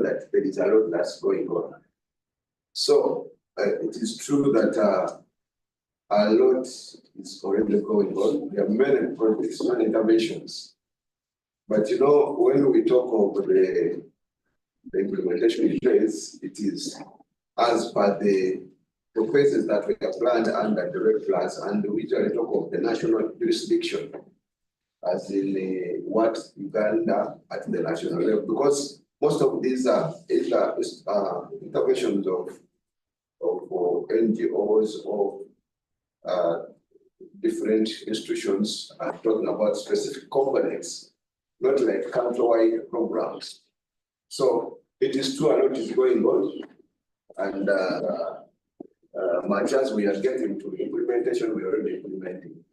that there is a lot that's going on. So it is true that a lot is already going on. There are many projects, many interventions. But you know, when we talk of the implementation phase, it is as per the phases that we have planned under the REDD plans, and we usually talk of the national jurisdiction, as in what Uganda at the national level, because most of these are interventions of NGOs or different institutions are talking about specific components, not like countrywide programs. So it is true a lot is going on, and much as we are getting to implementation, we are already implementing.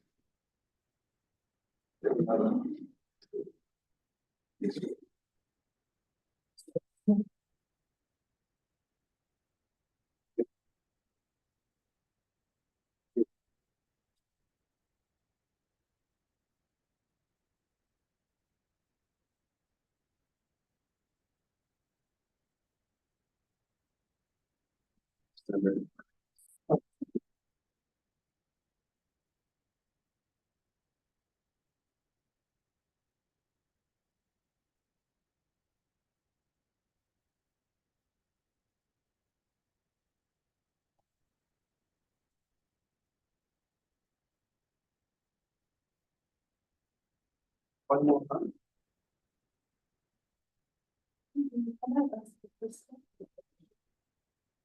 One more time.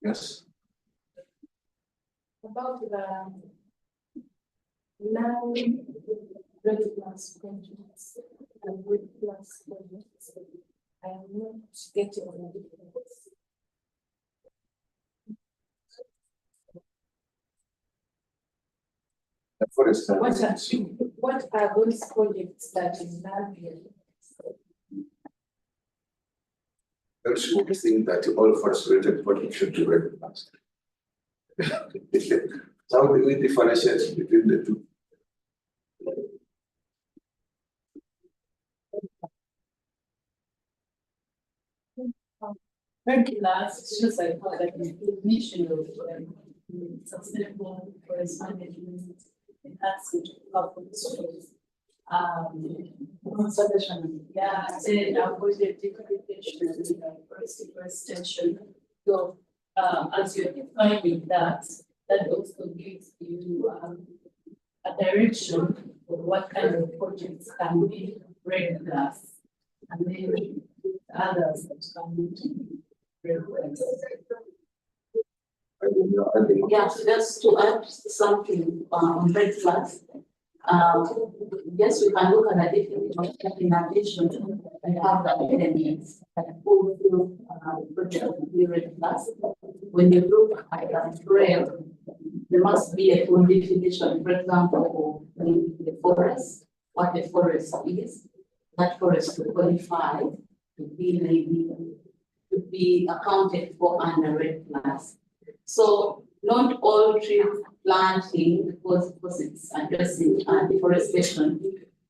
Yes. About the non-REDD plus projects and REDD plus projects, I am not getting the difference. For instance, what are those projects that is non-REDD? Else we think that all forest-related projects should be REDD plus. So how do we differentiate between the two? REDD plus shows like the definition of sustainable forest management, enhancement of soils, conservation, and avoided degradation, forest deforestation. So as you're defining that also gives you a direction of what kind of projects can be REDD plus, and then others that can be REDD plus. Yeah, just to add something on REDD plus. Yes, we can look at the definition, but in addition, we have the elements that fulfill the project of the REDD plus. When you look at the trail, there must be a full definition, for example, of the forest, what the forest is, that forest to qualify to be accounted for under REDD plus. So not all tree planting, because it's addressing deforestation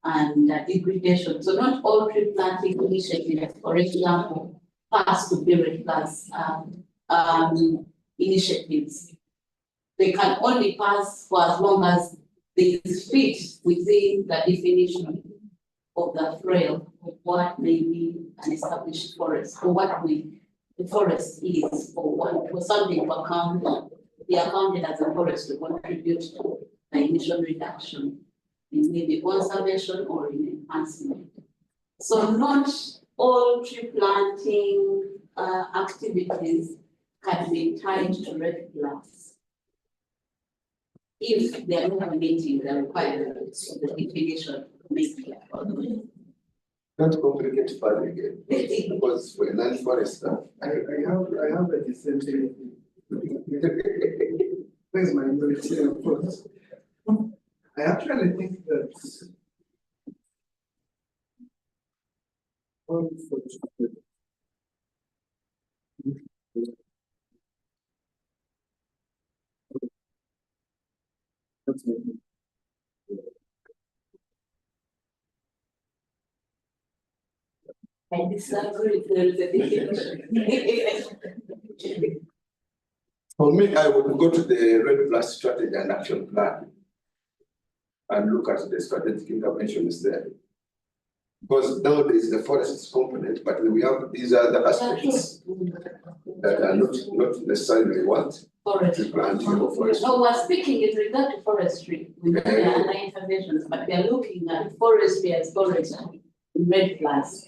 and degradation. So not all tree planting initiatives, for example, pass to be REDD plus initiatives. They can only pass for as long as they fit within the definition of the trail of what may be an established forest, or what the forest is, or for something to account, be accounted as a forest to contribute to the emission reduction in maybe conservation or in enhancement. So not all tree planting activities can be tied to REDD plus if they are not meeting the requirements of the definition to make clear. Not complicate further again, because for a non-forester, I have a dissenting. Where's my minority, of course? I actually think that I disagree, there is a definition. For me, I would go to the REDD Plus strategy and action plan and look at the strategic interventions there. Because nowadays the forest component, but we have these other aspects that are not necessarily what Forestry. planting of forest. No, we're speaking in regard to forestry, with the other interventions, but we are looking at forestry as forestry in REDD Plus.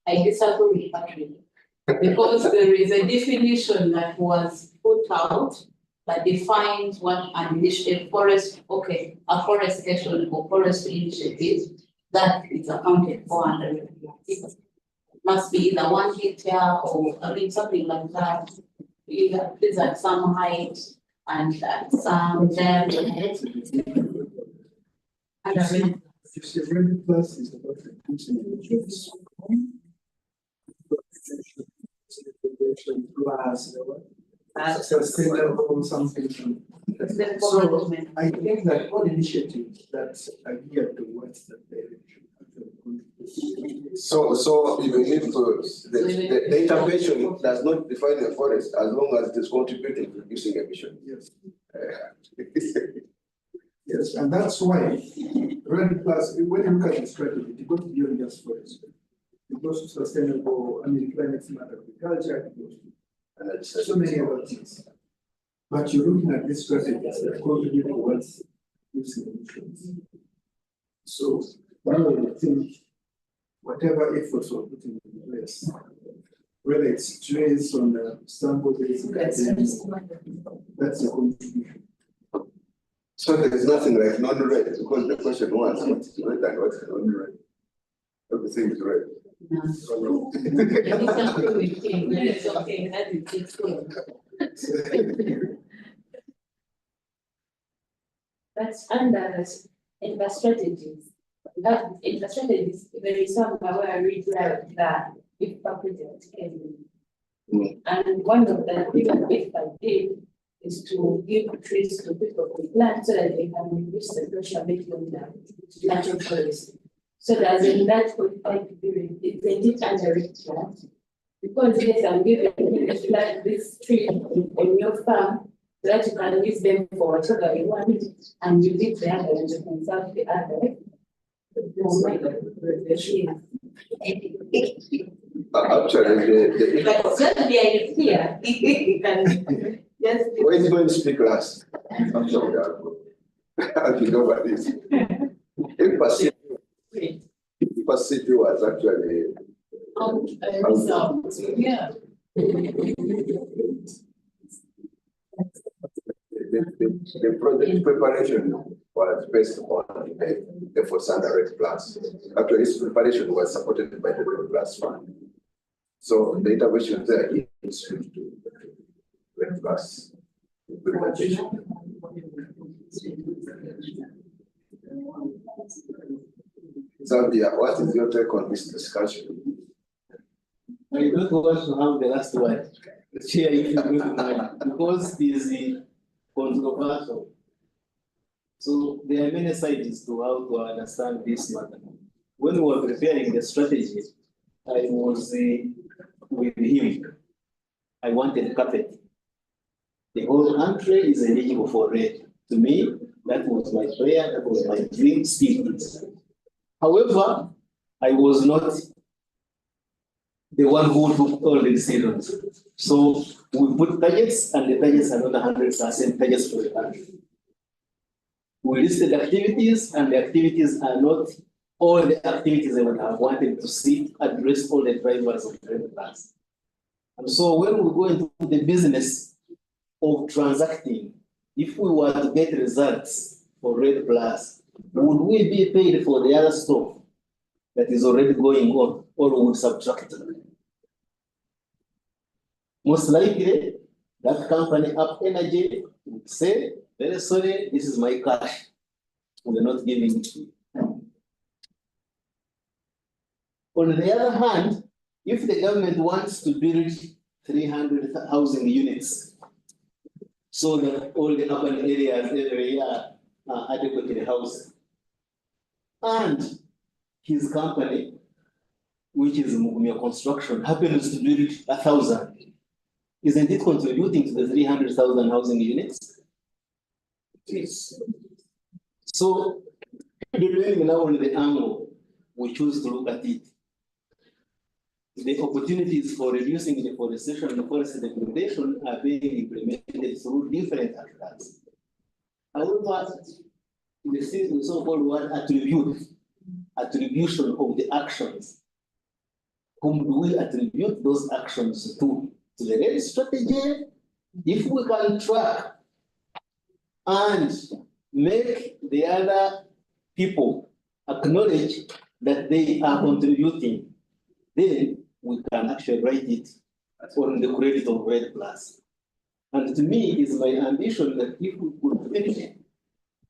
I disagree with Patrick, because there is a definition that was put out that defines what an initiative forest, okay, afforestation or forestry initiative that is accounted for under REDD Plus. It must be either 1 hectare or, I mean, something like that. It's at some height and at some depth. You see, REDD Plus is about reducing emissions. Plus, sustainable something. So I think that all initiatives that are geared towards that direction. So even if the intervention does not define the forest as long as it is contributing to reducing emissions. Yes. Yes, and that's why REDD Plus, when you look at the strategy, it goes beyond just forest. It goes to sustainable, climate smart agriculture, it goes to so many other things. But you're looking at this strategy that contribute towards reducing emissions. So now I think whatever efforts we're putting in place, whether it's trees on the sample based, that's a contribution. So there is nothing like non-red, because the question was what is red and what is non-red. Everything is red. No. I disagree with him, it's okay, that is it. That's under in the strategies. In the strategies, there is somewhere where I read that if project came in. And one of the things if I did is to give trees to people to plant so that they can reduce the pressure making the natural forest. So that in that 45 period, it's indeed under REDD Plus. Because yes, I'm giving you to plant this tree on your farm so that you can use them for whatever you want, and you leave the other and you conserve the other. Actually, But certainly I is here. You can just. who is going to speak last? I'm sorry, I'll be over this. If Pacific was actually. Yeah. The project preparation was based on the efforts under REDD Plus. Actually, this preparation was supported by the REDD Plus fund. So the intervention there is to REDD Plus implementation. Zambia, what is your take on this discussion? I don't want to have the last word. Chair, if you don't mind, because it is controversial. So there are many sides to how to understand this matter. When we were preparing the strategy, I was with him. I wanted carpet. The whole country is eligible for REDD. To me, that was my prayer, that was my dream still. However, I was not the one who took all the decisions. So we put targets, and the targets are not 100% targets for the country. We listed activities, and the activities are not all the activities I would have wanted to see address all the drivers of REDD Plus. And so when we go into the business of transacting, if we were to get results for REDD Plus, would we be paid for the other stuff that is already going on, or would subtract it? Most likely, that company, Up Energy, would say, very sorry, this is my cash. We're not giving it to you. On the other hand, if the government wants to build 300 housing units, so that all the urban areas everywhere are adequately housed, and his company which is Mugumia Construction, happens to build 1,000, isn't it contributing to the 300,000 housing units? It is. So, depending now on the angle we choose to look at it, the opportunities for reducing deforestation and forest degradation are being implemented through different actors. However, the so-called word attribution of the actions. Whom do we attribute those actions to? To the REDD strategy? If we can track and make the other people acknowledge that they are contributing, then we can actually write it on the credit of REDD+. And to me, it's my ambition that if we could finish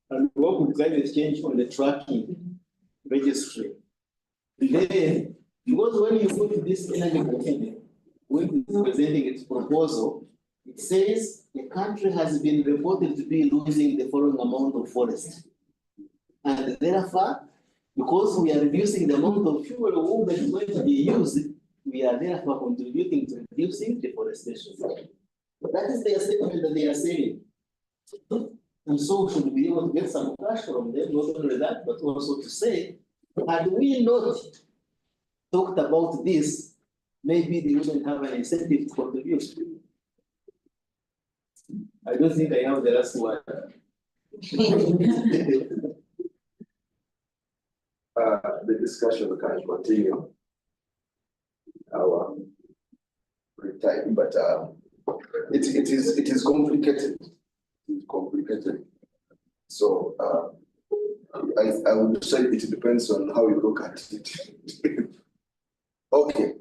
and work with climate change on the tracking registry, then, because when you put this energy committee, when it's presenting its proposal, it says the country has been reported to be losing the following amount of forest. And therefore, because we are reducing the amount of fuel or wood that is going to be used, we are therefore contributing to reducing deforestation. That is their statement that they are saying. And so we should be able to get some cash from them, not only that, but also to say, had we not talked about this, maybe they wouldn't have an incentive to contribute. I don't think I have the last one. The discussion can continue. Our time, but it is complicated. It's complicated. So I would say it depends on how you look at it. Okay.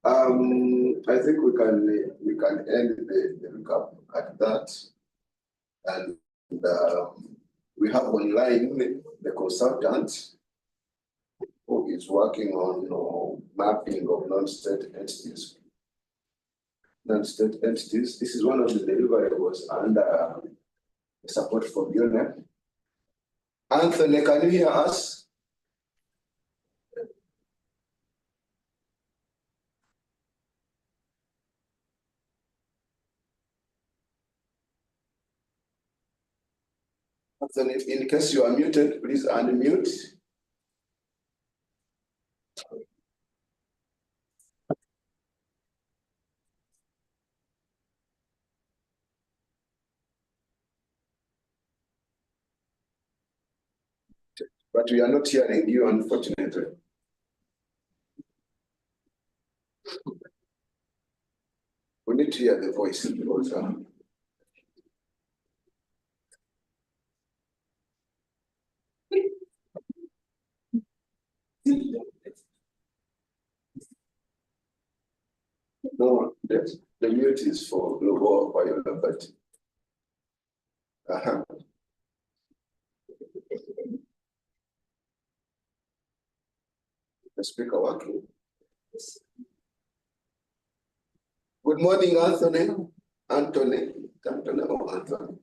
I think we can end the recap at that, and we have online the consultant who is working on mapping of non-state entities. Non-state entities. This is one of the deliverables under support from UNEP. Anthony, can you hear us? Anthony, in case you are muted, please unmute. But we are not hearing you, unfortunately. We need to hear the voice because no, the mute is for global biodiversity. The speaker working. Good morning, Anthony. Anthony or Anthony.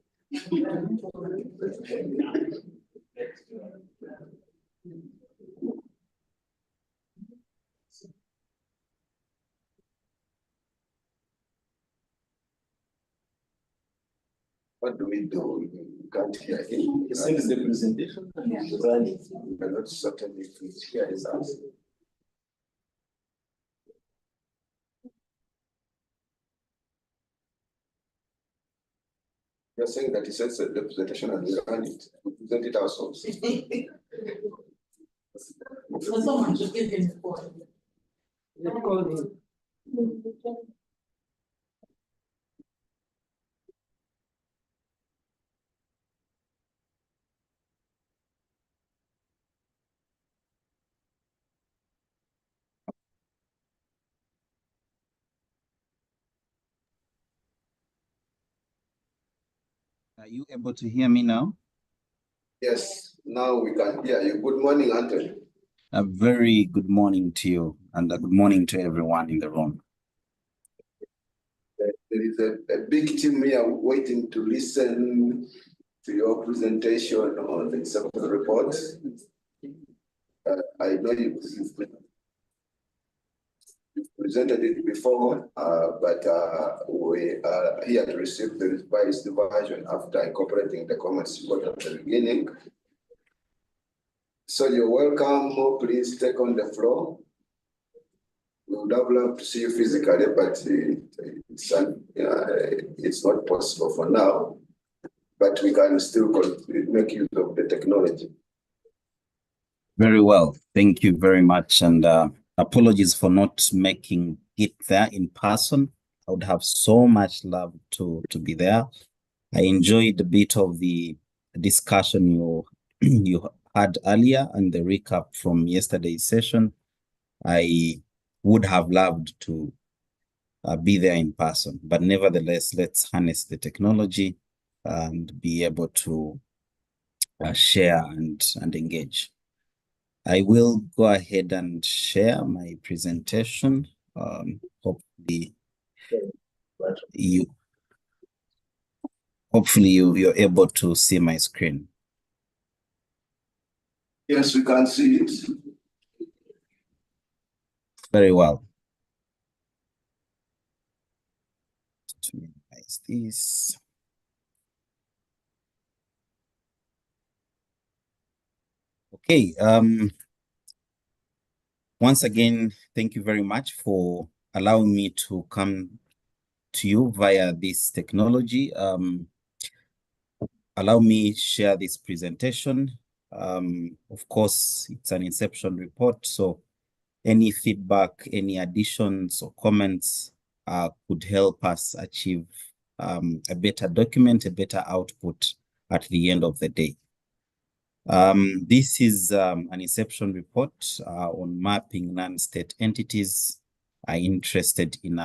What do we do? We can't hear him. He sends the presentation and he's running. We cannot certainly hear his answer. You're saying that he sends the presentation and we run it. We present it ourselves. So someone should give him the call. Are you able to hear me now? Yes, now we can hear you. Good morning, Anthony. A very good morning to you, and a good morning to everyone in the room. There is a big team here waiting to listen to your presentation on the sector report. I know you. presented it before, but we are here to receive the revised version after incorporating the comments you got at the beginning. So you're welcome. Please take on the floor. We would have loved to see you physically, but it's not possible for now. But we can still make use of the technology. Very well. Thank you very much. And apologies for not making it there in person. I would have so much love to be there. I enjoyed a bit of the discussion you had earlier and the recap from yesterday's session. I would have loved to be there in person, but nevertheless, let's harness the technology and be able to share and engage. I will go ahead and share my presentation. Hopefully you're able to see my screen. Yes, we can see it. Very well. To minimize this. Okay. Once again, thank you very much for allowing me to come to you via this technology. Allow me share this presentation. Of course, it's an inception report, so any feedback, any additions or comments could help us achieve a better document, a better output at the end of the day. This is an inception report on mapping non-state entities are interested in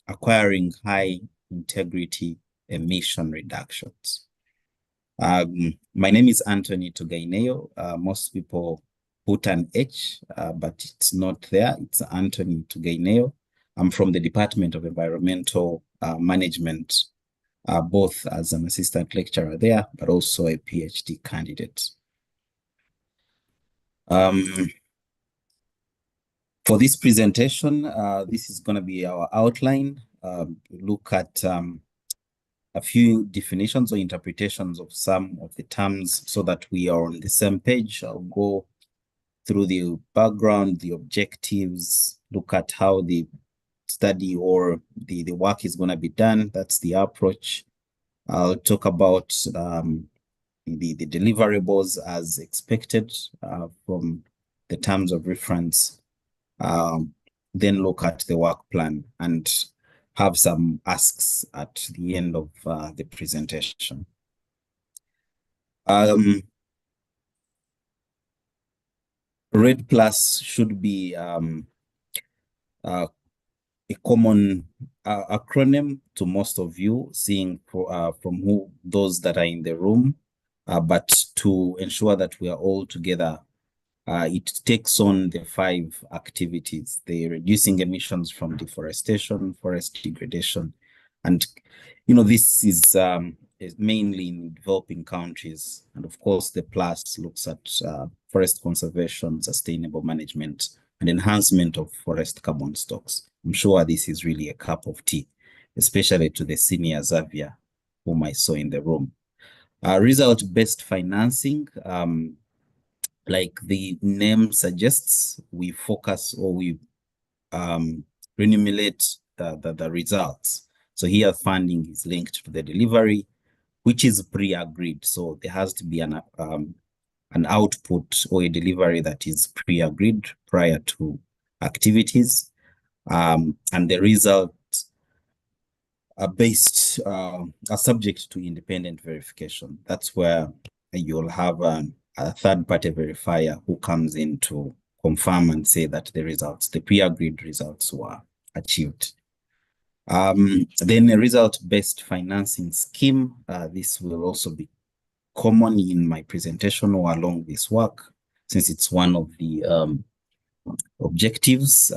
acquiring high integrity emission reductions. My name is Anthony Tugaineo. Most people put an H, but it's not there. It's Anthony Tugaineo. I'm from the Department of Environmental Management, both as an assistant lecturer there, but also a PhD candidate. For this presentation, this is going to be our outline. Look at a few definitions or interpretations of some of the terms so that we are on the same page. I'll go through the background, the objectives, look at how the study or the work is going to be done. That's the approach. I'll talk about the deliverables as expected from the terms of reference. Then look at the work plan and have some asks at the end of the presentation. REDD Plus should be a common acronym to most of you, seeing from those that are in the room, but to ensure that we are all together, it takes on the 5 activities: the reducing emissions from deforestation, forest degradation, and this is mainly in developing countries. And of course, the plus looks at forest conservation, sustainable management, and enhancement of forest carbon stocks. I'm sure this is really a cup of tea, especially to the senior Xavier, whom I saw in the room. Result-based financing, like the name suggests, we focus or we remunerate the results. So here funding is linked to the delivery, which is pre-agreed. So there has to be an output or a delivery that is pre-agreed prior to activities. And the results are subject to independent verification. That's where you'll have a third-party verifier who comes in to confirm and say that the pre-agreed results were achieved. Then a result-based financing scheme. This will also be common in my presentation or along this work, since it's one of the objectives.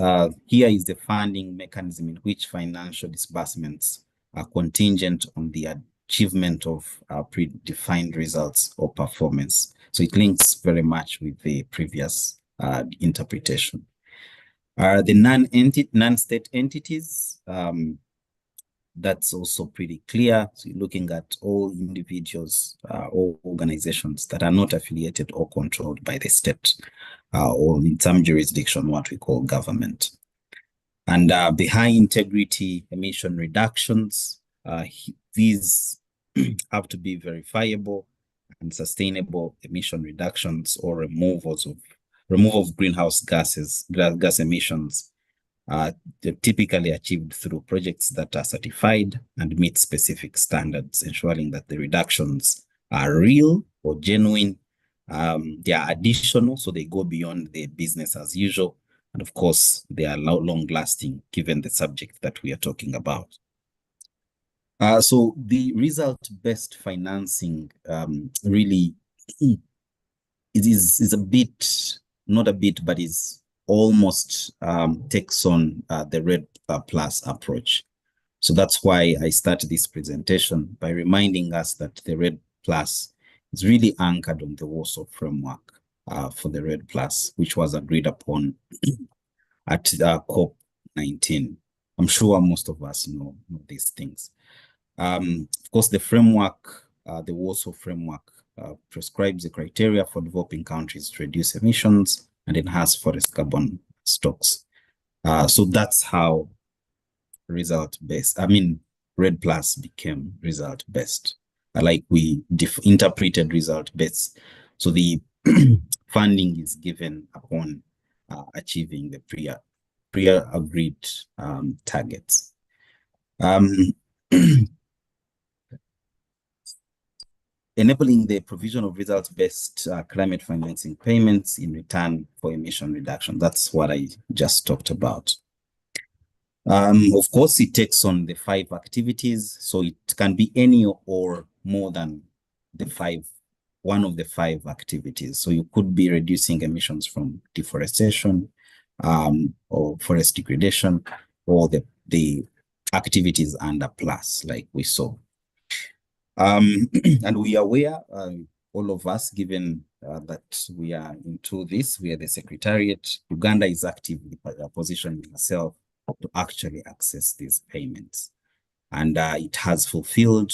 Here is the funding mechanism in which financial disbursements are contingent on the achievement of predefined results or performance. So it links very much with the previous interpretation. The non-state entities, that's also pretty clear. So you're looking at all individuals, all organizations that are not affiliated or controlled by the state, or in some jurisdiction, what we call government. And the high integrity emission reductions, these have to be verifiable and sustainable emission reductions or removal of greenhouse gas emissions. They're typically achieved through projects that are certified and meet specific standards, ensuring that the reductions are real or genuine. They are additional, so they go beyond the business as usual. And of course, they are long lasting given the subject that we are talking about. So the result-based financing really is a bit, not a bit, but is almost takes on the REDD plus approach. So that's why I start this presentation by reminding us that the REDD plus is really anchored on the Warsaw framework for the REDD plus, which was agreed upon at COP19. I'm sure most of us know these things. Of course, the framework, the Warsaw framework, prescribes the criteria for developing countries to reduce emissions and enhance forest carbon stocks. So that's how REDD plus became result-based. Like we interpreted result-based. So the funding is given upon achieving the pre-agreed targets. Enabling the provision of results-based climate financing payments in return for emission reduction. That's what I just talked about. Of course, it takes on the 5 activities, so it can be any or more than the 5, one of the 5 activities. So you could be reducing emissions from deforestation, or forest degradation, or the activities under plus, like we saw. And we are aware, all of us, given that we are into this, we are the Secretariat, Uganda is actively positioning itself to actually access these payments. And it has fulfilled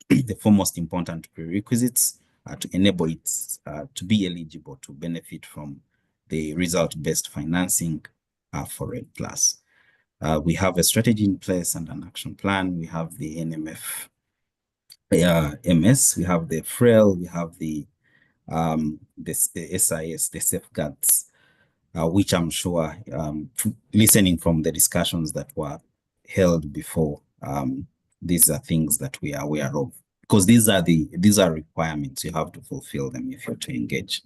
the 4 most important prerequisites to enable it to be eligible to benefit from the result-based financing for REDD plus. We have a strategy in place and an action plan. We have the NMF MS, we have the FREL, we have the SIS, the safeguards, which I'm sure, listening from the discussions that were held before, these are things that we are aware of, because these are requirements. You have to fulfill them if you're to engage.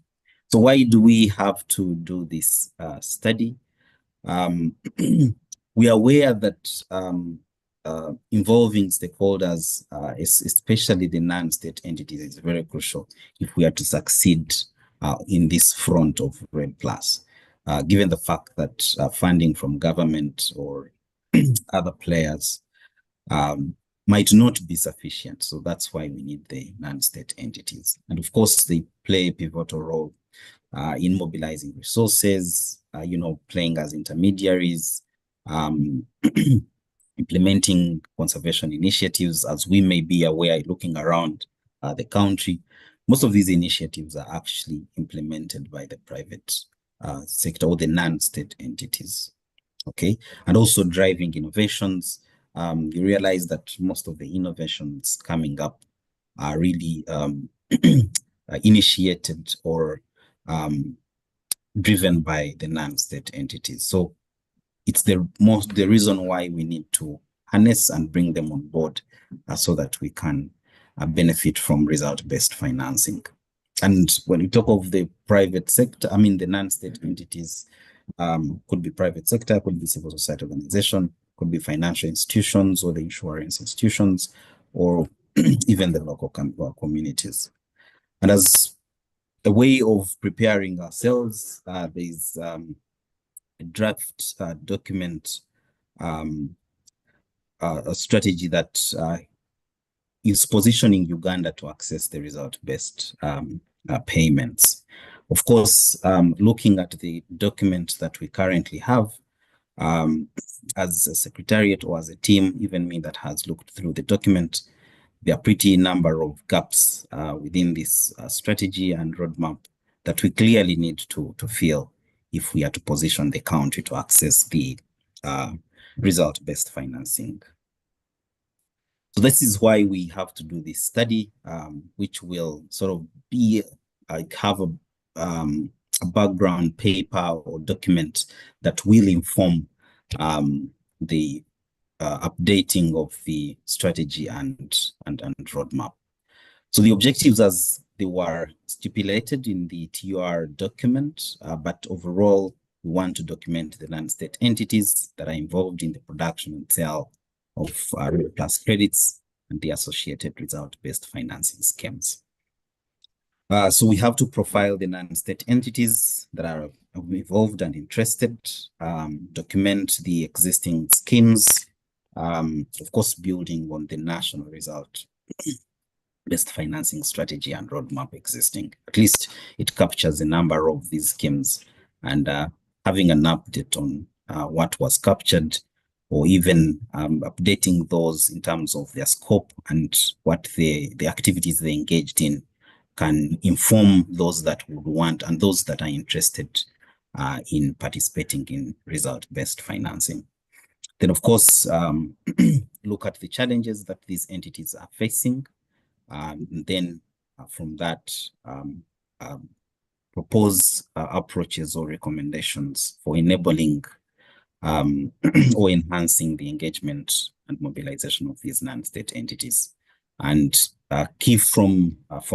So why do we have to do this study? We are aware that involving stakeholders, especially the non-state entities, is very crucial if we are to succeed in this front of REDD plus, given the fact that funding from government or other players might not be sufficient. So that's why we need the non-state entities. And of course, they play a pivotal role in mobilizing resources, playing as intermediaries, implementing conservation initiatives. As we may be aware, looking around the country, most of these initiatives are actually implemented by the private sector or the non-state entities, okay? And also driving innovations. You realize that most of the innovations coming up are really initiated or driven by the non-state entities. So it's the reason why we need to harness and bring them on board so that we can benefit from result-based financing. And when we talk of the private sector, I mean the non-state entities, could be private sector, could be civil society organization, could be financial institutions or the insurance institutions, or even the local communities. And as a way of preparing ourselves, there's a draft document, a strategy that is positioning Uganda to access the result-based payments. Of course, looking at the document that we currently have, as a secretariat or as a team, even me that has looked through the document, there are pretty number of gaps within this strategy and roadmap that we clearly need to fill if we are to position the country to access the result-based financing. So this is why we have to do this study, which will sort of be have a background paper or document that will inform the updating of the strategy and roadmap. So the objectives as they were stipulated in the TUR document, but overall, we want to document the land-state entities that are involved in the production and sale of REDD Plus credits and the associated result-based financing schemes. So we have to profile the non-state entities that are involved and interested, document the existing schemes, of course, building on the national result-based financing strategy and roadmap existing. At least it captures a number of these schemes, and having an update on what was captured, or even updating those in terms of their scope and what the activities they engaged in, can inform those that would want and those that are interested in participating in result-based financing. Then, of course, look at the challenges that these entities are facing. Then from that, propose approaches or recommendations for enabling or enhancing the engagement and mobilization of these non-state entities. And key for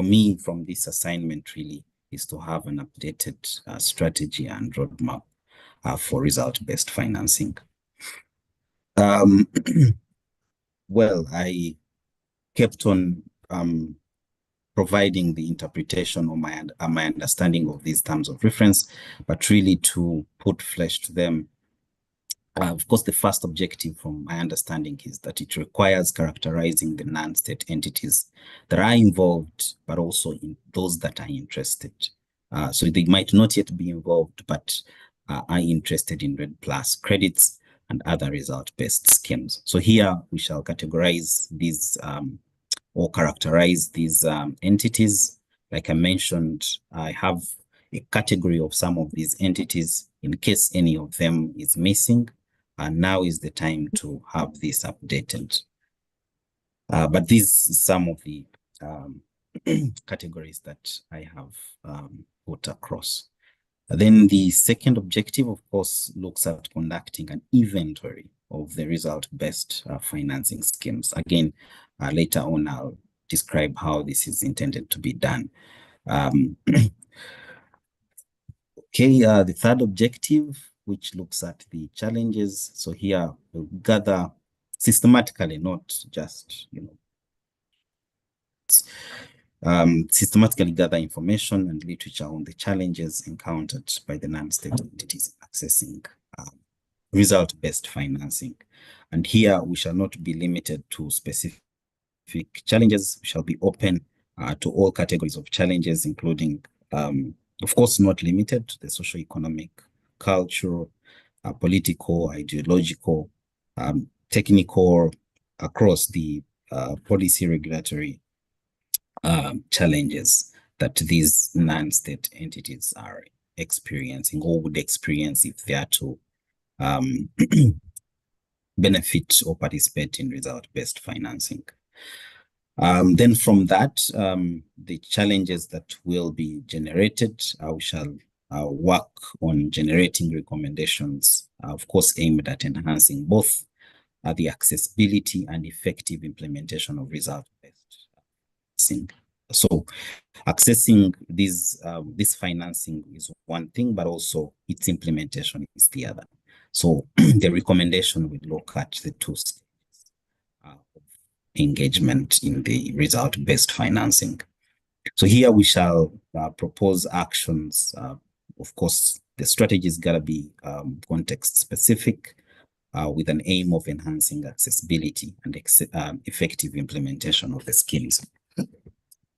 me from this assignment really is to have an updated strategy and roadmap for result-based financing. Well, I kept on providing the interpretation or my understanding of these terms of reference, but really to put flesh to them. Of course, the first objective from my understanding is that it requires characterizing the non-state entities that are involved, but also in those that are interested. So they might not yet be involved, but are interested in REDD Plus credits and other result-based schemes. So here we shall categorize these or characterize these entities. Like I mentioned, I have a category of some of these entities in case any of them is missing. And now is the time to have this updated. But this is some of the categories that I have put across. Then the second objective, of course, looks at conducting an inventory of the result-based financing schemes. Again, later on, I'll describe how this is intended to be done. Okay, the third objective, which looks at the challenges. So here we'll gather systematically, not just, systematically gather information and literature on the challenges encountered by the non-state entities accessing result-based financing. And here we shall not be limited to specific challenges. We shall be open to all categories of challenges, including, of course, not limited to the socio-economic, cultural, political, ideological, technical, across the policy regulatory challenges that these non-state entities are experiencing or would experience if they are to benefit or participate in result-based financing. Then from that, the challenges that will be generated, we shall work on generating recommendations, of course, aimed at enhancing both the accessibility and effective implementation of result-based financing. So accessing this financing is one thing, but also its implementation is the other. So the recommendation will look at the two stages of engagement in the result-based financing. So here we shall propose actions. Of course, the strategy is gotta be context specific, with an aim of enhancing accessibility and effective implementation of the schemes.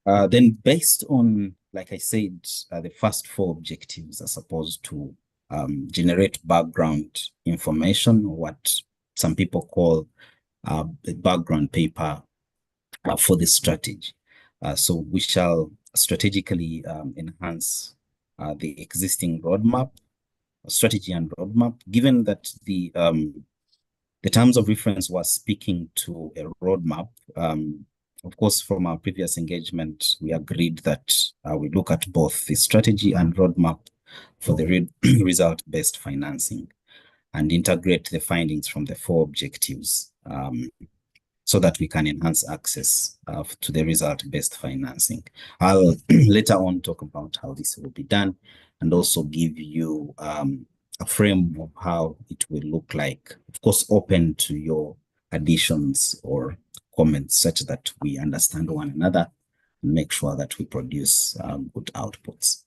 Then based on like I said, the first four objectives are supposed to generate background information, or what some people call the background paper for the strategy. So we shall strategically enhance the existing roadmap, strategy and roadmap, given that the terms of reference was speaking to a roadmap. Of course, from our previous engagement, we agreed that we look at both the strategy and roadmap for the result-based financing and integrate the findings from the four objectives so that we can enhance access to the result-based financing. I'll later on talk about how this will be done and also give you a frame of how it will look like, of course, open to your additions or comments such that we understand one another and make sure that we produce good outputs.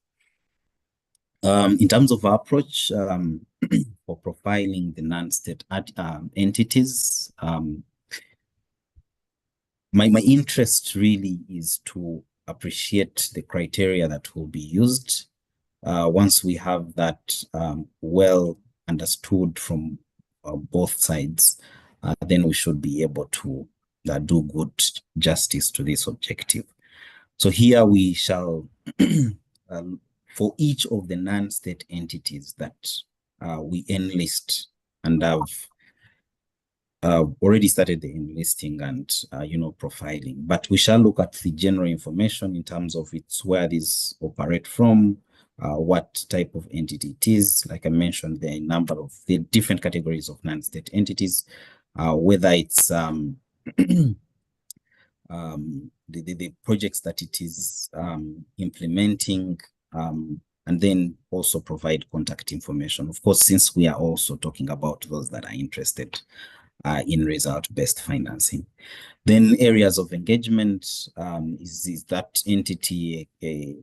In terms of our approach for profiling the non-state entities, my interest really is to appreciate the criteria that will be used. Once we have that well understood from both sides, then we should be able to do good justice to this objective. So here we shall, for each of the non-state entities that we enlist, and I've already started the enlisting and profiling, but we shall look at the general information in terms of where these operate from, what type of entity it is. Like I mentioned, there are a number of the different categories of non-state entities, whether it's the projects that it is implementing, and then also provide contact information. Of course, since we are also talking about those that are interested in result-based financing. Then areas of engagement, is that entity a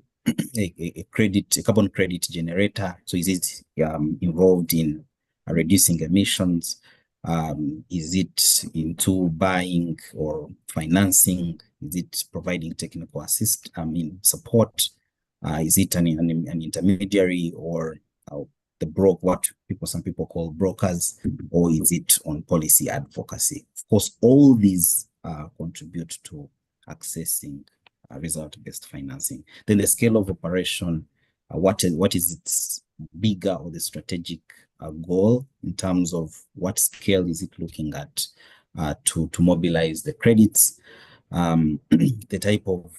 carbon credit generator? So is it involved in reducing emissions? Is it into buying or financing? Is it providing technical support? Is it an intermediary or what some people call brokers, or is it on policy advocacy? Of course, all these contribute to accessing result-based financing. Then the scale of operation, what is its bigger or the strategic goal in terms of what scale is it looking at to mobilize the credits, the type of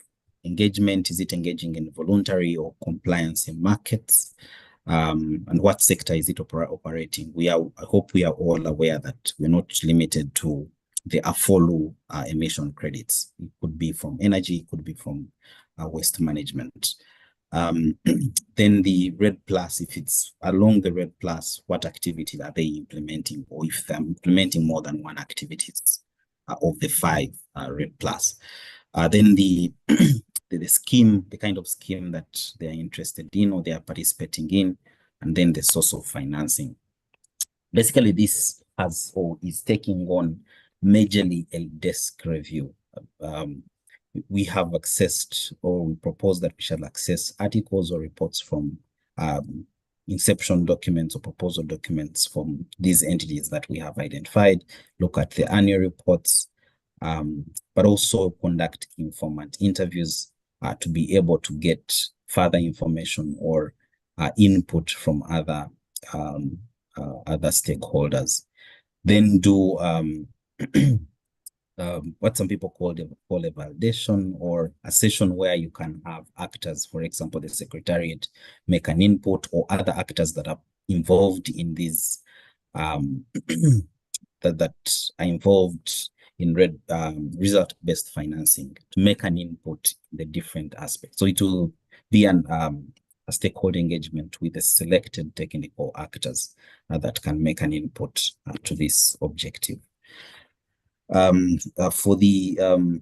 engagement, is it engaging in voluntary or compliance in markets, and what sector is it operating? I hope we are all aware that we're not limited to the AFOLU emission credits. It could be from energy, it could be from waste management. Then the REDD Plus, if it's along the REDD Plus, what activity are they implementing, or if they're implementing more than one activities of the 5 REDD Plus. Then the scheme, the kind of scheme that they're interested in or they are participating in, and then the source of financing. Basically, this is taking on majorly a desk review. We have accessed, or we propose that we shall access articles or reports from inception documents or proposal documents from these entities that we have identified, look at the annual reports, but also conduct informant interviews to be able to get further information or input from other stakeholders. Then do what some people call a validation, or a session where you can have actors, for example, the secretariat, make an input, or other actors that are involved in these that are involved in result-based financing, to make an input in the different aspects. So it will be a stakeholder engagement with the selected technical actors that can make an input to this objective. For the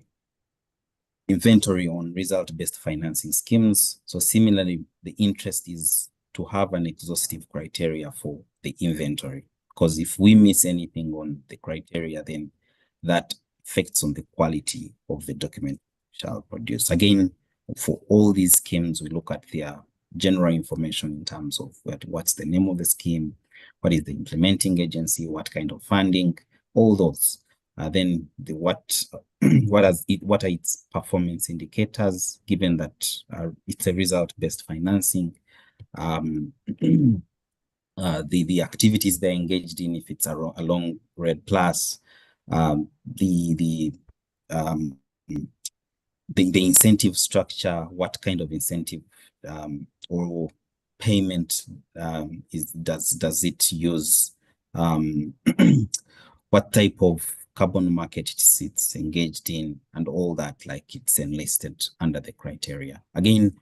inventory on result-based financing schemes, so similarly, the interest is to have an exhaustive criteria for the inventory, because if we miss anything on the criteria, then that affects on the quality of the document we shall produce. Again, For all these schemes, we look at their general information in terms of what's the name of the scheme, what is the implementing agency, what kind of funding, all those. Then what are its performance indicators, given that it's a result-based financing. The activities they're engaged in, if it's along REDD+, the incentive structure, what kind of incentive or payment does it use, what type of carbon market it's engaged in, and all that, like it's enlisted under the criteria. Again,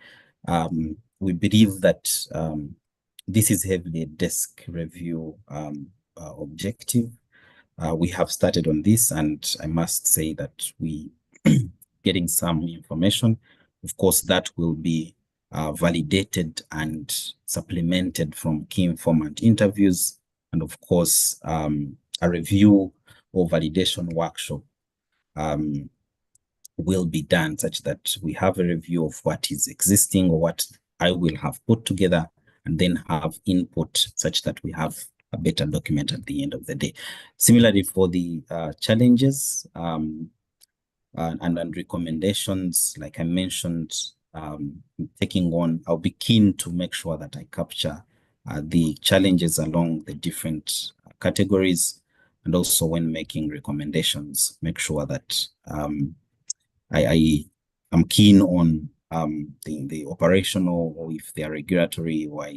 we believe that this is heavily a desk review objective. We have started on this, and I must say that we getting some information. Of course, that will be validated and supplemented from key informant interviews, and of course, a review or validation workshop will be done such that we have a review of what is existing or what I will have put together, and then have input such that we have a better document at the end of the day. Similarly, for the challenges and recommendations, like I mentioned, taking on, I'll be keen to make sure that I capture the challenges along the different categories, and also when making recommendations, make sure that I am keen on the operational, or if they are regulatory, or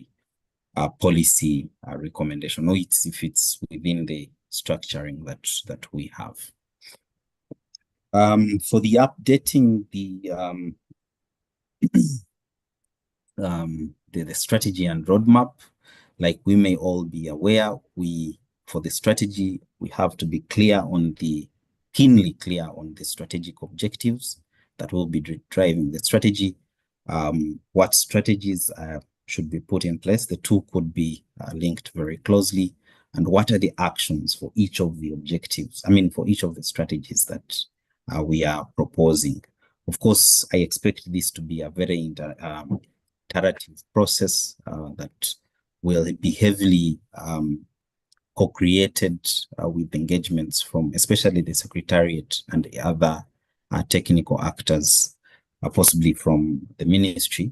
policy recommendation, or if it's within the structuring that we have. For the updating the strategy and roadmap, like we may all be aware, for the strategy, we have to be keenly clear on the strategic objectives that will be driving the strategy, what strategies should be put in place. The two could be linked very closely, and what are the actions for each of the objectives, for each of the strategies that we are proposing. Of course, I expect this to be a very iterative process that will be heavily co-created with engagements from especially the Secretariat and the other technical actors, possibly from the ministry,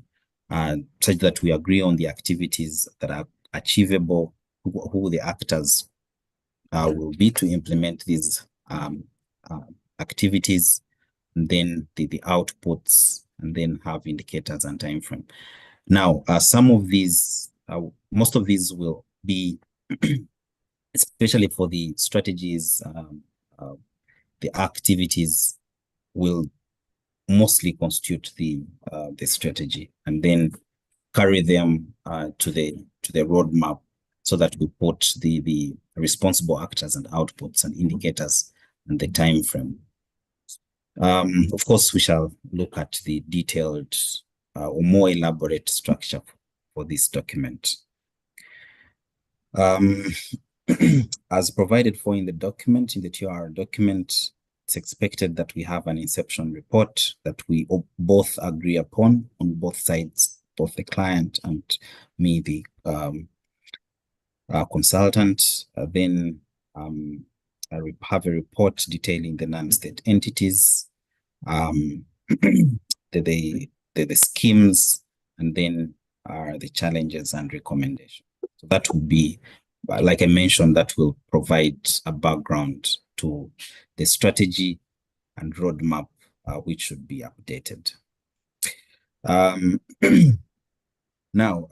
such that we agree on the activities that are achievable, who the actors will be to implement these activities, and then the outputs, and then have indicators and time frame. Now, some of these, most of these will be, especially for the strategies, the activities will mostly constitute the strategy, and then carry them to the roadmap, so that we put the responsible actors and outputs and indicators and the time frame. Of course, we shall look at the detailed or more elaborate structure for this document. As provided for in the document, in the TOR document, it's expected that we have an inception report that we both agree upon on both sides, both the client and me, the consultant. Then I have a report detailing the non-state entities, the schemes, and then the challenges and recommendations. So that will be, like I mentioned, that will provide a background to the strategy and roadmap, which should be updated. Now,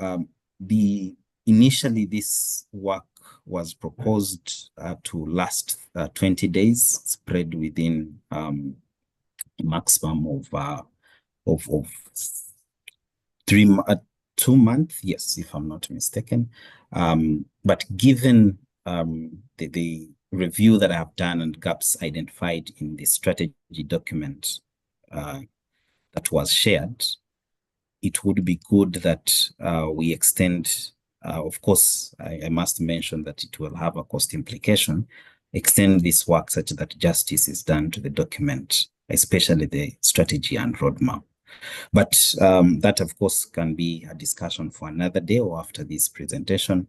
initially this work was proposed to last 20 days, spread within a maximum of 2 months, yes, if I'm not mistaken. But given the review that I have done and gaps identified in the strategy document that was shared, it would be good that we extend, of course, I must mention that it will have a cost implication, extend this work such that justice is done to the document, especially the strategy and roadmap. But that, of course, can be a discussion for another day or after this presentation.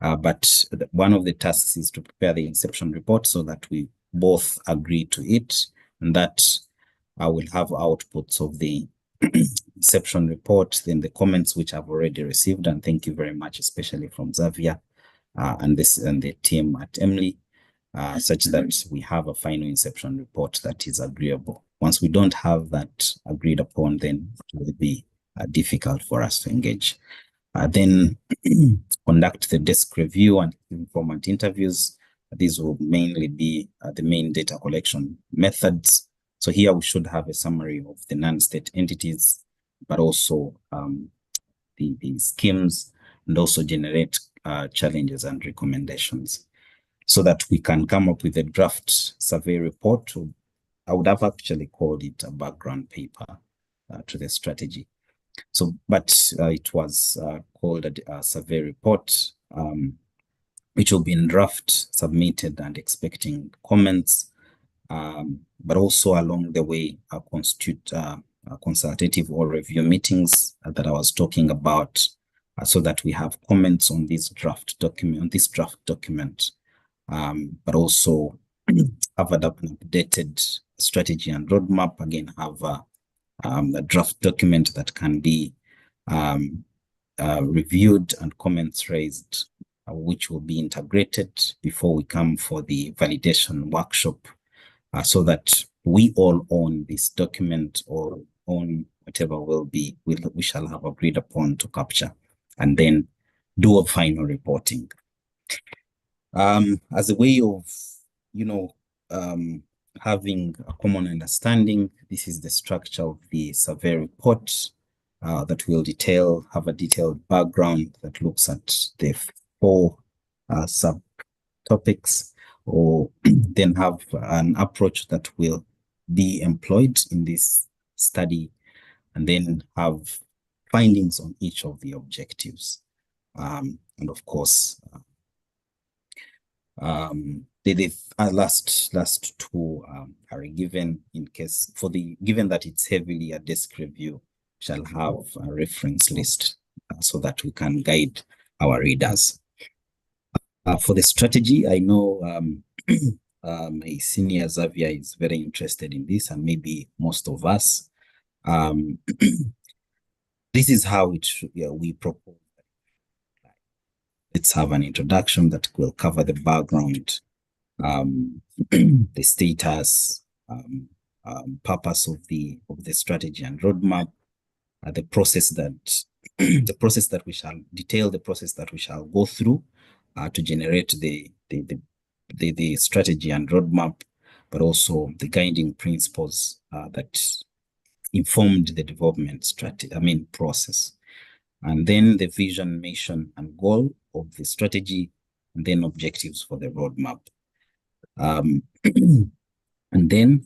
But one of the tasks is to prepare the inception report so that we both agree to it, and that I will have outputs of the inception report, then the comments which I've already received, and thank you very much, especially from Xavier and the team at Emily, such that we have a final inception report that is agreeable. Once we don't have that agreed upon, then it will be difficult for us to engage. Then conduct the desk review and informant interviews. These will mainly be the main data collection methods. So here we should have a summary of the non-state entities, but also the schemes, and also generate challenges and recommendations so that we can come up with a draft survey report. I would have actually called it a background paper to the strategy. So, but it was called a survey report, which will be in draft, submitted, and expecting comments, but also along the way constitute consultative or review meetings that I was talking about, so that we have comments on this draft document, but also have an updated strategy and roadmap. Again, have a draft document that can be reviewed and comments raised, which will be integrated before we come for the validation workshop, so that we all own this document or own whatever we shall have agreed upon to capture, and then do a final reporting. As a way of, having a common understanding, this is the structure of the survey report that will have a detailed background that looks at the 4 subtopics, or then have an approach that will be employed in this study, and then have findings on each of the objectives. And of course, the last 2 are given in case given that it's heavily a desk review, shall have a reference list so that we can guide our readers. For the strategy, I know my senior Xavier is very interested in this, and maybe most of us. This is how we propose. Let's have an introduction that will cover the background, the status, purpose of the strategy and roadmap, the process that we shall detail, the process that we shall go through to generate the strategy and roadmap, but also the guiding principles that informed the development process. And then the vision, mission, and goal of the strategy, and then objectives for the roadmap. And then,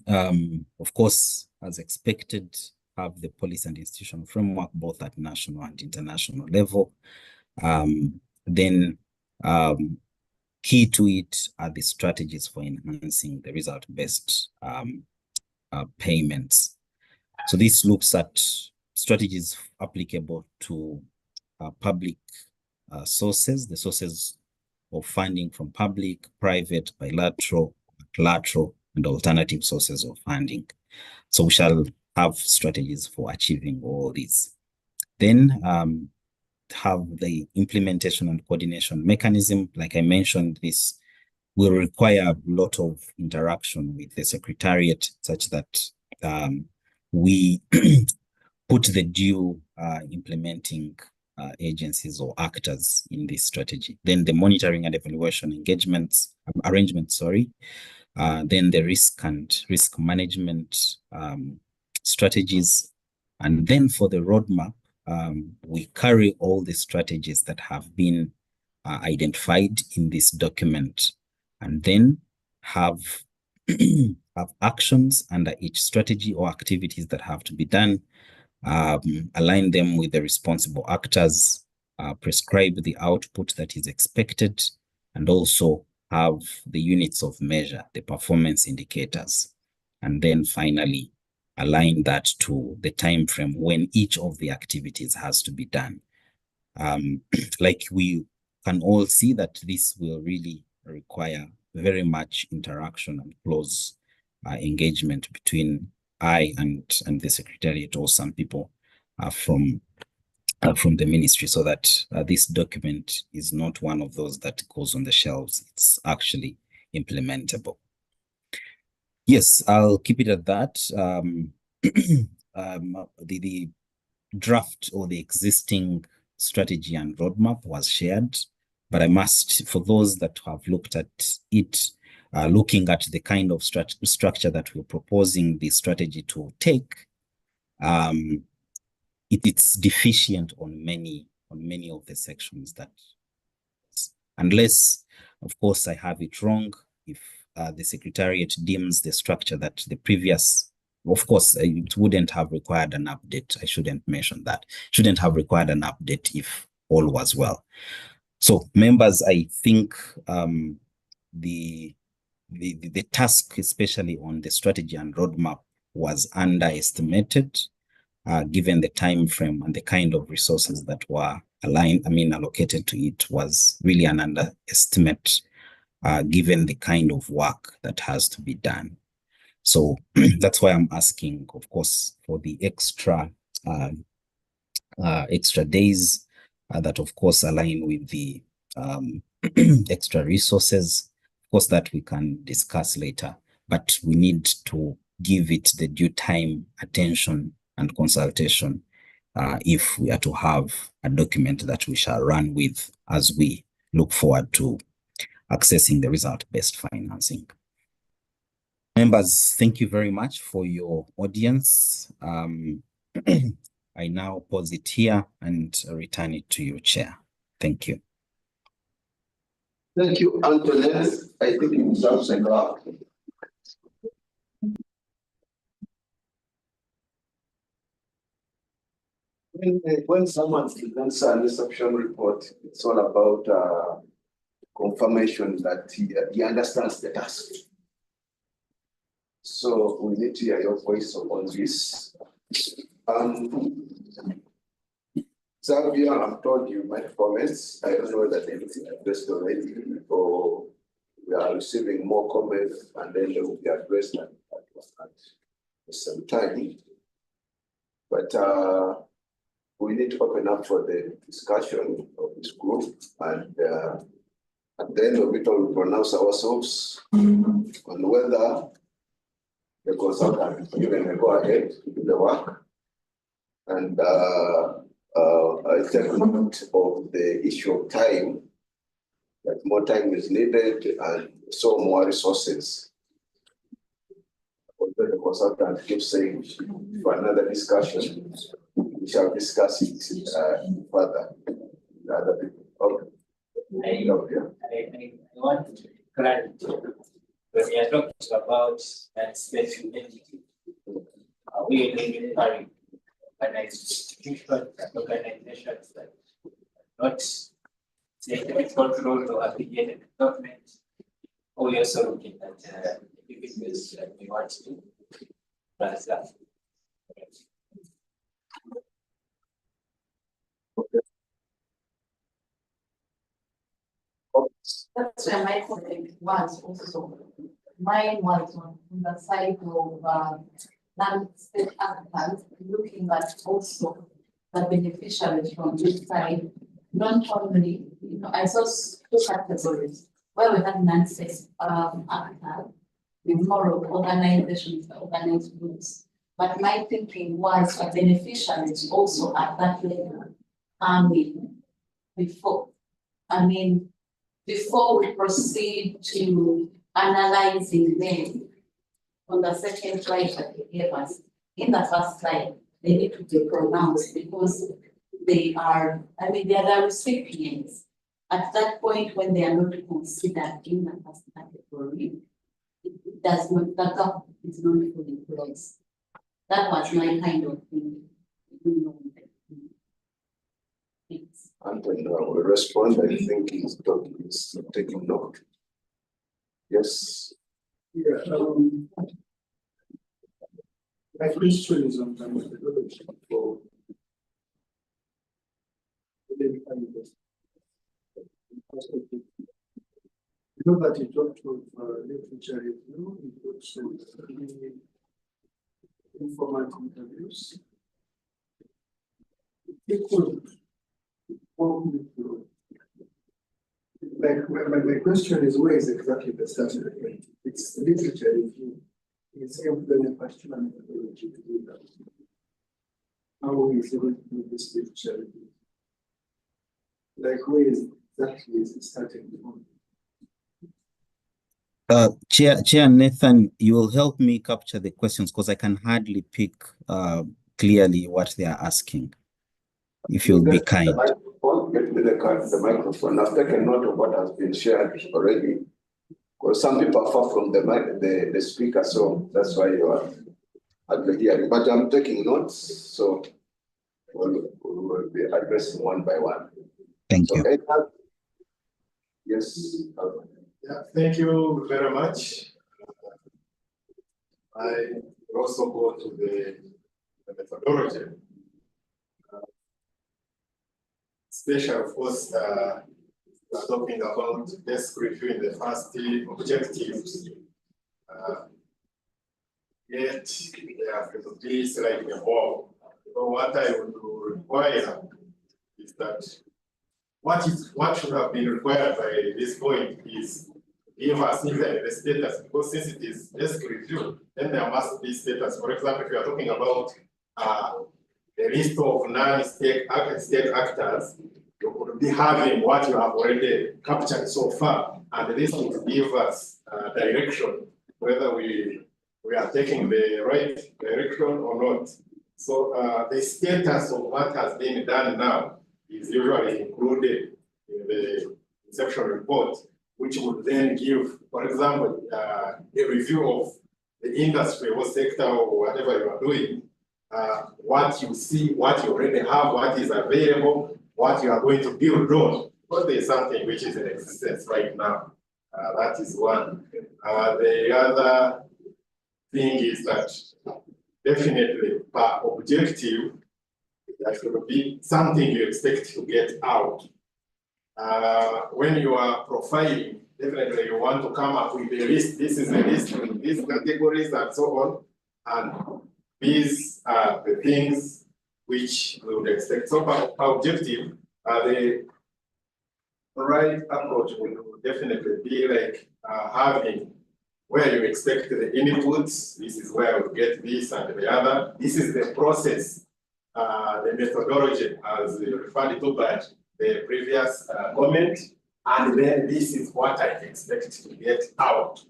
of course, as expected, have the policy and institutional framework, both at national and international level. Then key to it are the strategies for enhancing the result-based payments. So this looks at strategies applicable to public sources, the sources of funding from public, private, bilateral, collateral, and alternative sources of funding. So we shall have strategies for achieving all these. Then have the implementation and coordination mechanism. Like I mentioned, this will require a lot of interaction with the Secretariat, such that we put the due implementing agencies or actors in this strategy. Then the monitoring and evaluation arrangements, then the risk management strategies. And then for the roadmap, we carry all the strategies that have been identified in this document, and then have actions under each strategy or activities that have to be done, align them with the responsible actors, prescribe the output that is expected, and also have the units of measure, the performance indicators. And then finally, align that to the time frame when each of the activities has to be done. Like we can all see that this will really require very much interaction and close engagement between I and the Secretariat, or some people from the ministry, so that this document is not one of those that goes on the shelves. It's actually implementable. Yes, I'll keep it at that. The draft or the existing strategy and roadmap was shared, but I must, for those that have looked at it, looking at the kind of structure that we're proposing the strategy to take, it's deficient on many of the sections, that, unless, of course, I have it wrong, if the Secretariat deems the structure that the previous, of course, it wouldn't have required an update. I shouldn't mention that. Shouldn't have required an update if all was well. So, members, I think the task, especially on the strategy and roadmap, was underestimated, given the time frame and the kind of resources that were allocated to it. Was really an underestimate, given the kind of work that has to be done. So that's why I'm asking, of course, for the extra days that, of course, align with the extra resources, of course, that we can discuss later. But we need to give it the due time, attention, and consultation if we are to have a document that we shall run with as we look forward to accessing the result-based financing. Members, thank you very much for your audience. I now pause it here and return it to you, Chair. Thank you. Thank you, Antoinette. I think it deserves a clap. When someone presents an reception report, it's all about confirmation that he understands the task. So we need to hear your voice on this. Xavier, I'm told you might comments. I don't know whether anything addressed already, or we are receiving more comments and then they will be addressed at the same time. But we need to open up for the discussion of this group, and at the end of it all, we pronounce ourselves on whether the consultant is given a go ahead to do the work. And I take note of the issue of time, that more time is needed and so more resources. Although the consultant keeps saying for another discussion, we shall discuss it further with other people. Okay. I want to clarify. When we are talking about that special entity, we are referring organized institutions and organizations that not scientific control or affiliated government. Or we also looking at individuals that we want to transact. That's where my comment was also. Mine was on the side of non-state applicants, looking at also the beneficiaries from this side. Not only, I saw two categories where we had non-state applicants, with more of organizations, organized groups. But my thinking was the beneficiaries also at that level. Before we proceed to analyzing them on the second slide that they gave us, in the first slide, they need to be pronounced because they are the recipients. At that point, when they are not considered in the first category, it does not, the gap is not fully closed. That was my kind of thing. And then we'll respond. I think he's taking note. Yes. Yeah. My question is on the methodology for. You know that you talked of literature review, you also informal interviews. It could walk me through. Like, my question is, where is exactly the starting point? It's literature review. It's employing a particular methodology to do that. How is it going to do this literature review? Like, where is exactly the starting point? Chair Nathan, you will help me capture the questions because I can hardly pick clearly what they are asking. If you'll be kind. Get me the microphone. I've taken note of what has been shared already. Because some people are far from the speaker, so that's why you are hardly hearing. But I'm taking notes, so we'll be addressing one by one. Thank you. Yes. Yeah, thank you very much. I will also go to the methodology. Especially, of course, we are talking about desk review in the first objectives. Yet, there have to be slightly more. So what I would require is that what should have been required by this point is give us even the status, because since it is desk review, then there must be status. For example, if you are talking about the list of non-state actors, you could be having what you have already captured so far, and this would give us direction whether we are taking the right direction or not. So the status of what has been done now is usually included in the inception report, which would then give, for example, a review of the industry or sector or whatever you are doing, what you see, what you already have, what is available, what you are going to build on. Because there is something which is in existence right now. That is one. The other thing is that definitely per objective, there should be something you expect to get out. When you are profiling, definitely you want to come up with a list. This is a list with these categories and so on. And these are the things which we would expect. So per objective, the right approach will definitely be like having where you expect the inputs. This is where we get this and the other. This is the process, the methodology as referred to by the previous comment. And then this is what I expect to get out.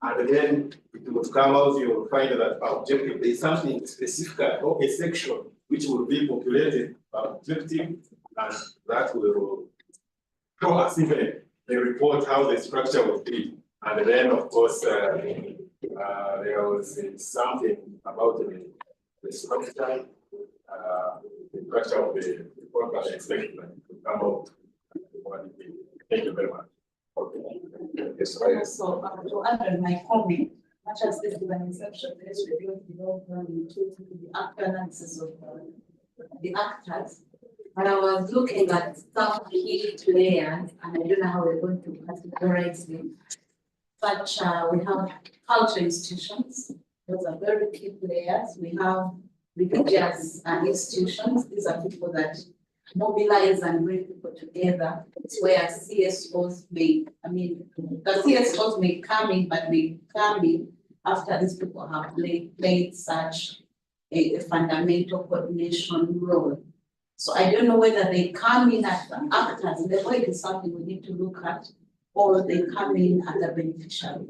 And then it will come out, you will find that objective, there is something specific or a section which will be populated by objective, and that will show us even the report how the structure will be. And then, of course, there was something about the structure, of the report that I expect to come out. Thank you very much. Okay. Yes, So, to add my comment, much as this is an inception, this review development including the actor analysis of the actors. But I was looking at some key players, and I don't know how we're going to categorize them. But we have culture institutions, those are very key players. We have religious institutions, these are people that mobilize and bring people together. It's where CSOs may, the CSOs may come in, but may come in after these people have played such a fundamental coordination role. So I don't know whether they come in as actors, the way is something we need to look at, or they come in as a beneficiary.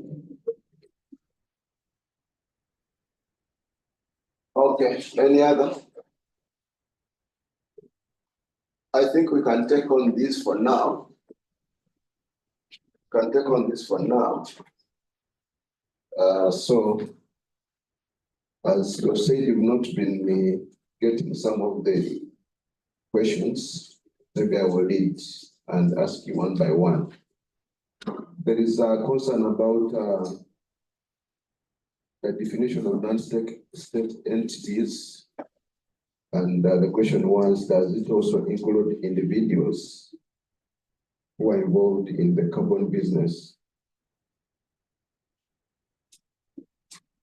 Okay, any other? I think we can take on this for now. So, as you said, you've not been getting some of the questions. Maybe I will read and ask you one by one. There is a concern about a definition of non-state entities. And the question was, does it also include individuals who are involved in the carbon business?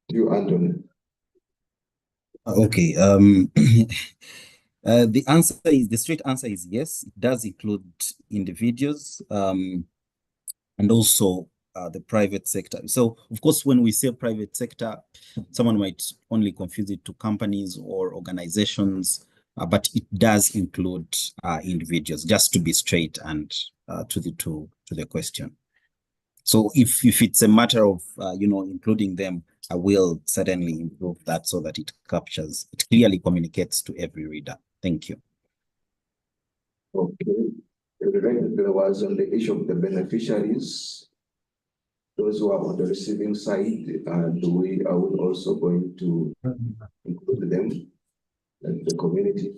You, Anthony. Okay. The straight answer is yes. It does include individuals, and also the private sector. So, of course, when we say private sector, someone might only confuse it to companies or organizations, but it does include individuals. Just to be straight and to the question. So, if it's a matter of including them, I will certainly improve that so that it clearly communicates to every reader. Thank you. Okay. There was on the issue of the beneficiaries, those who are on the receiving side, and we are also going to include them and the community.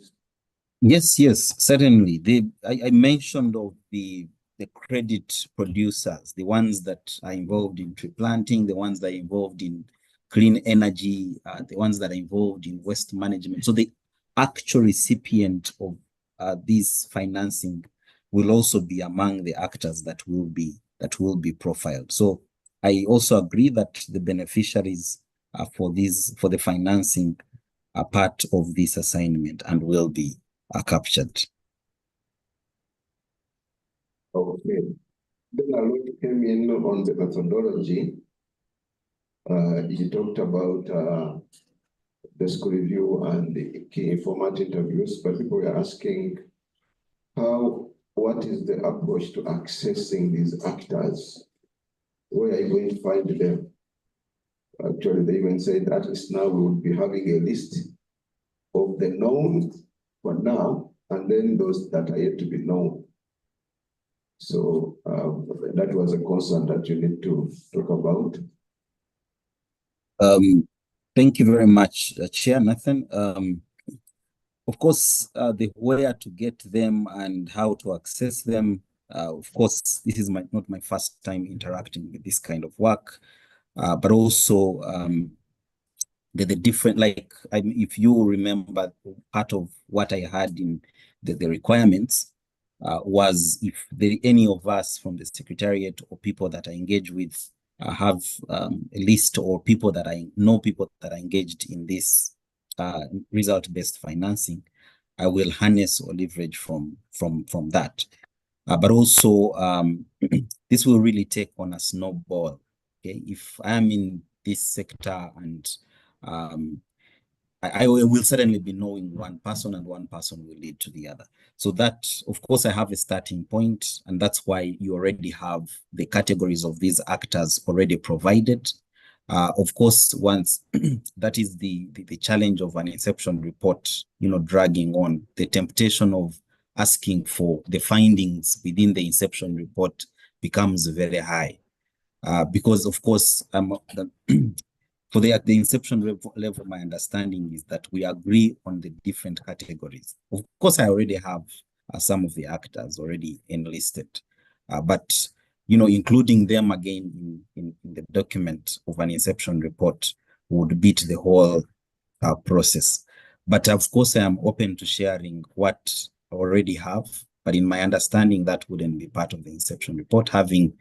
Yes, certainly. I mentioned of the credit producers, the ones that are involved in tree planting, the ones that are involved in clean energy, the ones that are involved in waste management. So the actual recipient of this financing will also be among the actors that will be profiled. So I also agree that the beneficiaries for the financing are part of this assignment and will be captured. Okay. Then a lot came in on the methodology. You talked about desk review and the key informant interviews, but people were asking what is the approach to accessing these actors? Where are you going to find them? Actually, they even said at least now we will be having a list of the known for now, and then those that are yet to be known. So that was a concern that you need to talk about. Thank you very much, Chair Nathan. Of course, the where to get them and how to access them. Of course, this is not my first time interacting with this kind of work, but also the different, like, if you remember, part of what I had in the requirements was if any of us from the Secretariat or people that I engage with have a list or people that I know people that are engaged in this result-based financing, I will harness or leverage from that. But also, this will really take on a snowball. Okay, if I am in this sector and I will certainly be knowing one person, and one person will lead to the other. So that, of course, I have a starting point, and that's why you already have the categories of these actors already provided. Of course, once that is the challenge of an inception report, dragging on, the temptation of asking for the findings within the inception report becomes very high. Because, of course, for the inception level, my understanding is that we agree on the different categories. Of course, I already have some of the actors already enlisted, but including them again in the document of an inception report would beat the whole process. But of course, I am open to sharing what I already have. But in my understanding, that wouldn't be part of the inception report, having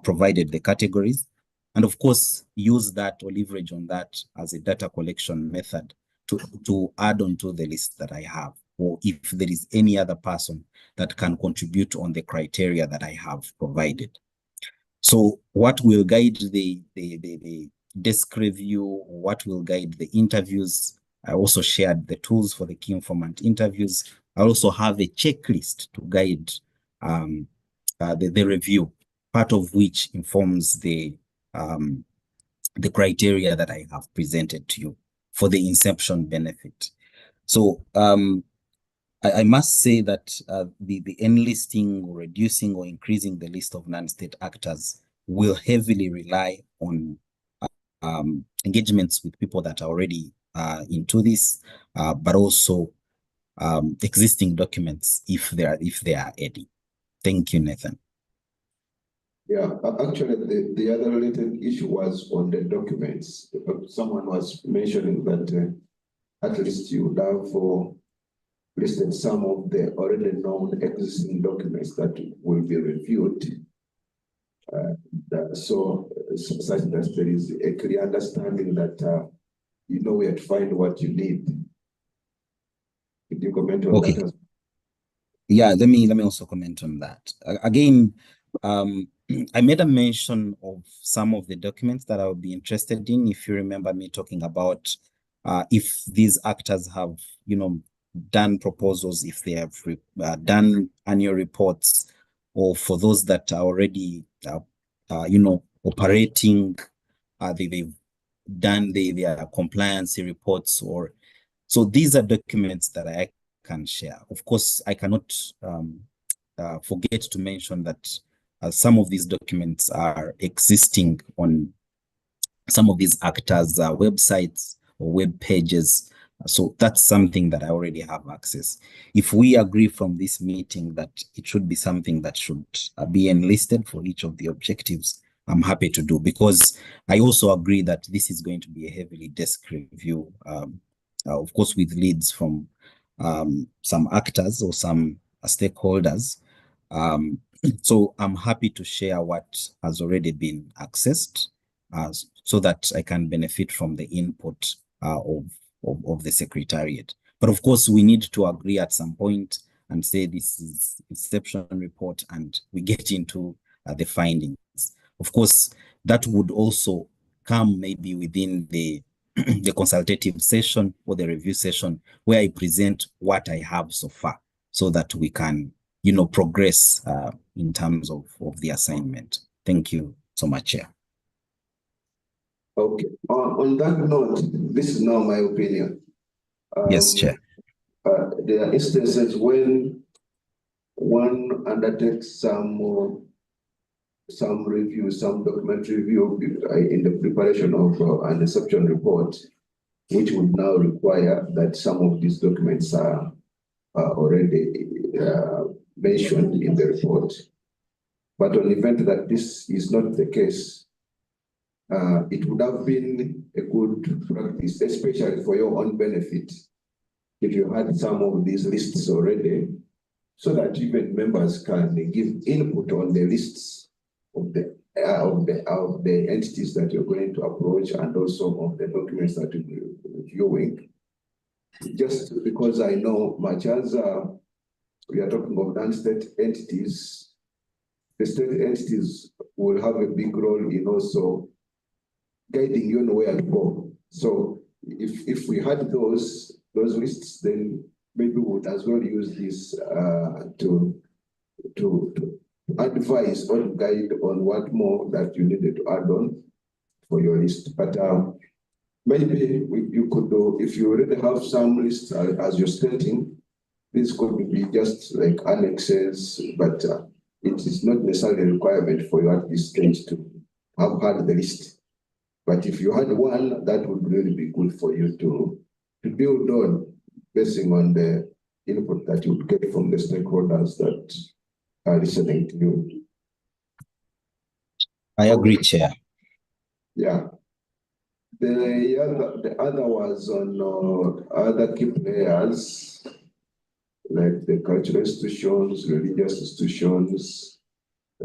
provided the categories. And of course, use that or leverage on that as a data collection method to add on to the list that I have, or if there is any other person that can contribute on the criteria that I have provided. So what will guide the desk review, what will guide the interviews? I also shared the tools for the key informant interviews. I also have a checklist to guide the review, part of which informs the criteria that I have presented to you for the inception benefit. So I must say that the enlisting, or reducing, or increasing the list of non-state actors will heavily rely on engagements with people that are already into this, but also existing documents if they are ready. Thank you, Nathan. Yeah, actually, the other related issue was on the documents. Someone was mentioning that at least you would have listed some of the already known existing documents that will be reviewed. Such that there is a clear understanding that you know where to find what you need. Could you comment on Okay. that? Yeah, let me also comment on that. Again, I made a mention of some of the documents that I would be interested in. If you remember me talking about if these actors have, done proposals, if they have done annual reports, or for those that are already, operating, they've done their compliance reports, or so these are documents that I can share. Of course, I cannot forget to mention that some of these documents are existing on some of these actors' websites or web pages. So that's something that I already have access. If we agree from this meeting that it should be something that should be enlisted for each of the objectives, I'm happy to do, because I also agree that this is going to be a heavily desk review, of course, with leads from some actors or some stakeholders. So I'm happy to share what has already been accessed, so that I can benefit from the input of the Secretariat. But of course, we need to agree at some point and say this is exception report, and we get into the findings. Of course, that would also come maybe within the the consultative session or the review session, where I present what I have so far, so that we can, progress in terms of the assignment. Thank you so much, Chair. Okay. On that note, this is now my opinion. Yes, Chair. There are instances when one undertakes some review, some documentary review in the preparation of an exception report, which would now require that some of these documents are already mentioned in the report. But on the event that this is not the case, it would have been a good practice, especially for your own benefit, if you had some of these lists already, so that even members can give input on the lists of the entities that you're going to approach, and also of the documents that you'll be reviewing. Just because I know much as we are talking of non-state entities, the state entities will have a big role in also guiding you on where to go. So if we had those lists, then maybe we would as well use this to advise or guide on what more that you needed to add on for your list. But maybe you could do, if you already have some lists as you're stating, this could be just like annexes, but it is not necessarily a requirement for you at this stage to have had the list. But if you had one, that would really be good for you to build on, basing on the input that you would get from the stakeholders that are listening to you. I agree, Chair. Yeah. The other was on other key players, like the cultural institutions, religious institutions.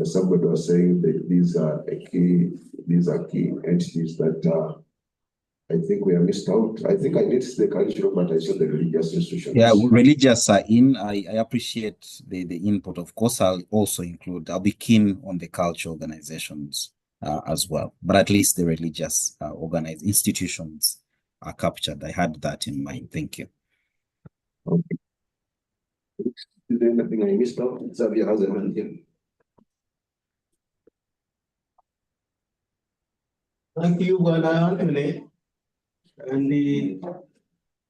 Somebody was saying that these are key entities that I think we are missed out. I think I did the cultural, but I saw the religious institutions. Yeah, religious are in. I appreciate the input. Of course, I'll also include, I'll be keen on the culture organizations as well, but at least the religious organized institutions are captured. I had that in mind. Thank you. Okay. Is there anything I missed out? Xavier has a hand here. Thank you, Anthony. And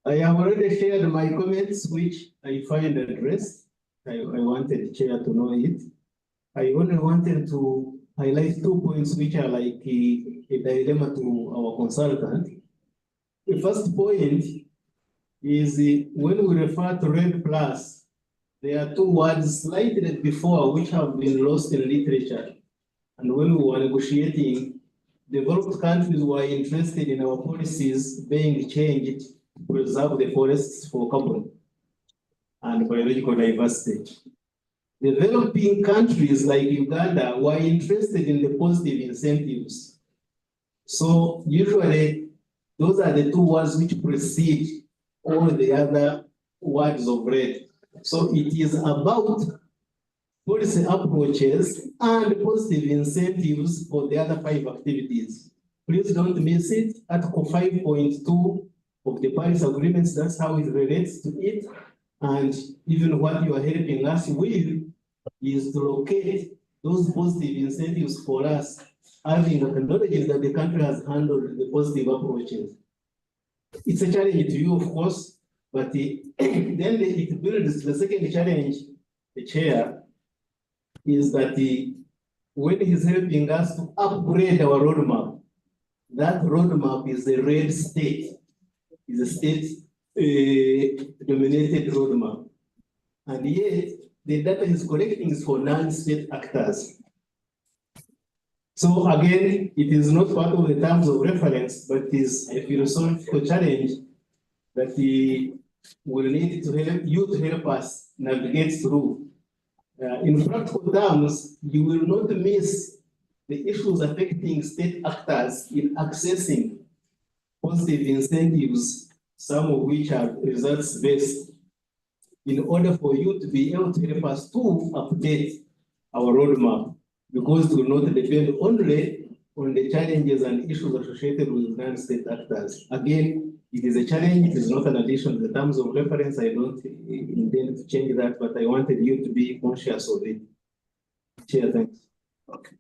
I have already shared my comments, which I find addressed. I wanted the chair to know it. I only wanted to highlight 2 points which are like a dilemma to our consultant. The first point is when we refer to REDD+, there are 2 words slightly before which have been lost in literature. And when we were negotiating, developed countries were interested in our policies being changed to preserve the forests for carbon and biological diversity. Developing countries like Uganda were interested in the positive incentives. So usually, those are the two words which precede all the other words of REDD. So it is about policy approaches and positive incentives for the other 5 activities. Please don't miss it. Article 5.2 of the Paris Agreements, that's how it relates to it. And even what you are helping us with is to locate those positive incentives for us, having acknowledged that the country has handled the positive approaches. It's a challenge to you, of course, but then it builds the second challenge, the chair, is that when he's helping us to upgrade our roadmap, that roadmap is a red state, is a state dominated roadmap. And yet, the data he's collecting is for non-state actors. So again, it is not part of the terms of reference, but it is a philosophical challenge that we will need to help you to help us navigate through. In practical terms, you will not miss the issues affecting state actors in accessing positive incentives, some of which are results-based, in order for you to be able to help us to update our roadmap, because it will not depend only on the challenges and issues associated with non-state actors. Again, it is a challenge, it is not an addition to the terms of reference. I don't intend to change that, but I wanted you to be conscious of it. Chair, thanks. Okay.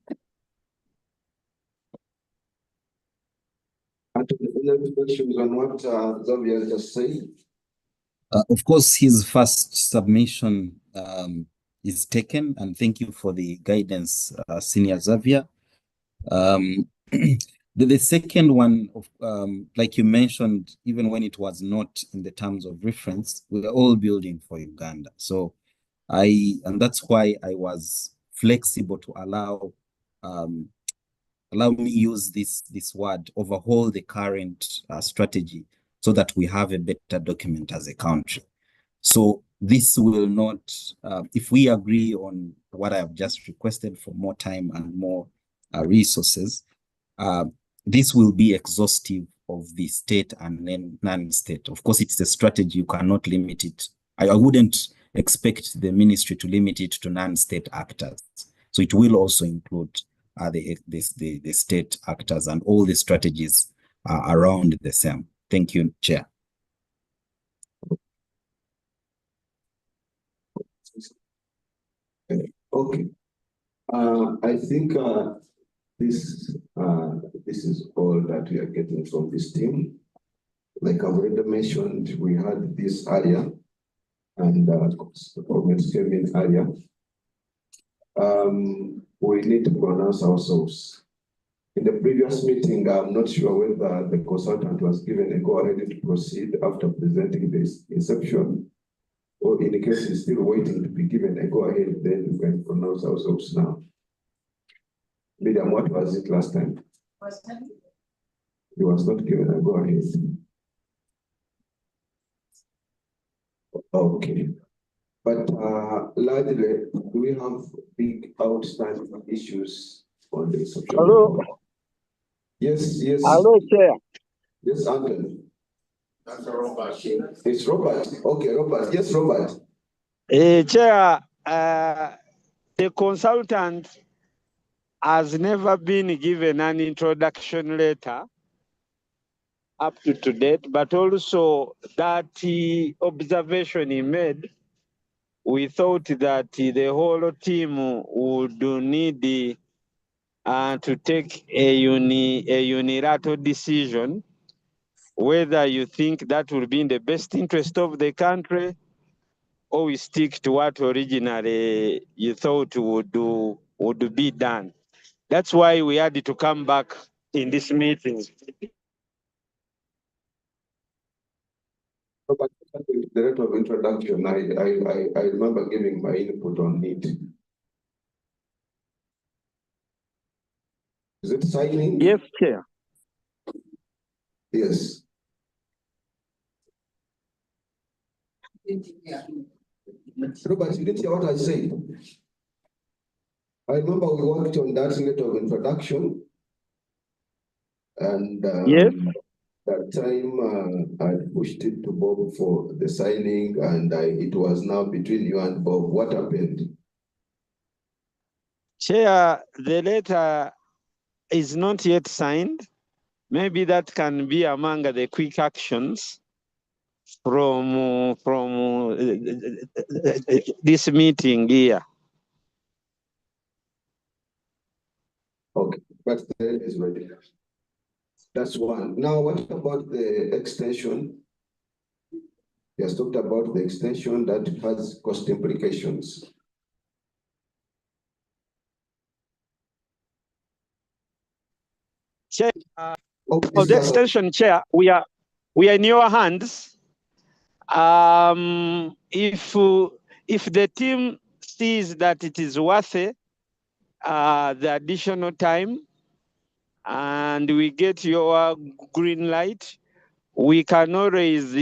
Any questions on what Xavier just said? Of course, his first submission is taken, and thank you for the guidance, Senior Xavier. The second one, like you mentioned, even when it was not in the terms of reference, we are all building for Uganda. So and that's why I was flexible to allow me use this word, overhaul the current strategy, so that we have a better document as a country. So this will not, if we agree on what I have just requested for more time and more resources, this will be exhaustive of the state and non-state. Of course, it's a strategy, you cannot limit it. I wouldn't expect the ministry to limit it to non-state actors. So it will also include the state actors and all the strategies around the same. Thank you, Chair. Okay. I think this is all that we are getting from this team. Like I've already mentioned, we had this earlier, and the comments came in earlier. We need to pronounce ourselves. In the previous meeting, I'm not sure whether the consultant was given a go-ahead to proceed after presenting this inception, or in case he's still waiting to be given a go-ahead, then we can pronounce ourselves now. Miriam, what was it last time? He was not given a go-ahead. Okay. But largely, we have big outstanding issues on the inception. Hello. Yes, yes. Hello, Chair. Yes, Anthony. That's Robert. It's Robert. Okay, Robert. Yes, Robert. Chair, the consultant has never been given an introduction letter up to date, but also that observation he made, we thought that the whole team would need to take a unilateral decision whether you think that will be in the best interest of the country, or we stick to what originally you thought would be done. That's why we had to come back in this meeting. Robert, the rate of introduction, I remember giving my input on it. Is it signing? Yes, Chair. Yes. Robert, you didn't hear what I said. I remember we worked on that letter of introduction. And Yes. that time I pushed it to Bob for the signing, and it was now between you and Bob. What happened? Chair, the letter is not yet signed. Maybe that can be among the quick actions from this meeting here. Okay, but the end is ready. That's one. Now, what about the extension? He has talked about the extension that has cost implications. Chair, Okay, for the extension, Chair, we are in your hands. If the team sees that it is worth it, the additional time, and we get your green light, we can always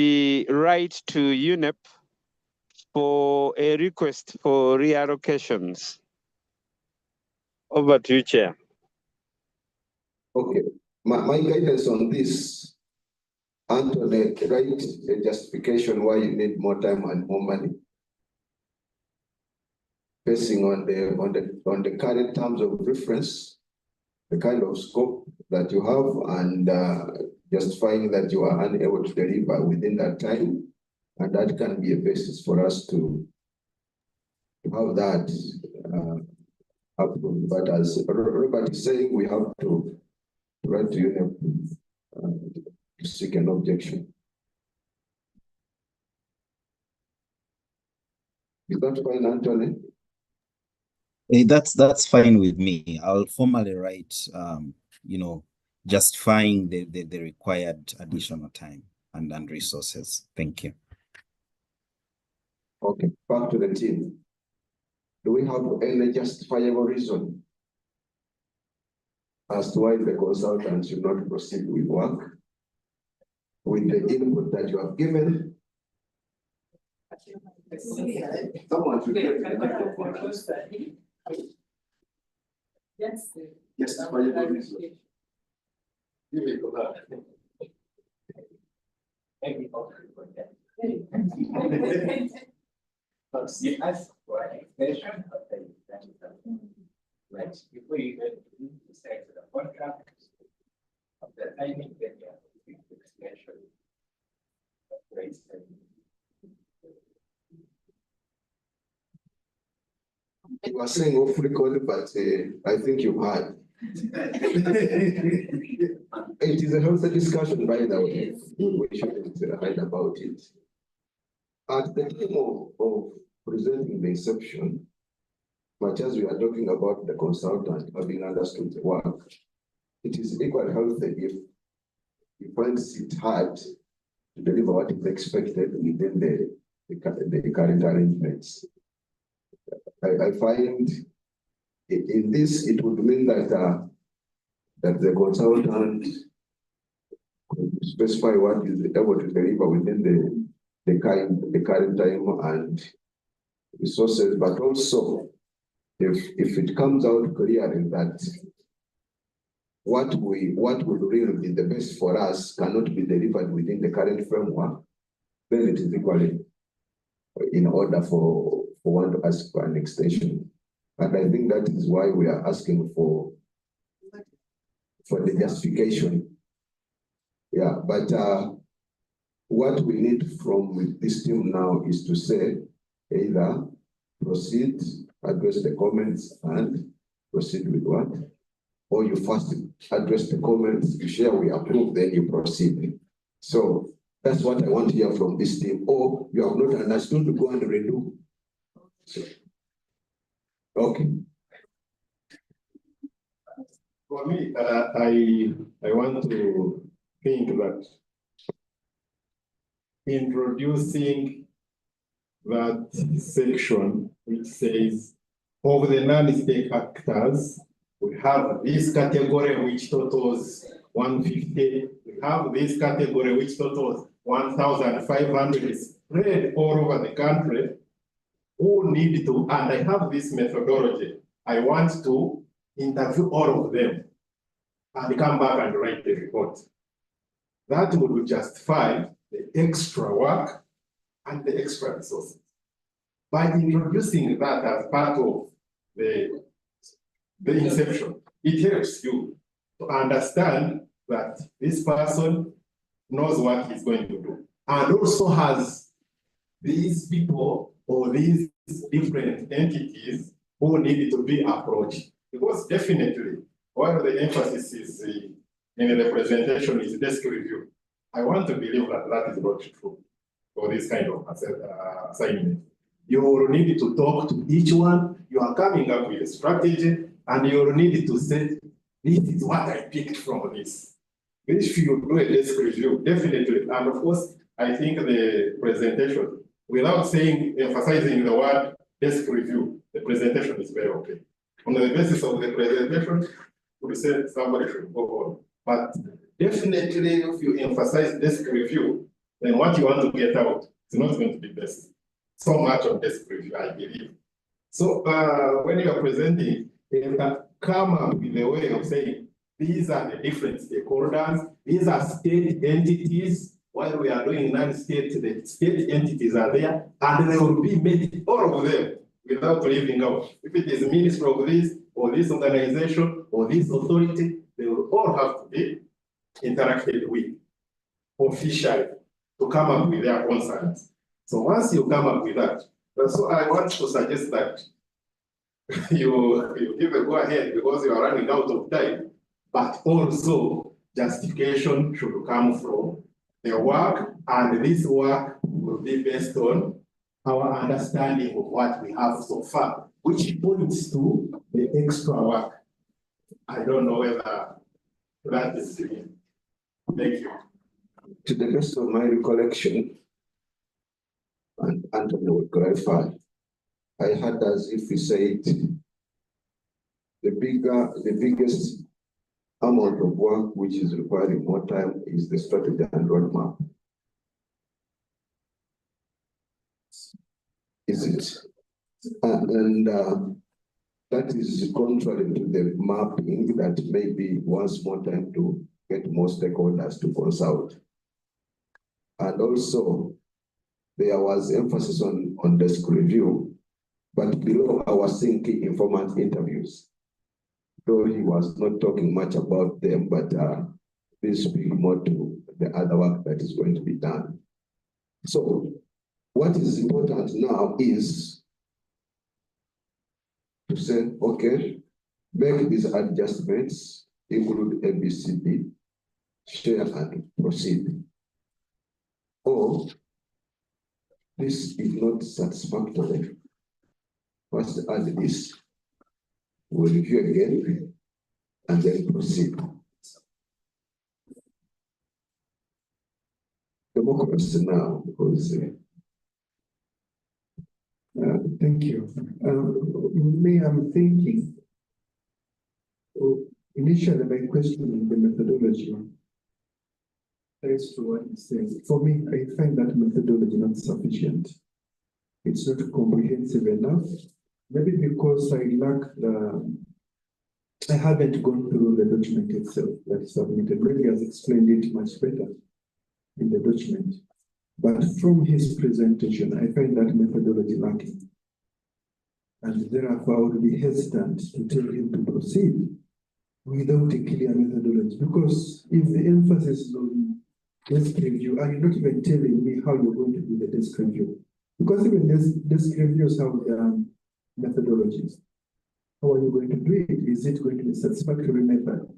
write to UNEP for a request for reallocations. Over to you, Chair. Okay, my guidance on this, Anthony, write a justification why you need more time and more money, basing on the current terms of reference, the kind of scope that you have, and justifying that you are unable to deliver within that time, and that can be a basis for us to have that approved. But as Robert is saying, we have to write to UNEP to seek an objection. Is that fine, Anthony? That's fine with me. I'll formally write, justifying the required additional time and resources. Thank you. Okay, back to the team. Do we have any justifiable reason as to why the consultant should not proceed with work with the input that you have given? Someone should get the microphone. Yes. Justifiable reason. You ask for an extension of the right before you even decide to the contract of the timing, then you have to speak to extension. Right. You are saying off record, but I think you've heard. It is a healthy discussion, by the way. We shouldn't hide about it. At the time of presenting the exception, much as we are talking about the consultant having understood the work, it is equally healthy if he finds it hard to deliver what is expected within the current arrangements. I find in this, it would mean that that the consultant could specify what is able to deliver within the current time and resources, but also if it comes out clearly that what would really be the best for us cannot be delivered within the current framework, then it is equally in order for one to ask for an extension. And I think that is why we are asking for the justification. Yeah, but what we need from this team now is to say either proceed, address the comments, and proceed with what? Or you first address the comments, you share, we approve, then you proceed. So that's what I want to hear from this team. Or you have not understood, go and redo. So, okay. For me, I want to think that introducing that section which says of the non-stake actors We have this category which totals 150. We have this category which totals 1,500 spread all over the country. Who need to, and I have this methodology. I want to interview all of them and come back and write the report. That would justify the extra work and the extra resources. By introducing that as part of the inception, it helps you to understand that this person knows what he's going to do and also has these people or these different entities who need to be approached. Because definitely, one of the emphasis is in the presentation is desk review. I want to believe that that is not true for this kind of assignment. You will need to talk to each one. You are coming up with a strategy, and you will need to say, this is what I picked from this. If you do a desk review, definitely, and of course, I think the presentation, without saying, emphasizing the word desk review, the presentation is very okay. On the basis of the presentation, we say somebody should go on. But definitely, if you emphasize desk review, then what you want to get out is not going to be best. So much on desk review, I believe. So when you are presenting, you can come up with a way of saying, these are the different stakeholders, these are state entities. While we are doing non-state, the state entities are there, and they will be made, all of them, without leaving out. If it is a minister of this, or this organization, or this authority, they will all have to be interacted with officially to come up with their concerns. So once you come up with that, so I want to suggest that you give a go ahead because you are running out of time, but also justification should come from the work, and this work will be based on our understanding of what we have so far, which points to the extra work. I don't know whether that is the. Thank you. To the best of my recollection, and Anthony will clarify, I had as if he said the biggest amount of work which is requiring more time is the strategy and roadmap. Is it? And that is contrary to the mapping that maybe wants more time to get more stakeholders to consult. And also, there was emphasis on desk review, but below I was seeing key informant interviews. Though he was not talking much about them, but this speak more to the other work that is going to be done. So what is important now is to say, okay, make these adjustments, include ABCD, share and proceed. Or this is not satisfactory. First add this. We'll review again and then proceed. Democracy now, because thank you. Me, I'm thinking, initially my question on the methodology is to what he's saying. For me, I find that methodology not sufficient. It's not comprehensive enough. Maybe because I haven't gone through the document itself that is submitted. Maybe has explained it much better in the document. But from his presentation, I find that methodology lacking. And therefore, I would be hesitant to tell him to proceed without a clear methodology. Because if the emphasis is on desk review, are you not even telling me how you're going to do the desk review? Because even desk reviews have their methodologies. How are you going to do it? Is it going to be a satisfactory method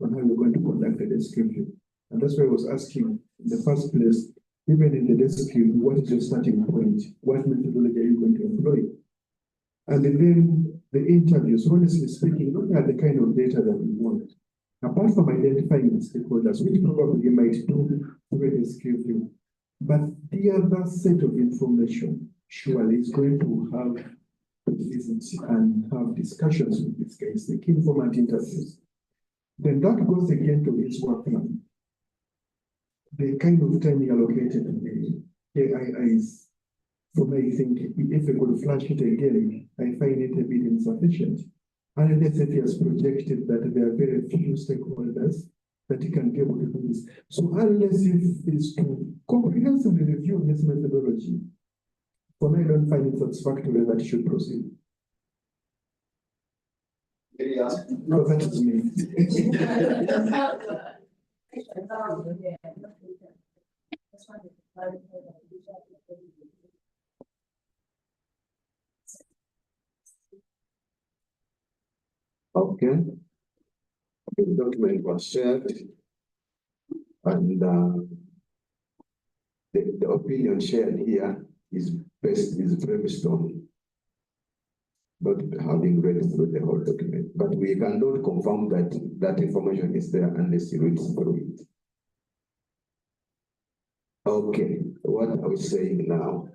on how you're going to conduct a desk review? And that's why I was asking in the first place, even in the desk review, what is your starting point? What methodology are you going to employ? And then the interviews, honestly speaking, those are the kind of data that we want. Apart from identifying the stakeholders, which probably you might do through a desk review, but the other set of information surely is going to have visit and have discussions with this case, the key informant interviews. Then that goes again to his work plan. The kind of time he allocated to the AIIs, for me, I think if we could flash it again, I find it a bit insufficient. Unless it is projected that there are very few stakeholders that can be able to do this. So unless it is to comprehensively review this methodology, for me, I don't find it satisfactory that it should proceed. No, that is me. Okay. The document was shared and the opinion shared here is premised on not having read through the whole document, but we cannot confirm that that information is there unless you read through it. Okay, what are we saying now?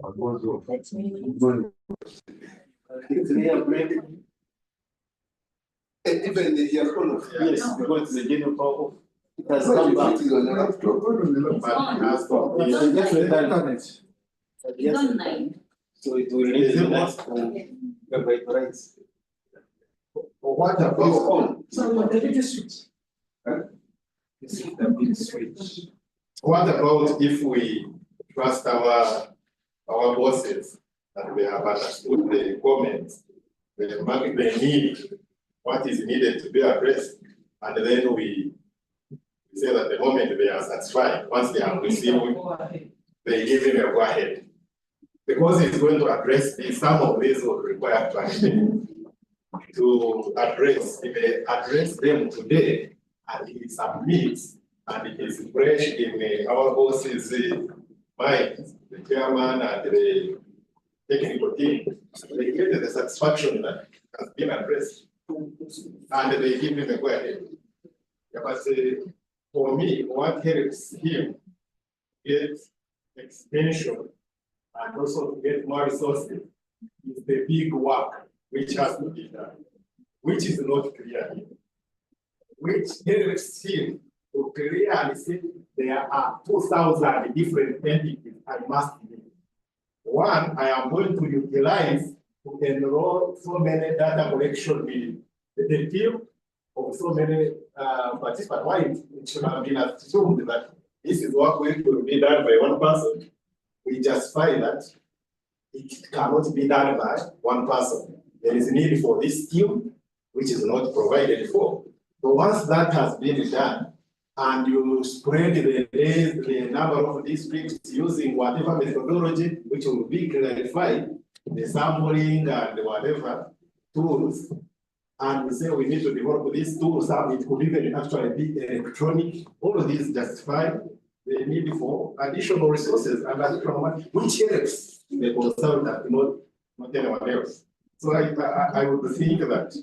Even the diaconate. Yes, because the general power it has come back. It is on the laptop. It's online. So it will need the last gigabyte rights. What about? What about if we trust our bosses that they have understood the comments, the need, what is needed to be addressed, and then we say that the moment they are satisfied, once they have received, they give him a go ahead. Because it's going to address some of these will require to address. If they address them today and he submits and it is fresh in our boss's mind, the chairman and the technical team, they get the satisfaction that has been addressed and they give him a go ahead. But for me, what helps him get extension and also to get more resources is the big work which has to be done, which is not clear here, which helps him to clearly see there are 2,000 different entities I must need. One, I am going to utilize to enroll so many data collection with the team of so many participants. Why it should have been assumed that this is work which will be done by one person. We justify that it cannot be done by one person. There is a need for this team, which is not provided for. So once that has been done, and you spread the number of districts using whatever methodology, which will be clarified, the sampling and whatever tools, and we say we need to develop these tools, it could even actually be electronic. All of these justify the need for additional resources and additional money, which helps the consultant, not anyone else. So I would think that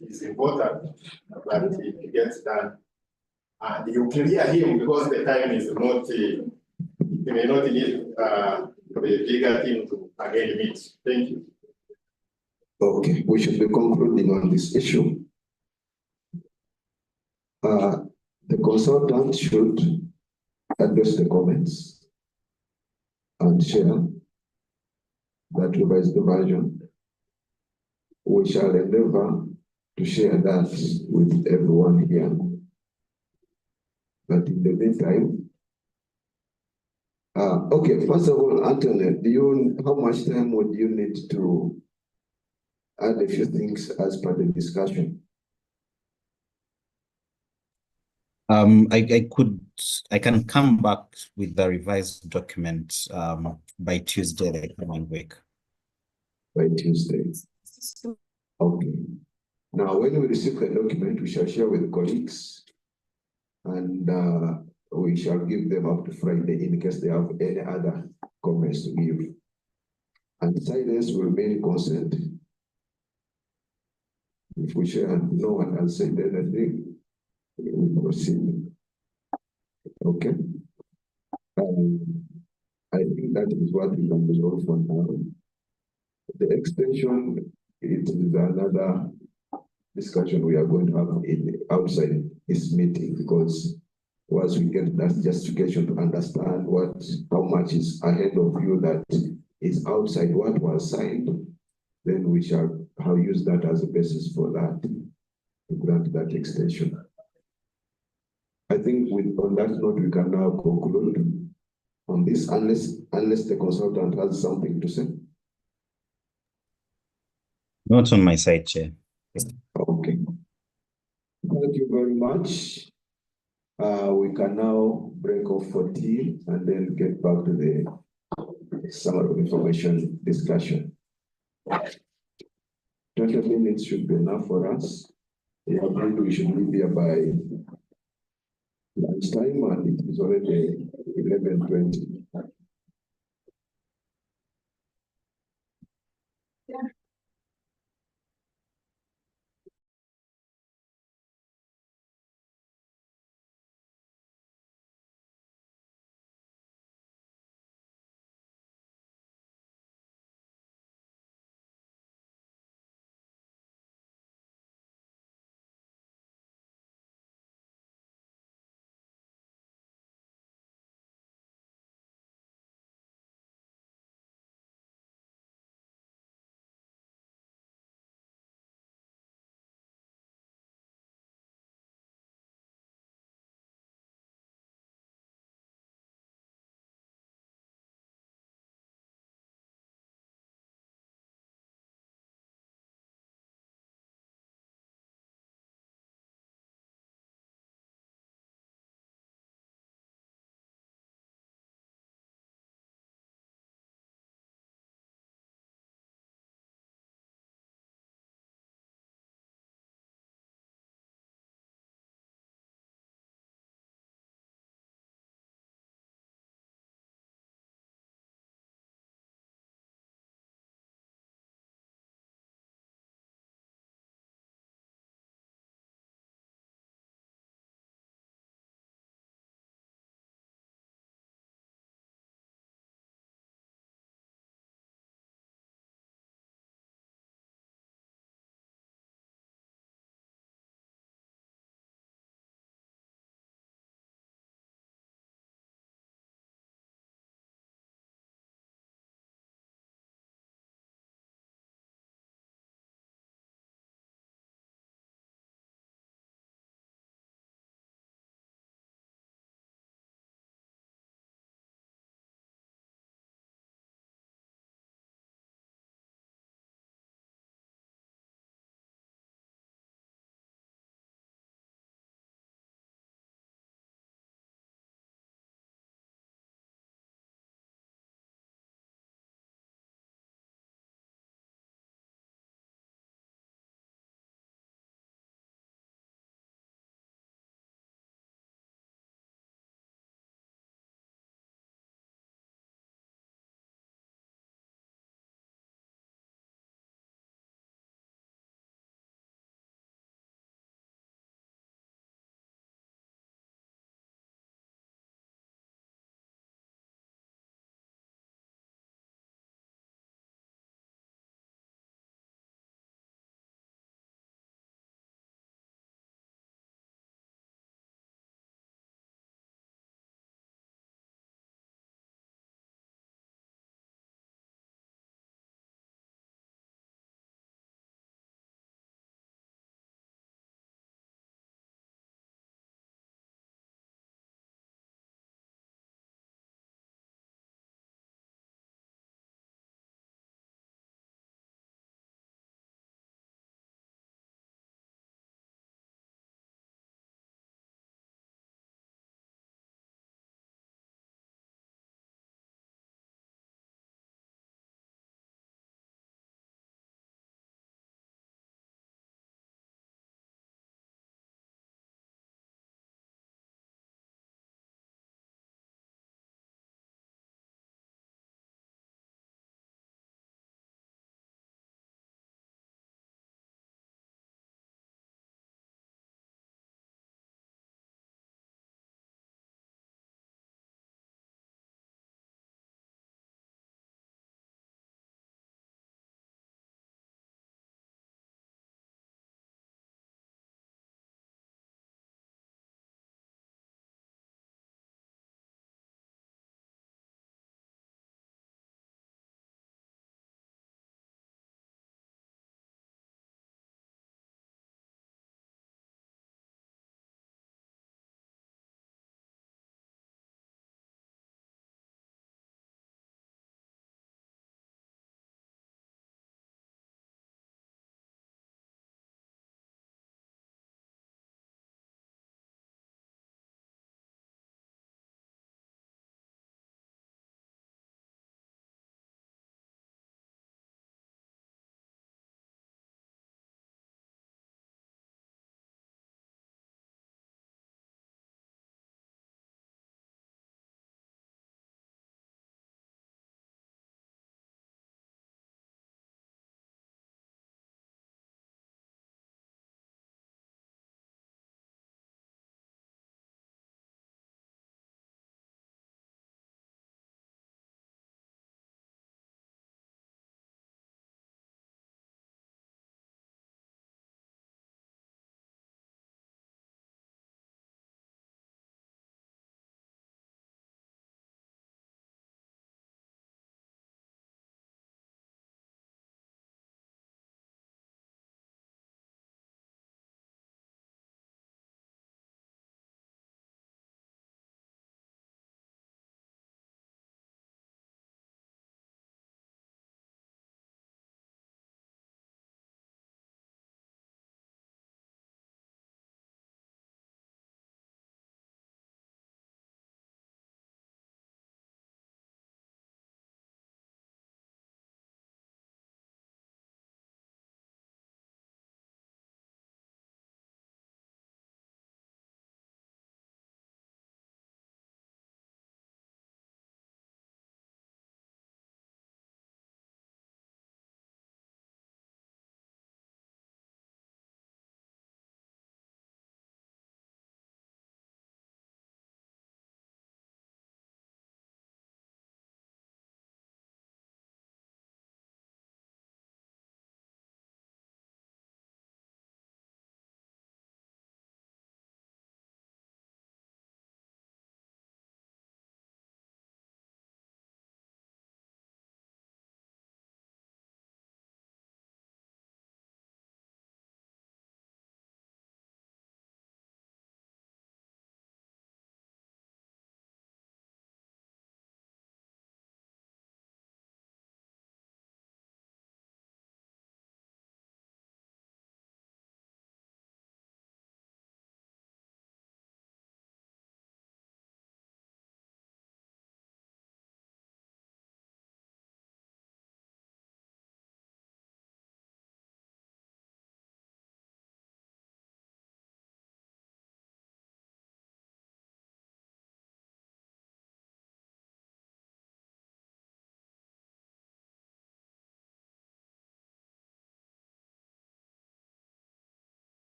it is important that it gets done. And you clear him because the time is not, you may not need the bigger team to again meet. Thank you. Okay, we should be concluding on this issue. The consultant should address the comments and share that revised version. We shall endeavor to share that with everyone here. But in the meantime, okay, first of all, Anthony, how much time would you need to add a few things as per the discussion? I can come back with the revised document by Tuesday the coming week. By Tuesday. Okay. Now, when we receive the document, we shall share with colleagues, and we shall give them up to Friday in case they have any other comments to give. and silence will remain consent. If we share and no one has said anything, we will proceed. Okay? I think that is what we can resolve for now. The extension, it is another discussion we are going to have outside this meeting, because once we get that justification to understand how much is ahead of you that is outside what was signed, then we shall use that as a basis for that, to grant that extension. I think on that note, we can now conclude on this, unless the consultant has something to say. Not on my side, Chair. Okay. Thank you very much. We can now break off for tea and then get back to the summary of information discussion. 20 minutes should be enough for us. Yeah, we should leave here by lunchtime, and it is already 11:20.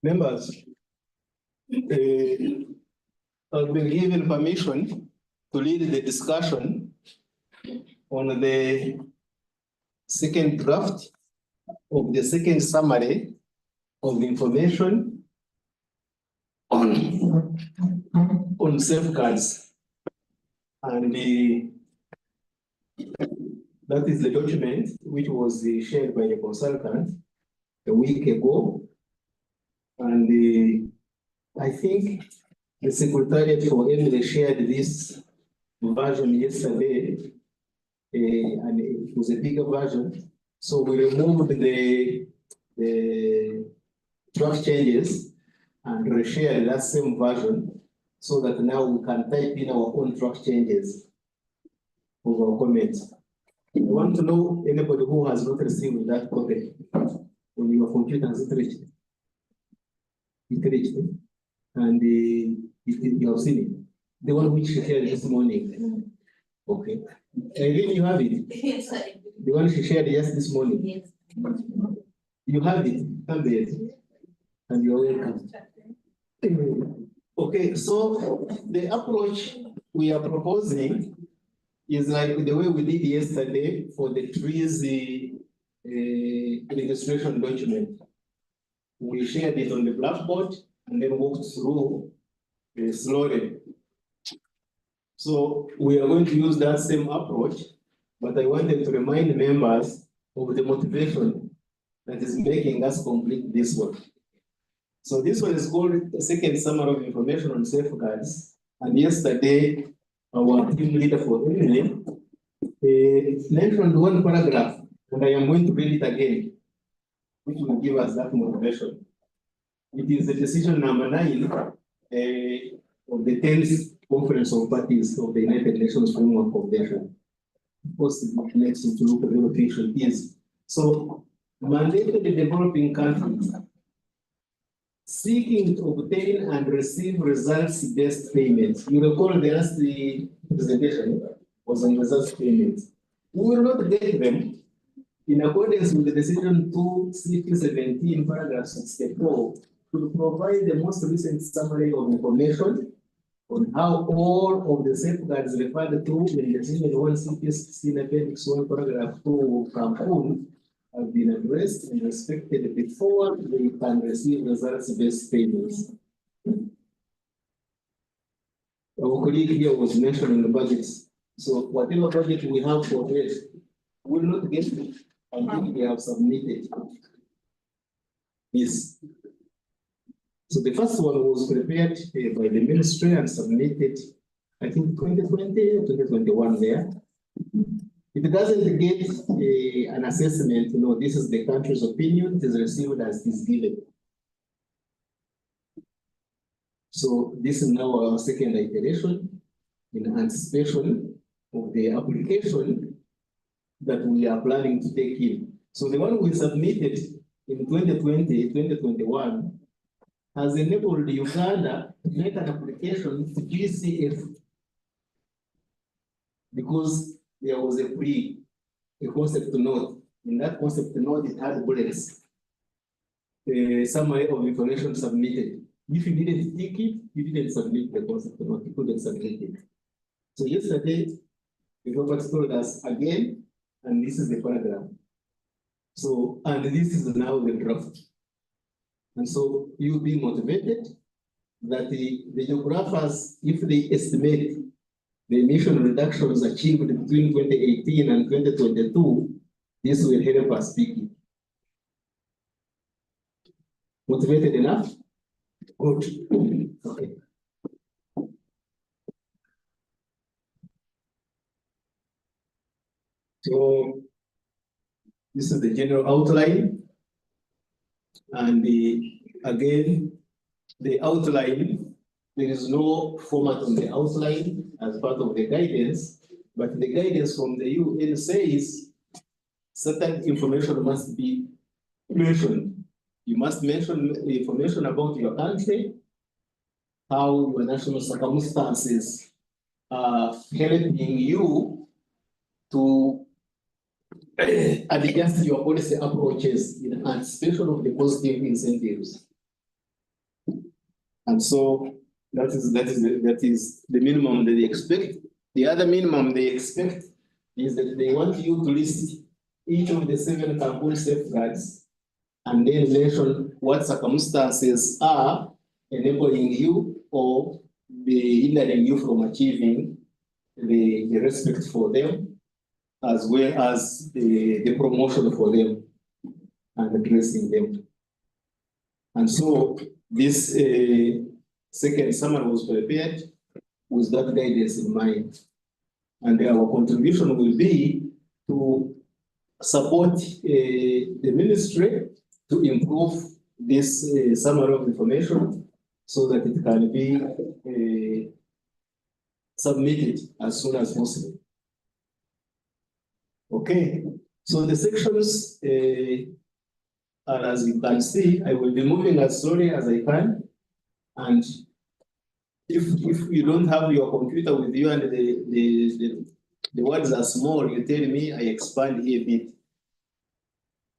Members, I've been given permission to lead the discussion on the second draft of the second summary of the information on safeguards. And that is the document which was shared by the consultant a week ago. And I think the Secretariat for Emily shared this version yesterday, and it was a bigger version. So we removed the draft changes and reshared that same version so that now we can type in our own draft changes of our comments. I want to know anybody who has not received that copy on your computer. Has it reached? It reached, and you have seen it. The one which she shared this morning. Okay. Irene, you have it? Yes, the one she shared just this morning. Yes. You have it, come there, and you're welcome. Okay, so the approach we are proposing is like the way we did yesterday for the trees registration document. We shared it on the blackboard and then walked through slowly. So we are going to use that same approach, but I wanted to remind members of the motivation that is making us complete this work. So this one is called the second summary of information on safeguards. And yesterday, our team leader for Emily mentioned one paragraph, and I am going to read it again, which will give us that motivation. It is the decision number 9 of the 10th Conference of Parties of the United Nations Framework Convention. Of course, it makes you to look at the location is. So, mandated developing countries seeking to obtain and receive results-based payments. You recall the last presentation was on results payments. We will not get them in accordance with the decision 2/17, paragraph 64, to provide the most recent summary of information on how all of the safeguards referred to in decision 1/16, appendix 1, paragraph 2 of Cancun have been addressed and respected before they can receive results-based payments. Our colleague here was mentioning the budgets. So whatever budget we have for this, we will not get it until we have submitted this. So the first one was prepared by the ministry and submitted, I think 2020 or 2021 there. It doesn't get an assessment, you know, this is the country's opinion, it is received as is given. So this is now our second iteration in anticipation of the application that we are planning to take in. So the one we submitted in 2020, 2021 has enabled Uganda to make an application to GCF because there was a concept note. In that concept note, it had bullets, summary of information submitted. If you didn't tick it, you didn't submit the concept note, you couldn't submit it. So yesterday, Robert told us again, and this is the paragraph. So, and this is now the draft. And so you'll be motivated that the geographers, if they estimate the emission reductions achieved between 2018 and 2022, this will help us speak it. Motivated enough? Good. Okay. So this is the general outline. And again, the outline, there is no format on the outline as part of the guidance, but the guidance from the UN says certain information must be mentioned. You must mention information about your country, how your national circumstances are helping you to adjust your policy approaches in anticipation of the positive incentives. And so that is the minimum that they expect. The other minimum they expect is that they want you to list each of the 7 Cancun safeguards and then mention what circumstances are enabling you or hindering you from achieving the respect for them, as well as the promotion for them and addressing them. And so this second summary was prepared with that guidance in mind. And our contribution will be to support the ministry to improve this summary of information so that it can be submitted as soon as possible. Okay, so the sections are, as you can see, I will be moving as slowly as I can. And if you don't have your computer with you and the words are small, you tell me, I expand here a bit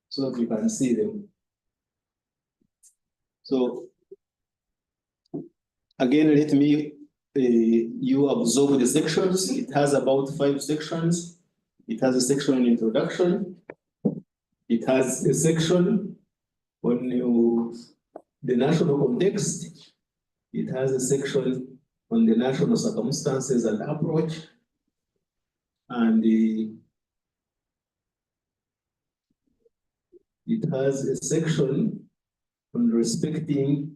so that you can see them. So again, let me you absorb the sections. It has about 5 sections. It has a section on introduction. It has a section on the national context. It has a section on the national circumstances and approach. And it has a section on respecting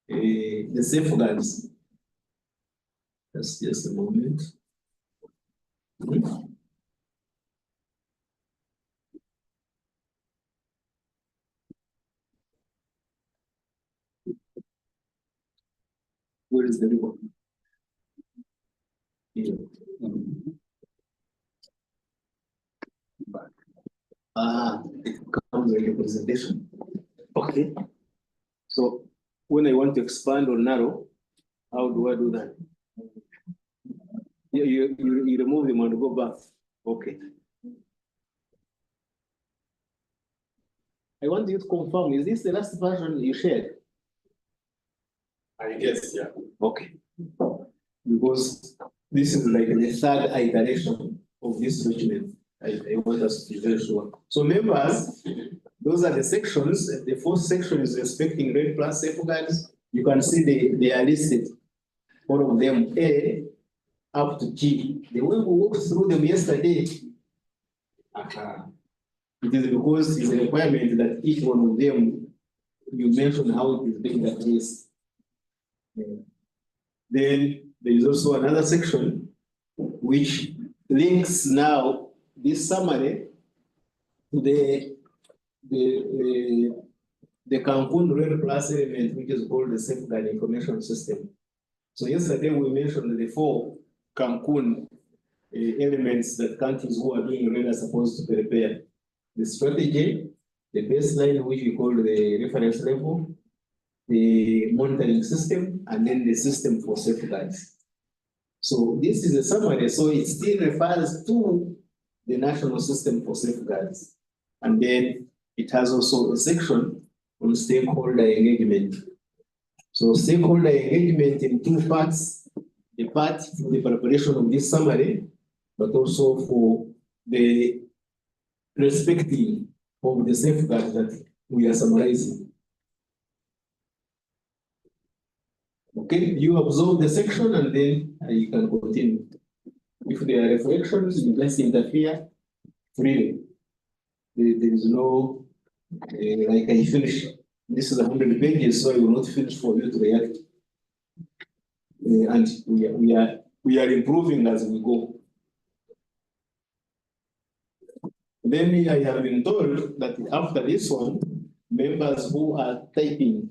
the safeguards. Just a moment. Where is the report? Here. It comes in the presentation. Okay. So when I want to expand or narrow, how do I do that? You remove them and go back. Okay. I want you to confirm, is this the last version you shared? I guess, yeah. Okay. Because this is like the 3rd iteration of this document. I want us to be very sure. So members, those are the sections. The 4th section is respecting REDD+ safeguards. You can see they are listed, all of them, A up to G. The way we walked through them yesterday, it is because it's a requirement that each one of them, you mention how it is being addressed. Then there is also another section which links now this summary to the Cancun REDD+ element, which is called the Safeguard Information System. So yesterday we mentioned the 4 Cancun elements that countries who are doing REDD are supposed to prepare: the strategy, the baseline, which we call the reference level, the monitoring system, and then the system for safeguards. So this is a summary, so it still refers to the national system for safeguards. And then it has also a section on stakeholder engagement. So stakeholder engagement in 2 parts: the part for the preparation of this summary, but also for the respecting of the safeguards that we are summarizing. Okay, you absorb the section and then you can continue. If there are reflections, you just interfere freely. There is no, like I finish, this is 100 pages, so I will not finish for you to react. And we are improving as we go. Then I have been told that after this one, members who are typing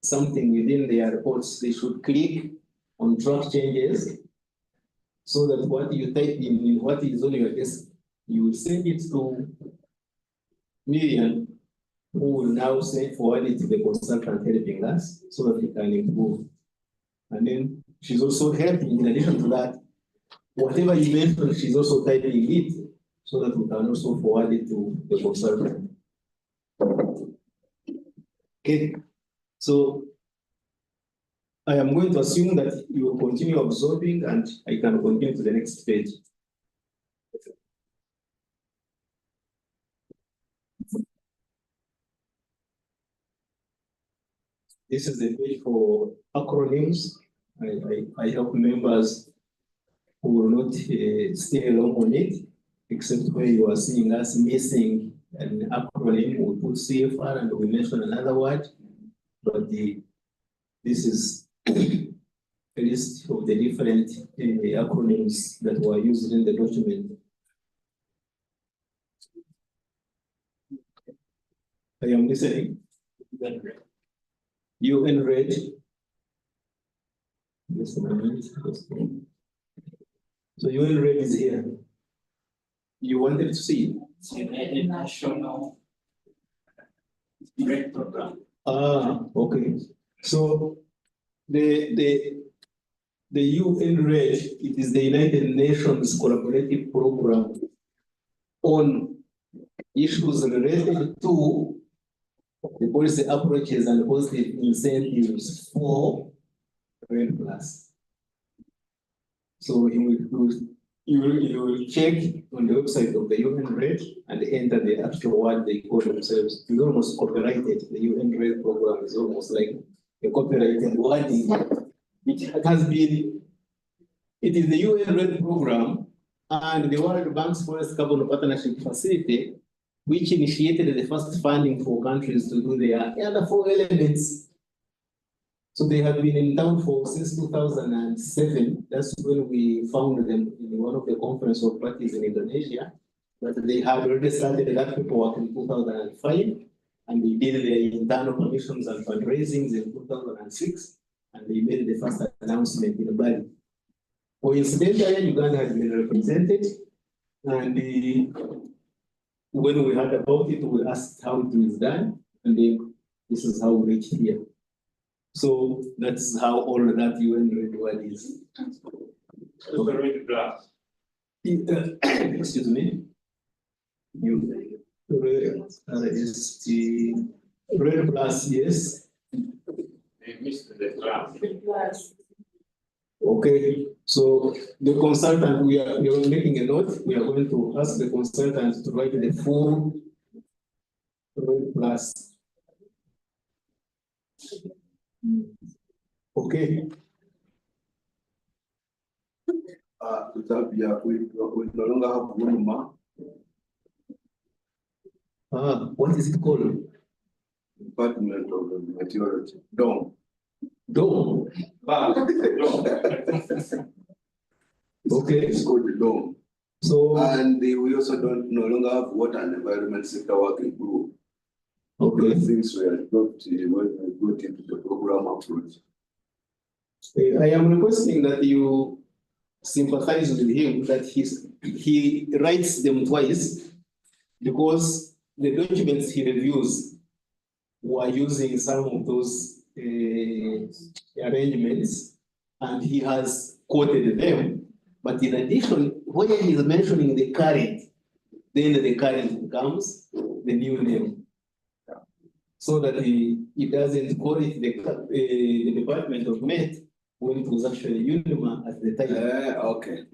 something within their reports, they should click on track changes so that what you type in what is on your desk, you will send it to Miriam, who will now forward it to the consultant helping us so that we can improve. And then she's also helping, in addition to that, whatever you mentioned, she's also typing it so that we can also forward it to the consultant. Okay, so I am going to assume that you will continue absorbing and I can continue to the next page. This is the page for acronyms. I help members who will not stay long on it, except where you are seeing us missing an acronym. We put CFR and we mention another word, but this is a list of the different acronyms that were used in the document. I am listening. UN REDD. Just a moment. So UN REDD is here. You wanted to see it? It's a national REDD program. Ah, okay. So the UN REDD, it is the United Nations collaborative program on issues related to the policy approaches and positive incentives for REDD Plus. So you will check on the website of the UN REDD and enter the actual word they call themselves. It's almost copyrighted. The UN REDD program is almost like a copyrighted wording. It is the UN REDD program and the World Bank's Forest Carbon Partnership Facility, which initiated the first funding for countries to do their other 4 elements. So they have been in town since 2007. That's when we found them in one of the conference of parties in Indonesia. But they had already started that paperwork in 2005, and they did their internal commissions and fundraisings in 2006, and they made the first announcement in Bali. Coincidentally, Uganda had been represented, and when we heard about it, we asked how it was done, and then this is how we reached here. So that's how all that UN REDD word is. So the REDD Plus. Excuse me. REDD Plus, yes. They missed the class. Okay, so the consultant, we are making a note. We are going to ask the consultant to write the full REDD Plus. Okay. We no longer have Gunuma. What is it called? Department of Meteorology. DOM. DOM. Okay. It's called the DOM. So and we also no longer have water and environment sector working group. Okay. Those things were adopted when we got into the program approach. I am requesting that you sympathize with him, that he writes them twice, because the documents he reviews were using some of those arrangements, and he has quoted them. But in addition, when he is mentioning the current, then the current becomes the new name. So that he doesn't call it the Department of Met when it was actually UNIMA at the time. Okay.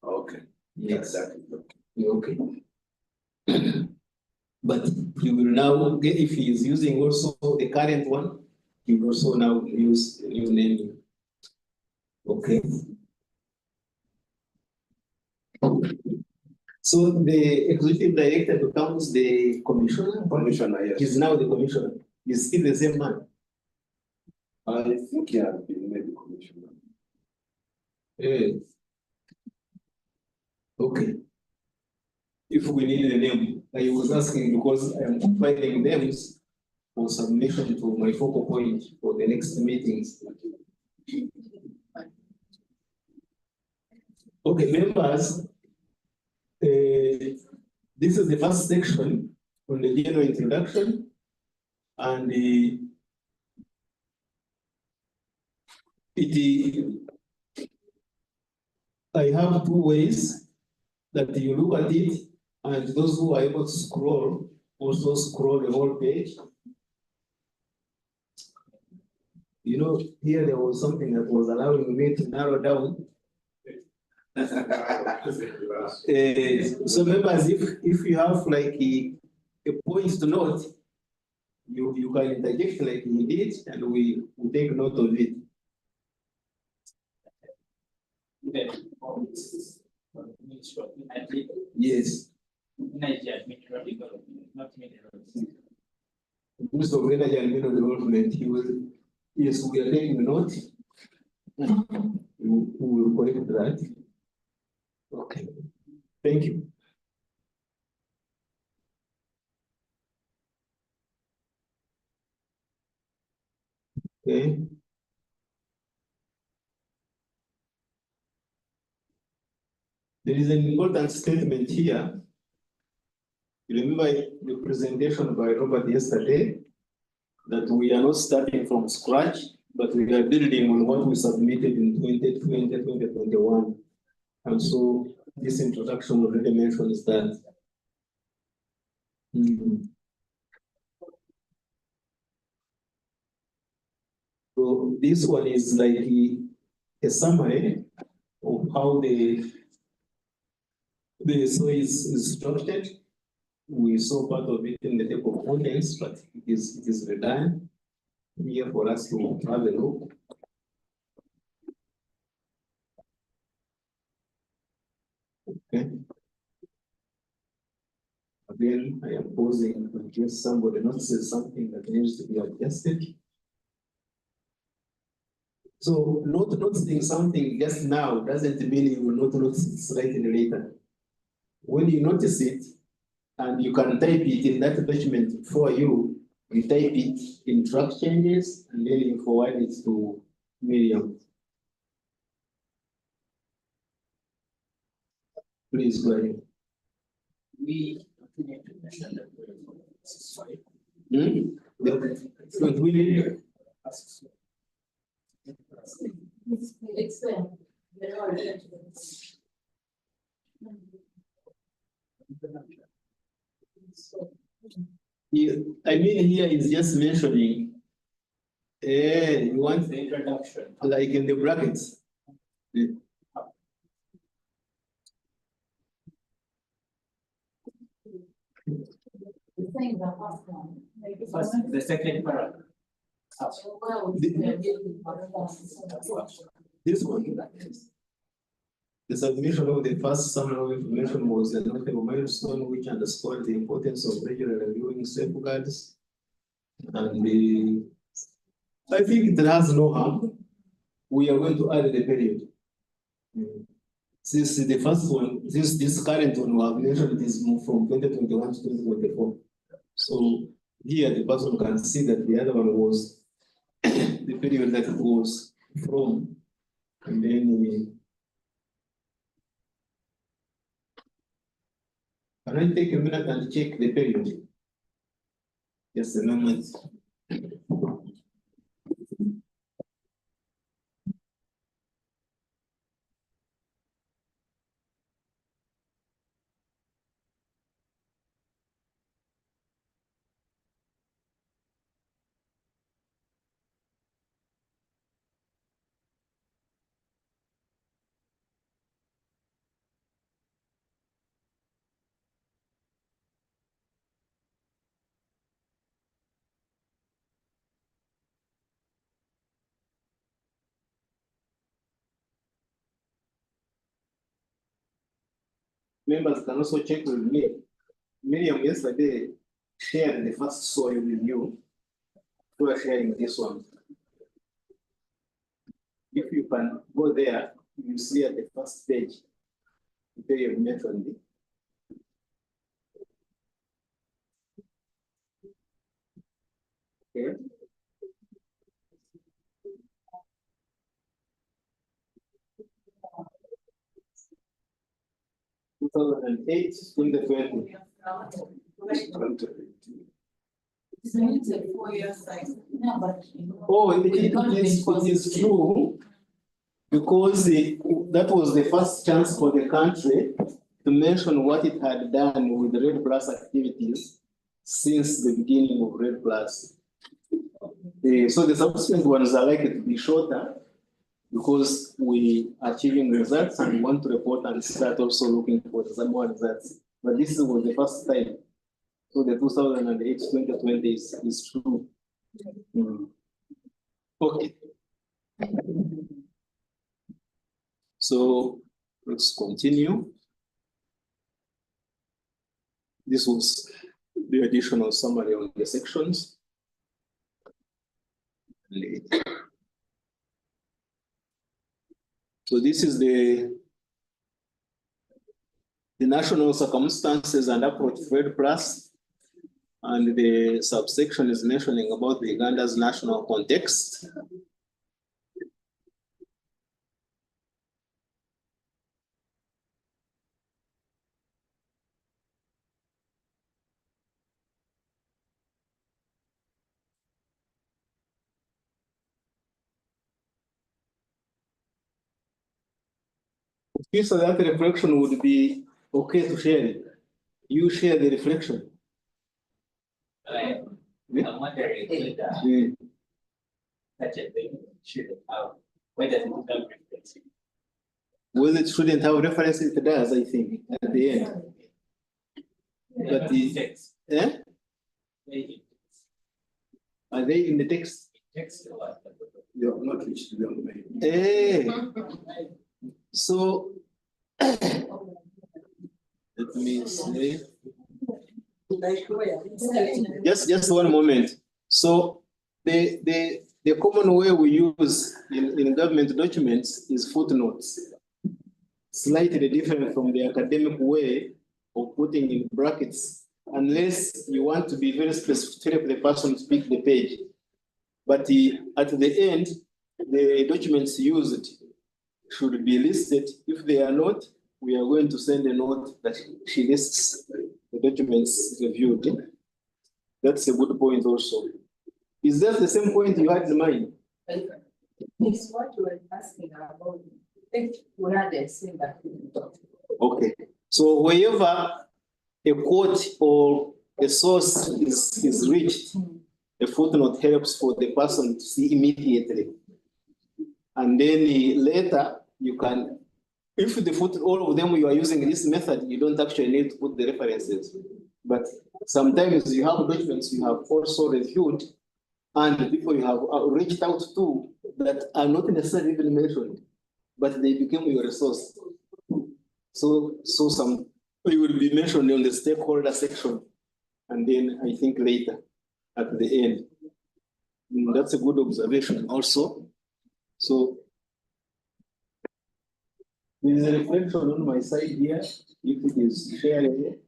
Okay. Yes. Exactly. Okay. But he will now, if he is using also the current one, he will also now use the new naming. Okay. So the executive director becomes the commissioner. Commissioner, yes. He's now the commissioner. Is he the same man? I think he has been made commissioner. Yes. Okay. If we need a name, I was asking because I'm providing names for submission to my focal point for the next meetings. Okay, members, this is the first section on the general introduction, and I have two ways that you look at it, and those who are able to scroll also scroll the whole page. You know, here there was something that was allowing me to narrow down. So members, if you have like a point to note, you can interject like he did, and we take note of it. Yes. Minister of Energy and Mineral Development, he will, yes, we are taking note. We will correct that. Okay. Thank you. Okay. There is an important statement here. You remember the presentation by Robert yesterday that we are not starting from scratch, but we are building on what we submitted in 2020, 2021. And so this introduction already mentions that. So this one is like a summary of how the SOI is structured. We saw part of it in the table of contents, but it is redone here for us to have a look. Okay. Again, I am pausing in case somebody notices something that needs to be adjusted. So not noticing something just now doesn't mean you will not notice it slightly later. When you notice it, and you can type it in that document for you, you type it in track changes, and then you forward it to Miriam. Please go ahead. We continue to mention that SOI. Don't we need It's there. I mean, here is just mentioning, you want The introduction. like in the brackets. The second paragraph. This one. The submission of the first summary of information was a notable milestone which underscored the importance of regular reviewing safeguards. And I think it has no harm. We are going to add the period. Since the first one, this current one we have mentioned is moved from 2021 to 2024. So here the person can see that the other one was the period that it was from, and then can I take a minute and check the period? Just a moment. members can also check with me. Miriam yesterday shared the first SOI with you. We are sharing this one. If you can go there, you see at the first page, they have mentioned it. Okay. In 2008, 2020. It's a 4 year cycle. No, but. Oh, it is true, because that was the first chance for the country to mention what it had done with the REDD Plus activities since the beginning of REDD Plus. So the subsequent ones are likely to be shorter because we are achieving results and we want to report and start also looking for some more results. But this was the first time. So the 2008-2020 is true. Okay. So let's continue. This was the additional summary on the sections. So this is the national circumstances and approach to REDD Plus, and the subsection is mentioning about the Uganda's national context. So that reflection would be okay to share it. You share the reflection. I'm wondering such a thing should have, where does it come reference? Well, it shouldn't have reference, it does, I think, at the end. But the text. Eh? Are they in the text? Text a lot. You have not reached the domain. Hey. So let me say. Just one moment. So the common way we use in government documents is footnotes. Slightly different from the academic way of putting in brackets, unless you want to be very specific, the person speak the page. But at the end, the documents used should be listed. If they are not, we are going to send a note that she lists the documents reviewed. That's a good point also. Is that the same point you had in mind? It's what you were asking about. If we had a same that. Okay. So wherever a quote or a source is reached, a footnote helps for the person to see immediately. And then later you can, if the all of them you are using this method, you don't actually need to put the references. But sometimes you have documents you have also reviewed and people you have reached out to that are not necessarily even mentioned, but they become your resource. So some they will be mentioned on the stakeholder section, and then I think later at the end. That's a good observation also. So there is a reflection on my side here, if it is shared.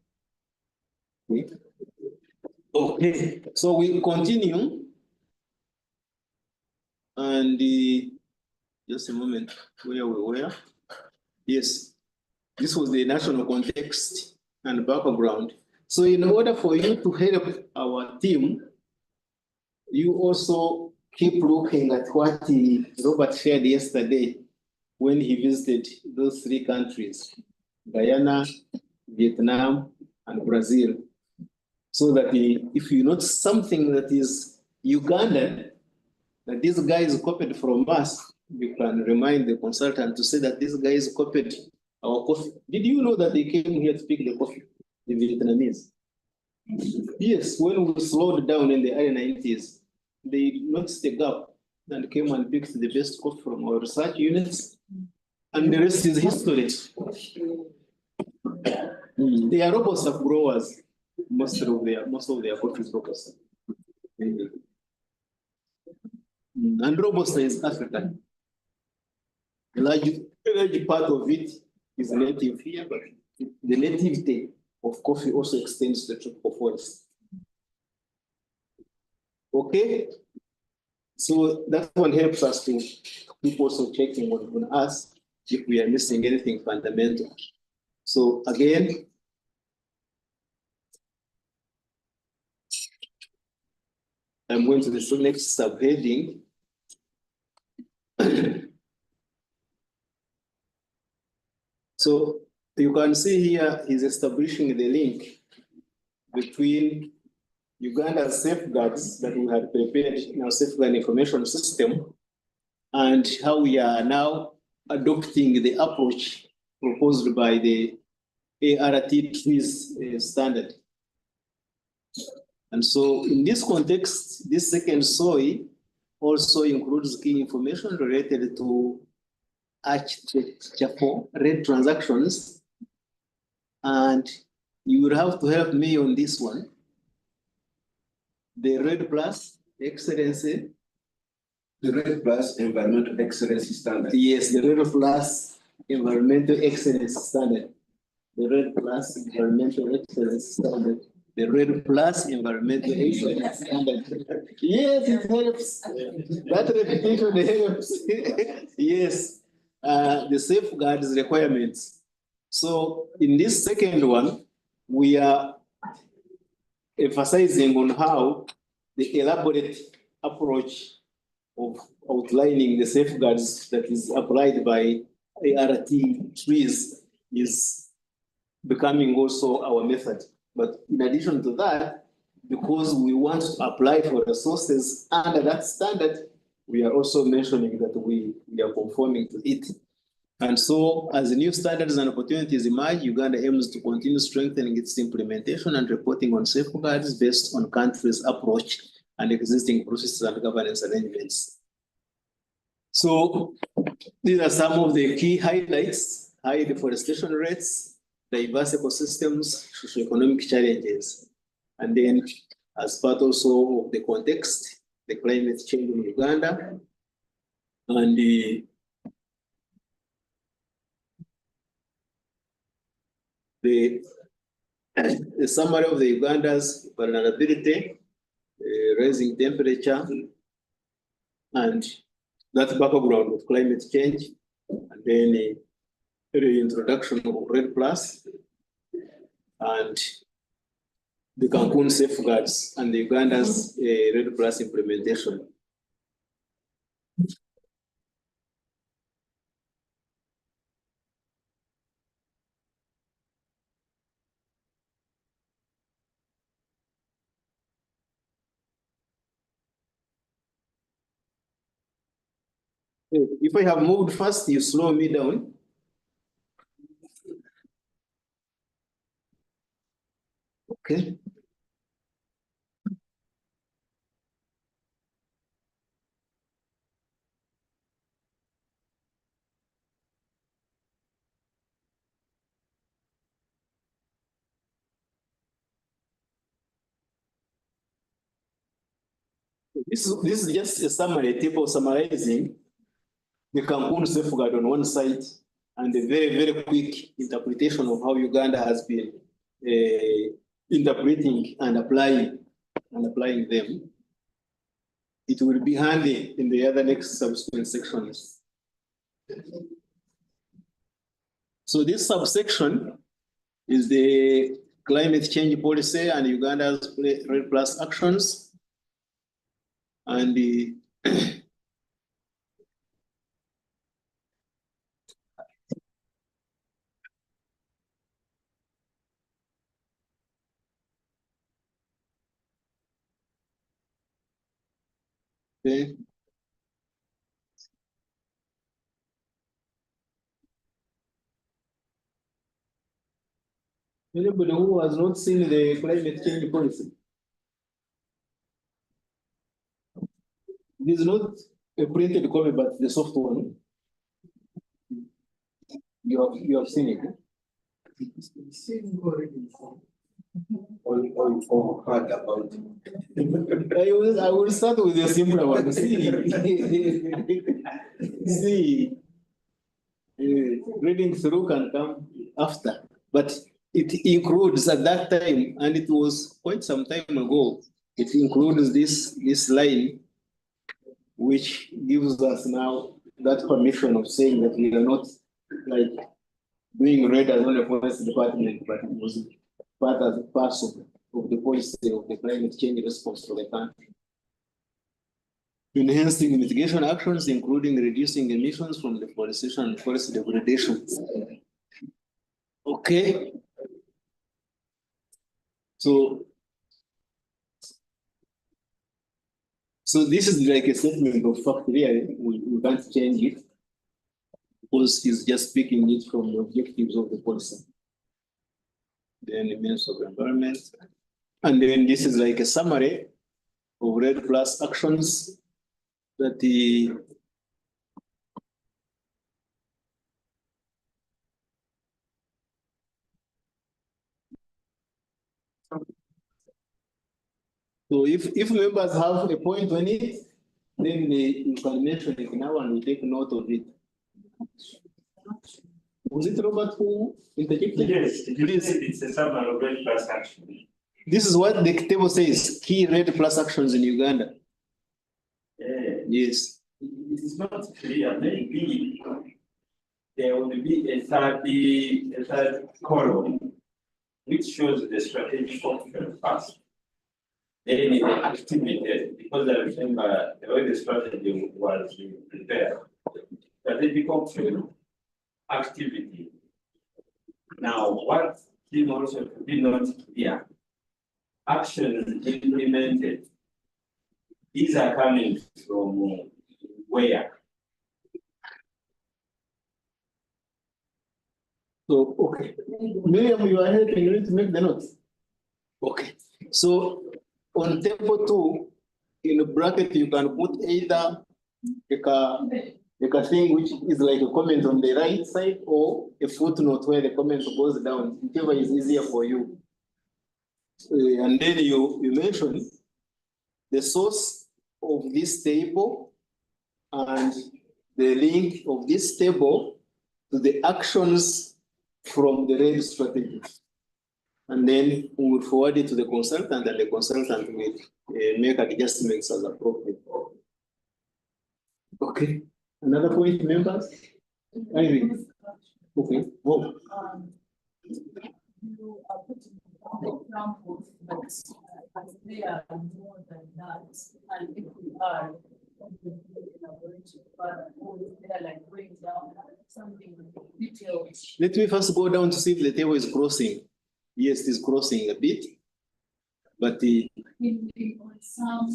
Okay, so we continue. And just a moment, where we were. Yes, this was the national context and background. So in order for you to help our team, you also keep looking at what Robert shared yesterday when he visited those three countries, Guyana, Vietnam, and Brazil. So that if you notice something that is Ugandan, that these guys copied from us, you can remind the consultant to say that these guys copied our coffee. Did you know that they came here to pick the coffee, the Vietnamese? Yes, when we slowed down in the early 90s, they noticed the gap and came and picked the best coffee from our research units, and the rest is history. They are robust growers. Most of their coffee is robust. And Robusta is African. A large part of it is native here, but the nativity of coffee also extends to the tropical forest. Okay, so that one helps us to keep also checking on us if we are missing anything fundamental. So again, I'm going to the next subheading. So you can see here he's establishing the link between Uganda's safeguards that we had prepared in our safeguard information system and how we are now adopting the approach proposed by the ART trees standard. And so in this context, this second SOI also includes key information related to architecture for REDD transactions. And you will have to help me on this one. The REDD plus excellency. The REDD plus environmental excellency standard. Yes, the REDD plus environmental excellence standard. The REDD plus environmental excellence standard. The REDD plus environmental excellence standard. Yes, it helps. That repetition helps. Yes, the safeguards requirements. So in this second one, we are emphasizing on how the elaborate approach of outlining the safeguards that is applied by ART trees is becoming also our method. But in addition to that, because we want to apply for resources under that standard, we are also mentioning that we are conforming to it. And so as new standards and opportunities emerge, Uganda aims to continue strengthening its implementation and reporting on safeguards based on country's approach and existing processes and governance arrangements. So these are some of the key highlights: high deforestation rates, diverse ecosystems, socioeconomic challenges. And then as part also of the context, the climate change in Uganda and the summary of the Uganda's vulnerability, rising temperature, and that background of climate change, and then the reintroduction of REDD plus, and the Cancun safeguards, and the Uganda's REDD plus implementation. If I have moved fast, you slow me down. Okay. This is just a summary table summarizing the Cancun safeguard on one side and a very, very quick interpretation of how Uganda has been interpreting and applying them. It will be handy in the other next subsequent sections. So this subsection is the climate change policy and Uganda's REDD plus actions. And the okay. Anybody who has not seen the climate change policy? It is not a printed copy, but the soft one. You have seen it. Or heard about it. I will start with a simpler one. See, reading through can come after, but it includes at that time, and it was quite some time ago. It includes this line, which gives us now that permission of saying that we are not like doing REDD as only a policy department, but it was part as a parcel of the policy of the climate change response to the country. Enhancing mitigation actions, including reducing emissions from deforestation and forest degradation. Okay. So this is like a statement of fact, really. We can't change it because he's just speaking it from the objectives of the policy. Then the means of environment. And then this is like a summary of REDD plus actions that the so if members have a point on it, then you can mention it now and we take note of it. Was it Robert who interjected? Yes, please. It's a summary of REDD plus action. This is what the table says, key REDD plus actions in Uganda. Yes. It is not clear, maybe there will be a third column which shows the strategic option first. Then the activity, because I remember the way the strategy was prepared. Strategic option, activity. Now, what Tim also did not clear, actions implemented, these are coming from where? So, okay. Miriam, you are helping, you need to make the notes. Okay. So, on table 2, in the bracket, you can put either like a thing which is like a comment on the right side or a footnote where the comment goes down, whichever is easier for you. And then you mention the source of this table and the link of this table to the actions from the REDD strategy. And then we will forward it to the consultant, and the consultant will make adjustments as appropriate. Okay. Another point, members? Irene. Okay. Oh. You are putting examples, but they are more than that. And if we are they're like going down something detailed. Let me first go down to see if the table is crossing. Yes, it is crossing a bit, but the in some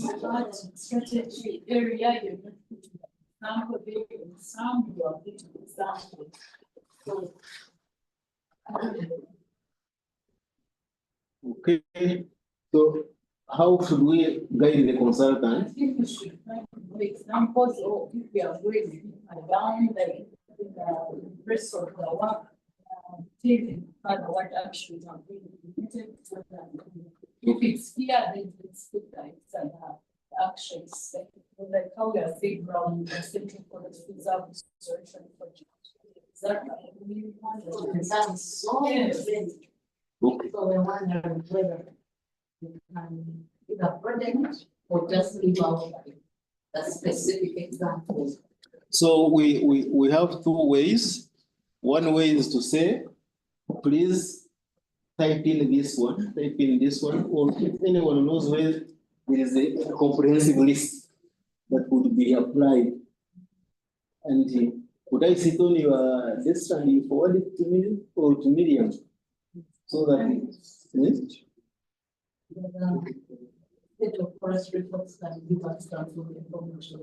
strategy area, you're not putting example there, in some you are putting example. So okay. So how should we guide the I consultant? think we should try to do examples, or if we are going down the rest of the work, taking what actions are being implemented. If it's here, then it's good that it's the actions, like how we are saying around the Central Forest Reserve Restoration Project. Is that Sounds so interesting. Okay. So we wonder whether we can do a project or just leave out the specific examples. So we have two ways. One way is to say, please type in this one, or if anyone knows where there is a comprehensive list that would be applied. And could I sit on your desk and you forward it to me or to Miriam? So that The forest reports can give us some information.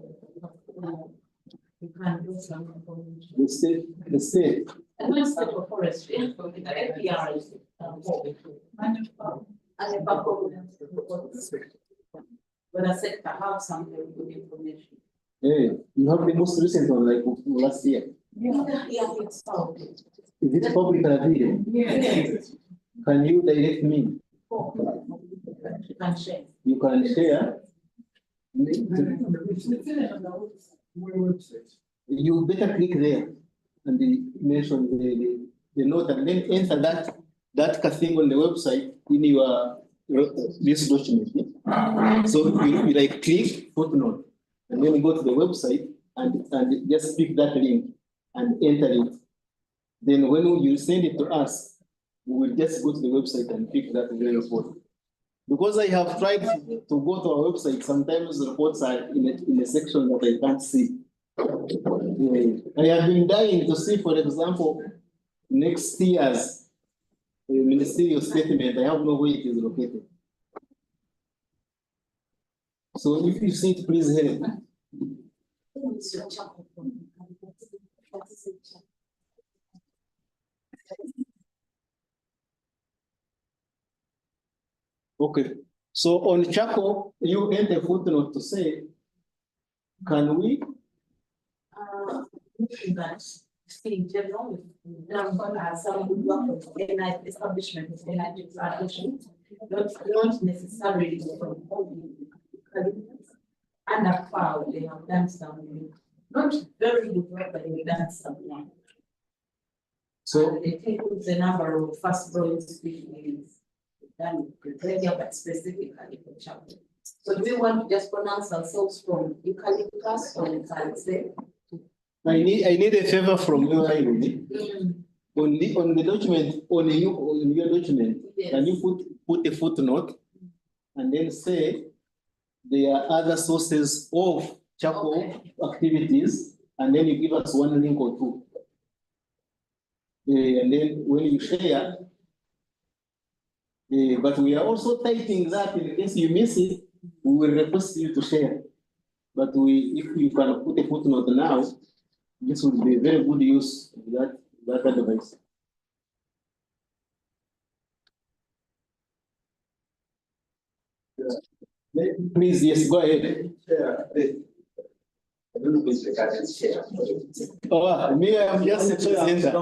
You can do some information. the state. And not state of forest, for the APRs. And the performance reports. But I said to have some very good information. Hey, you have the most recent one, like last year. Yeah, it's okay. Is it public available? Yes. Can you direct me? You can share. You can share. You better click there and mention the note and then enter that thing on the website in your this document. So you like click footnote and then go to the website and just pick that link and enter it. Then when you send it to us, we will just go to the website and pick that very report. Because I have tried to go to our website, sometimes the reports are in a section that I can't see. I have been dying to see, for example, next year's ministerial statement. I have no way it is located. So if you see it, please help. Okay, so on Chaco, you enter a footnote to say, can we? In general, some establishment, not necessarily from under FAO, they have done something. Not very good work, but they've done something. So they take the number of fast growing species, done but specifically for Chaco. So do we want to just pronounce ourselves from eucalyptus or we can say? I need a favor from you, Irene. On the document, on your document, yes. Can you put a footnote and then say there are other sources of Chaco activities, and then you give us one link or two. And then when you share, but we are also typing that in case you miss it, we will request you to share. But if you can put a footnote now, this would be a very good use of that advice. Please, yes, go ahead. I don't know if it's regarding share. Oh, me, I'm just a presenter.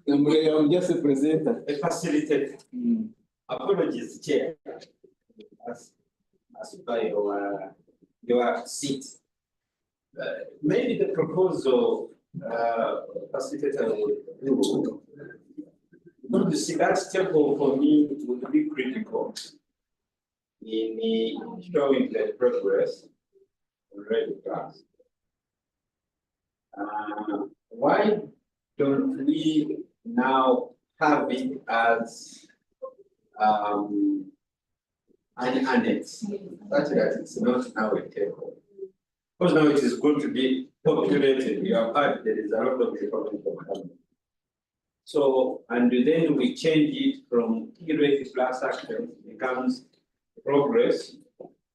I'm just a presenter. A facilitator. Apologies, Chair. As by your seat. Maybe the proposal facilitator would do. But you see, that step for me would be critical in showing the progress already passed. Why don't we now have it as an annex? That's that it's not now a table. Because now it is going to be populated. You have heard there is a lot of information. So, and then we change it from irregular plus action becomes progress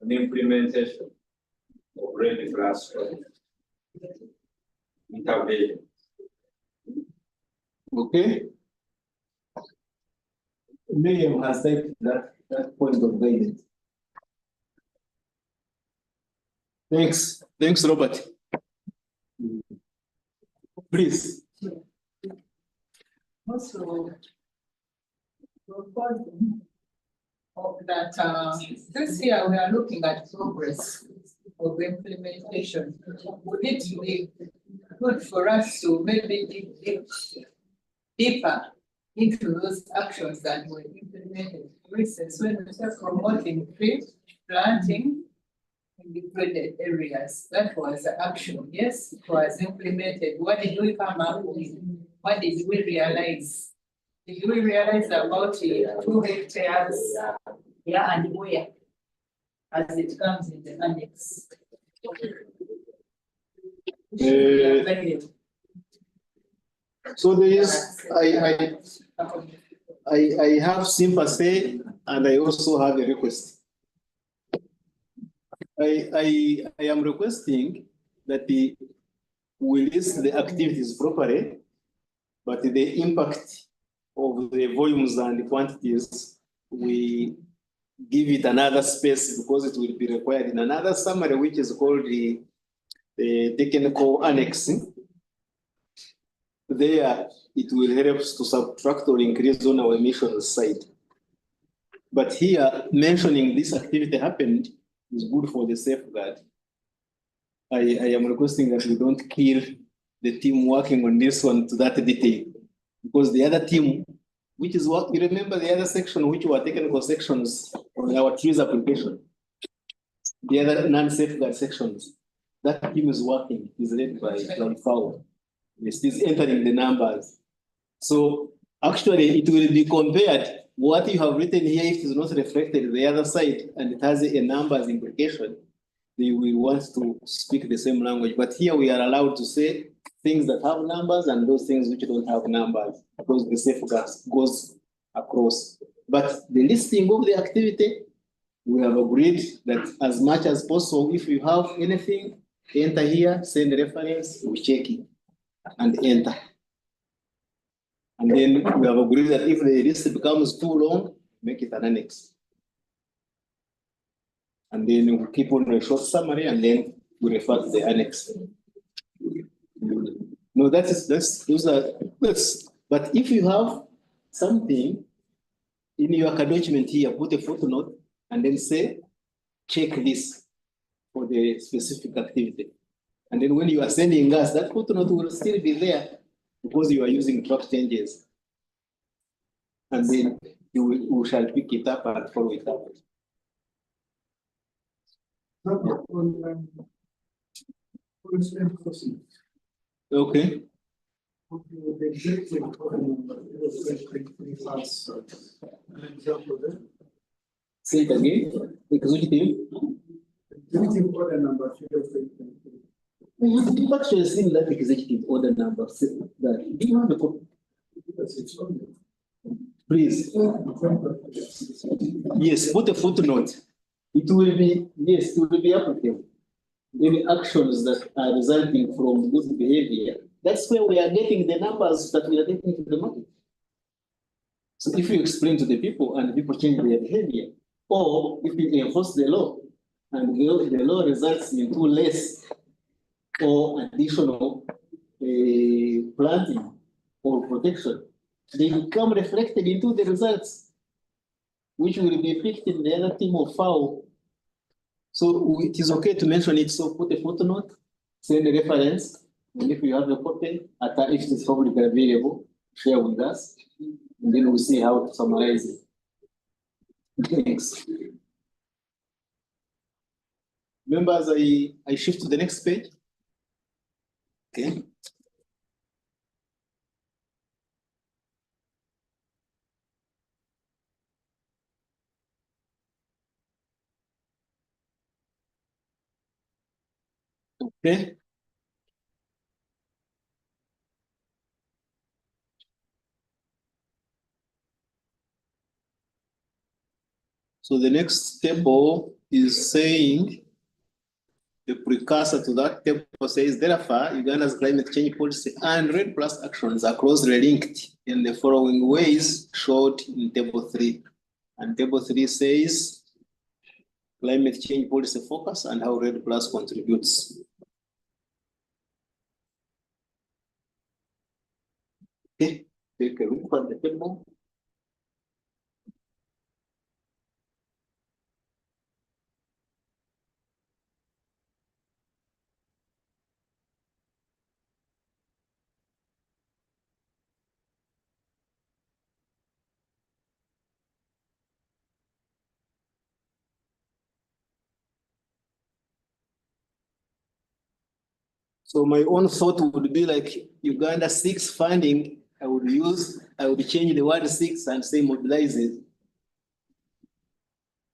and implementation of REDD plus intervention. Okay. Miriam has typed that point of guidance. Thanks, Robert. Please. Also, of that this year we are looking at progress of implementation. Would it be good for us to maybe dig deeper into those actions that were implemented? For instance, when we start promoting tree planting in degraded areas, that was an action. Yes, it was implemented. What did we come up with? What did we realize? Did we realize about 2 hectares? Yeah, and where? As it comes in the annex. So there is, I have sympathy and I also have a request. I am requesting that we list the activities properly, but the impact of the volumes and the quantities, we give it another space because it will be required in another summary, which is called the technical annex. There, it will help us to subtract or increase on our emissions side. But here, mentioning this activity happened is good for the safeguard. I am requesting that we don't kill the team working on this one to that detail, because the other team, which is what you remember the other section, which were technical sections on our trees application, the other non-safeguard sections, that team is working, is led by Fowler. It is entering the numbers. So actually, it will be compared. What you have written here, if it is not reflected the other side and it has a numbers implication, they will want to speak the same language. But here we are allowed to say things that have numbers and those things which don't have numbers, because the safeguard goes across. But the listing of the activity, we have agreed that as much as possible, if you have anything, enter here, send reference, we check it and enter. And then we have agreed that if the list becomes too long, make it an annex. And then we keep on a short summary and then we refer to the annex. No, but if you have something in your document here, put a footnote and then say, check this for the specific activity. And then when you are sending us, that footnote will still be there because you are using track changes. And then we shall pick it up and follow it up. Okay. Say it again. Executive. Executive order number. We have actually seen that executive order number. That. Do you have a copy? Please. Yes, put a footnote. It will be, yes, it will be applicable. Any actions that are resulting from good behavior. That's where we are getting the numbers that we are taking to the market. So if you explain to the people and people change their behavior, or if you enforce the law and the law results into less or additional planting or protection, they become reflected into the results, which will be picked in the other team of fowl. So it is okay to mention it. So put a footnote, send a reference, and if you have a copy, if it is publicly available, share with us, and then we'll see how to summarize it. Thanks. Members, I shift to the next page. Okay. Okay. So the next table is saying, the precursor to that table says, therefore, Uganda's climate change policy and REDD+ actions are closely linked in the following ways showed in table 3. And table 3 says, climate change policy focus and how REDD+ contributes. Okay, take a look at the table. So my own thought would be like Uganda 6 funding, I would change the word 6 and say mobilize it.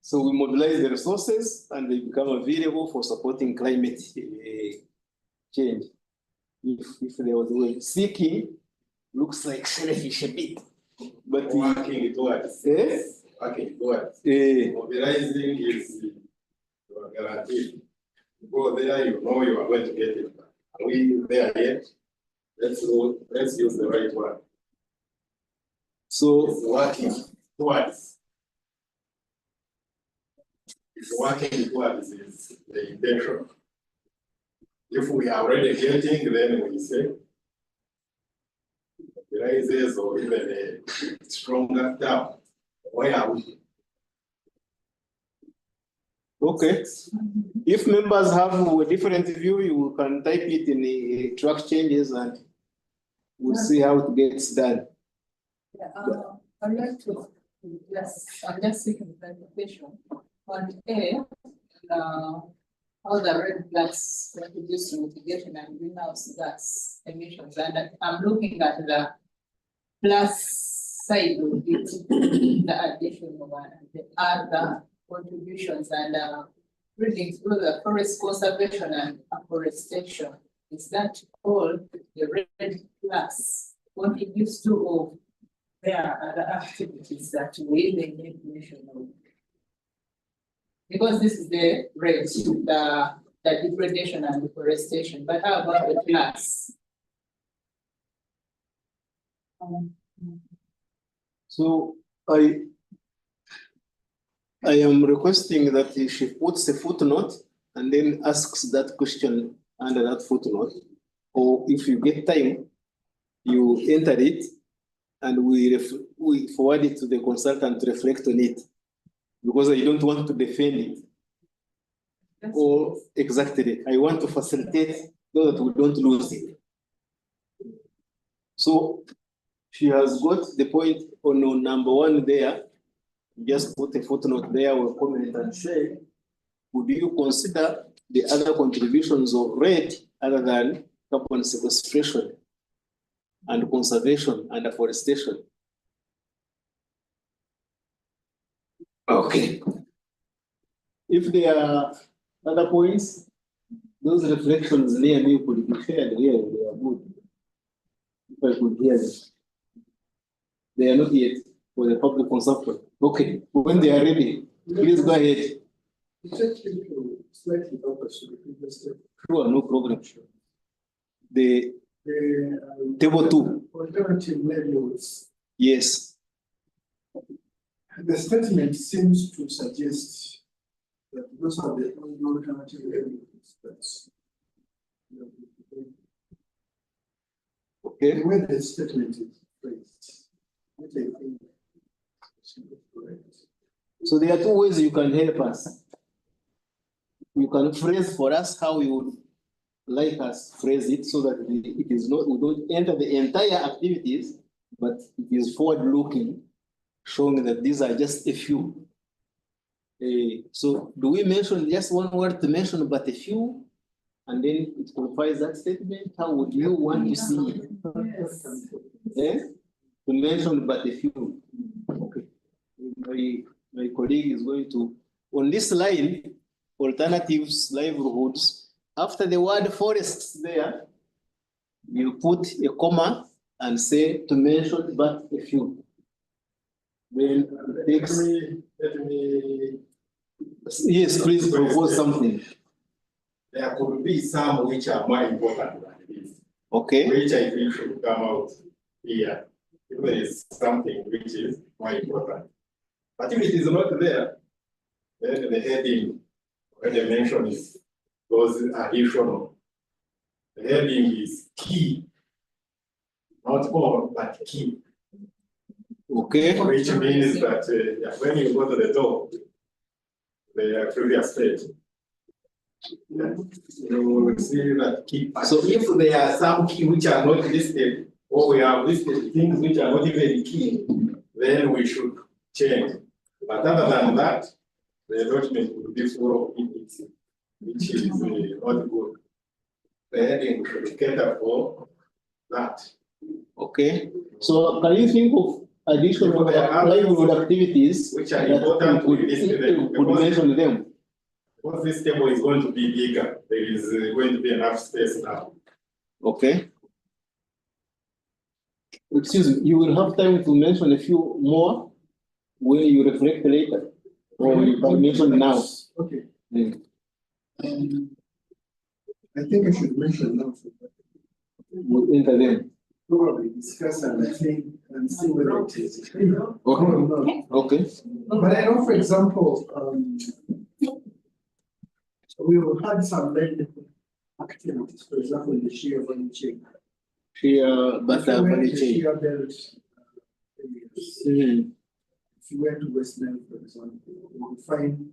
So we mobilize the resources and they become available for supporting climate change. If there was a way, seeking looks like selfish a bit. But working towards. Working towards. Mobilizing is guaranteed. Go there, you know you are going to get it. Are we there yet? Let's use the right word. So it's working towards. It's working towards is the intention. If we are already getting, then we say rises or even a stronger tap, where are we? Okay. If members have a different view, you can type it in the track changes and we'll see how it gets done. Yeah, I'd like to, yes, I'm just seeking clarification on A, how the red gas contributes to mitigation and greenhouse gas emissions. And I'm looking at the plus side of it, the additional one, the other contributions and reading through the forest conservation and afforestation. Is that all the red plus contributes to, or there are other activities that we need information on? Because this is the red, the degradation and deforestation, but how about the plus? So I am requesting that she puts a footnote and then asks that question under that footnote. Or if you get time, you enter it and we forward it to the consultant to reflect on it. Because I don't want to defend it. Or exactly, I want to facilitate so that we don't lose it. So she has got the point on number one there. Just put a footnote there or comment and say, would you consider the other contributions of REDD other than carbon sequestration and conservation and afforestation? Okay. If there are other points, those reflections near me could be shared here, they are good. If I could hear them. They are not yet for the public consumption. Okay, when they are ready, please go ahead. Slightly focus to the previous step. Sure, no problem. The table 2. Alternative labels. Yes. The statement seems to suggest that those are the only alternative labels. That's okay. The way the statement is phrased, which I think is correct. So there are two ways you can help us. You can phrase for us how you would like us phrase it so that it is not, we don't enter the entire activities, but it is forward-looking, showing that these are just a few. So do we mention just one word to mention but a few, and then it qualifies that statement? How would you want to see it? Yes. To mention but a few. Okay. My colleague is going to, on this line, alternatives, livelihoods, after the word forests there, you put a comma and say to mention but a few. Then it takes, Let me yes, please propose something. There could be some which are more important than this. Okay. Which I think should come out here. If there is something which is more important. But if it is not there, then the heading or the mention is those additional. The heading is key. Not all, but key. Okay. Which means that when you go to the door, the previous page, you will see that key. So if there are some key which are not listed, or we have listed things which are not even key, then we should change. But other than that, the document will be full of it, which is not good. The heading should cater for that. Okay. So can you think of additional livelihood activities which are important could mention them? Because this table is going to be bigger, there is going to be enough space now. Okay. Excuse me, you will have time to mention a few more when you reflect later, or you can mention now. Okay. Yeah. I think I should mention now. We'll enter them. Probably discuss and I think and see whether it is. Okay. Okay. But I know, for example, we had some land activities, for example, in the share value chain. Shear, but If you went to chain. shear belt, areas, if you went to West Nile, for example, you will find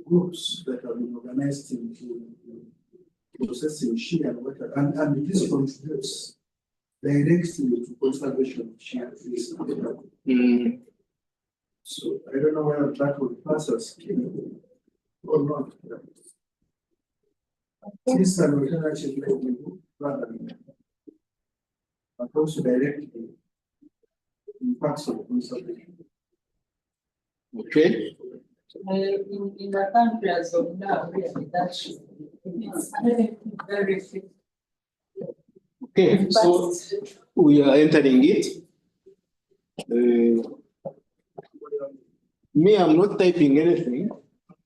groups that have been organized into processing shear and water, and this contributes directly to conservation of shear trees. So I don't know whether that would pass as or not. This is an alternative that we would rather than but also directly impacts on conservation. Okay. In the country as of now, really, that's it's very fit. Okay, so we are entering it. Me, I'm not typing anything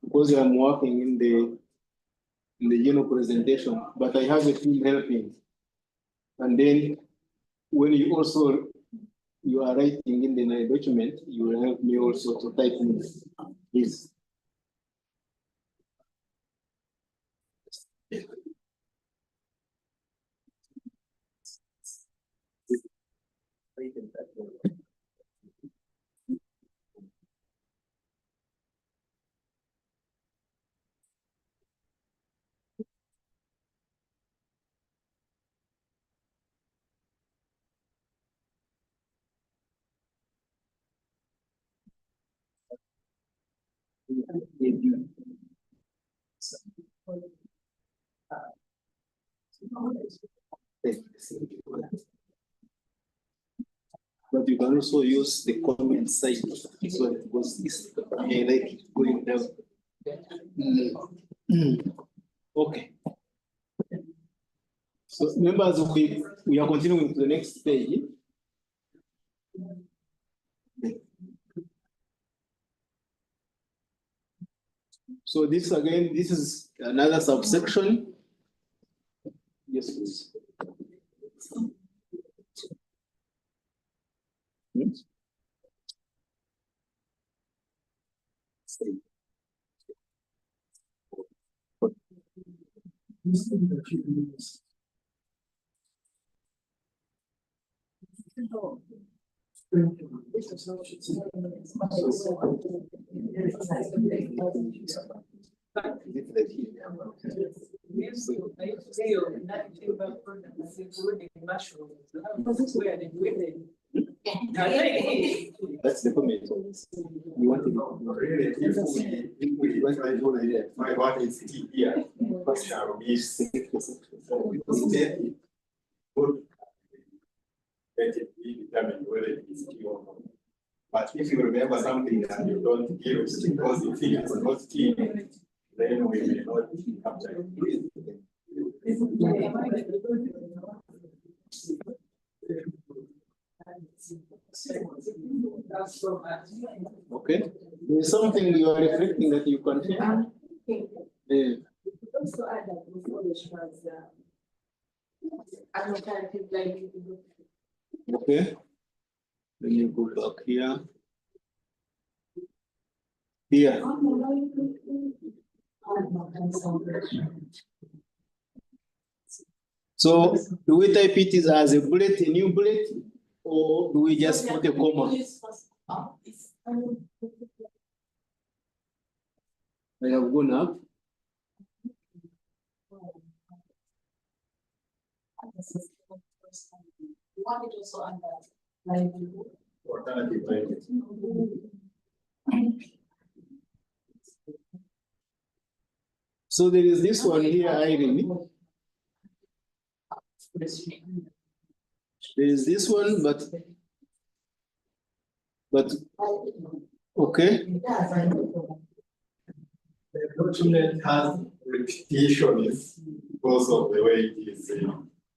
because I'm working in the presentation, but I have a team helping. And then when you are writing in the document, you will help me also to type in this. But you can also use the comment site so it goes east, like going down. Okay. So members, we are continuing to the next page. So this again, this is another subsection. Yes, please. That's the comment. You want to Really, if we want to do it, my one is here. Shall we let it be determined whether it is T or not. But if you remember something and you don't give it because you feel it's not T, then we may not capture it. Okay. There's something you are reflecting that you can share. Also add that information as an alternative livelihood. Okay. Then you go back here. Here. So do we type it as a bullet, a new bullet, or do we just put a comma? I have gone up. Alternative livelihood. So there is this one here, Irene. There is this one, but okay. The document has repetitions because of the way it is.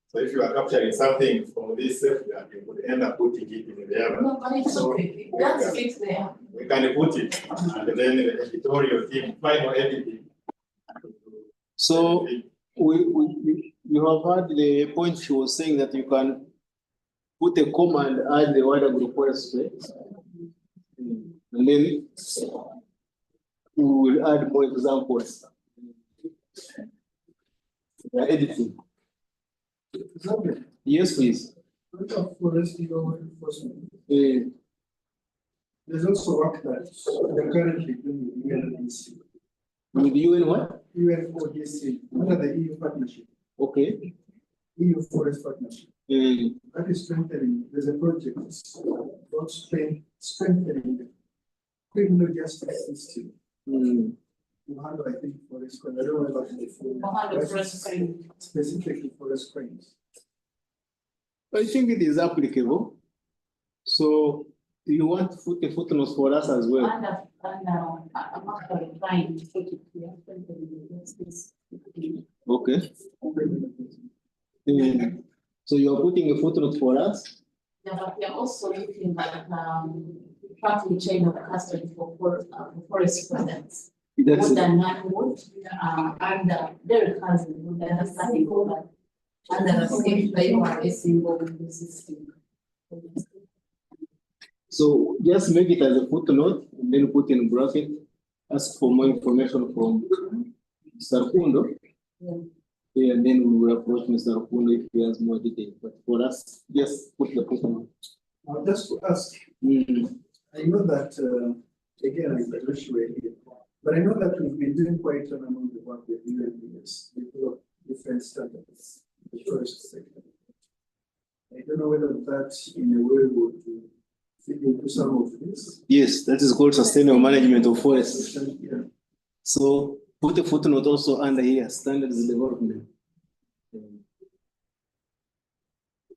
So if you are capturing something from this area, you could end up putting it in the other. No, but it's So okay. That's fixed there. we can put it, and then the editorial team, final editing. So you have heard the point she was saying that you can put a comma and add the wider group forestry. And then we will add more examples. The editing. Yes, please. Lot of forest enforcement. Uh, There's also work that we're currently doing with UNODC. with you and what? UNODC, under the EU partnership, Okay. EU forest partnership. Uh, That is strengthening, there's a project about strengthening the criminal justice system. mm, To handle, I think, forest crimes. I don't know about the full. handle forest crimes. Specifically forest crimes. I think it is applicable. So you want to put a footnote for us as well? I'm actually trying to put it here. Okay. So you are putting a footnote for us? Yeah, but we are also looking at tracking chain of custody for forest products. That's More it. than 9 wood, and their cousin would understanding of that. And the same they are a single system. So just make it as a footnote and then put in bracket, ask for more information from Mr. Kundo. Yeah. Yeah, and then we will approach Mr. Kundo if he has more details. But for us, just put the footnote. Just to ask, Mm. I know that, again, I wish we were here, but I know that we've been doing quite an amount of work with UNDS, develop different standards, in the forest sector. I don't know whether that in a way would fit into some of this. Yes, that is called sustainable management of forests. Yeah. So put a footnote also under here, standards development.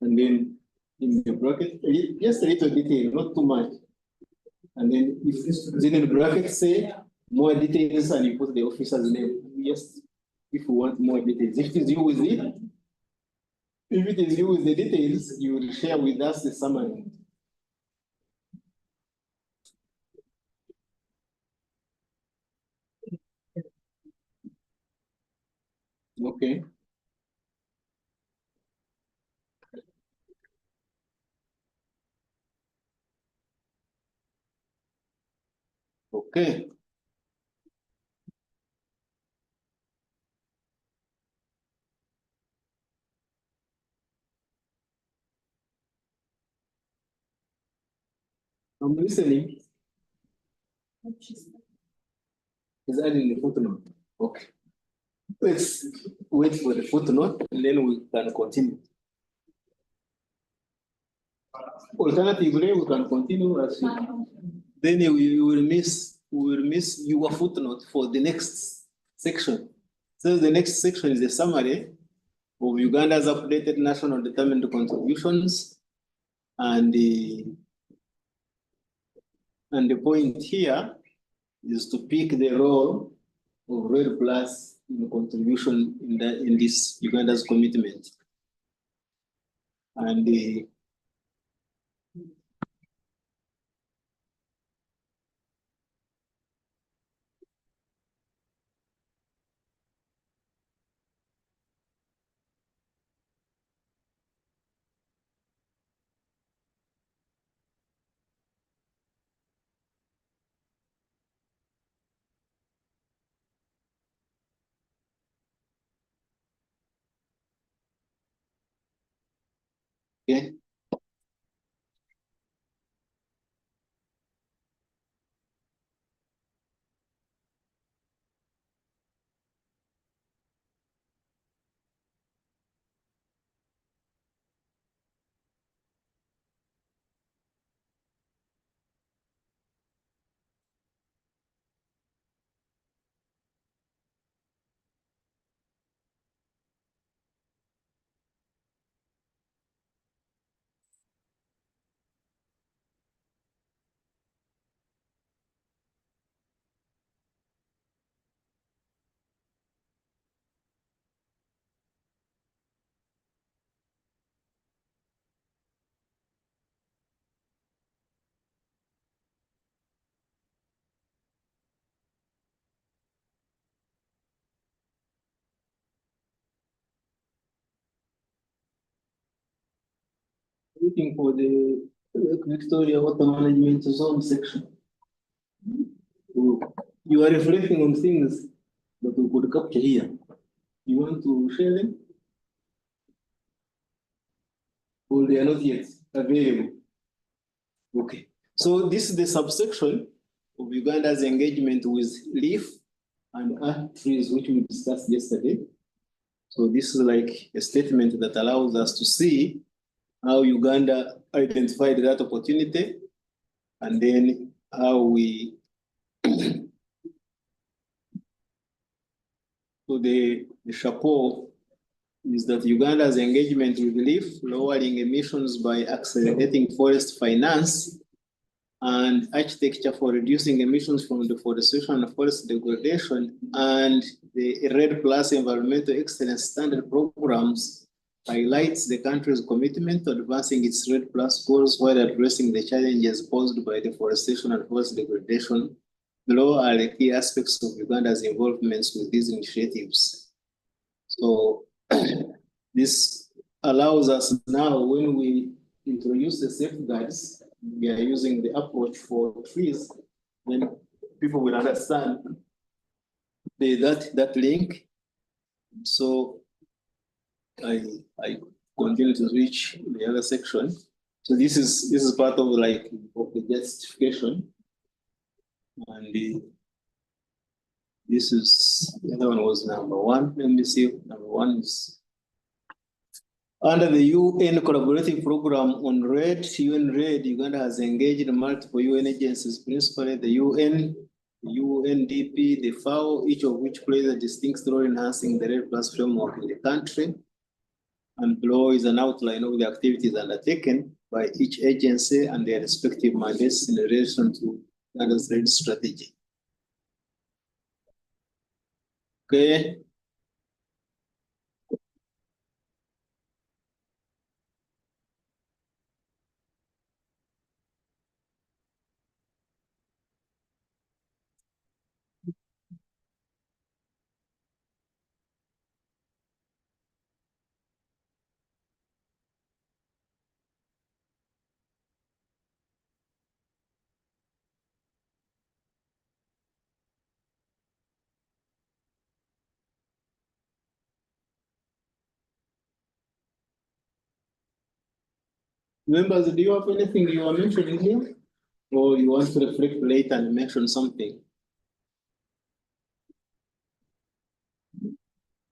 And then in the bracket, just a little detail, not too much. And then if then in the bracket say more details and you put the officer's name. Yes, if you want more details. If it is you with it, if it is you with the details, you will share with us the summary. Okay. Okay. I'm listening. Is adding the footnote. Okay. Let's wait for the footnote and then we can continue. Alternatively, we can continue as then we will miss your footnote for the next section. So the next section is a summary of Uganda's updated national determined contributions, and the point here is to pick the role of REDD Plus in contribution in this Uganda's commitment. And okay. Looking for the Victoria Water Management Zone section. You are reflecting on things that we could capture here. You want to share them? or they are not yet available? Okay, so this is the subsection of Uganda's engagement with leaf and earth trees, which we discussed yesterday. So this is like a statement that allows us to see how Uganda identified that opportunity and then how we so the chapeau is that Uganda's engagement with leaf, lowering emissions by accelerating forest finance and architecture for reducing emissions from deforestation and forest degradation, and the REDD Plus environmental excellence standard programs highlights the country's commitment to advancing its REDD Plus goals while addressing the challenges posed by deforestation and forest degradation. Below are the key aspects of Uganda's involvements with these initiatives. So this allows us now, when we introduce the safeguards, we are using the approach for trees, then people will understand that link. So I continue to reach the other section. So this is part of the justification, and this is the other one was number one. Let me see. Number one is under the UN collaborative program on REDD, UN-REDD, Uganda has engaged multiple UN agencies, principally the UN, the UNDP, the FAO, each of which plays a distinct role in enhancing the REDD Plus framework in the country. And below is an outline of the activities undertaken by each agency and their respective mandates in relation to Uganda's REDD strategy. Okay. Members, do you have anything you are mentioning here? Or you want to reflect later and mention something?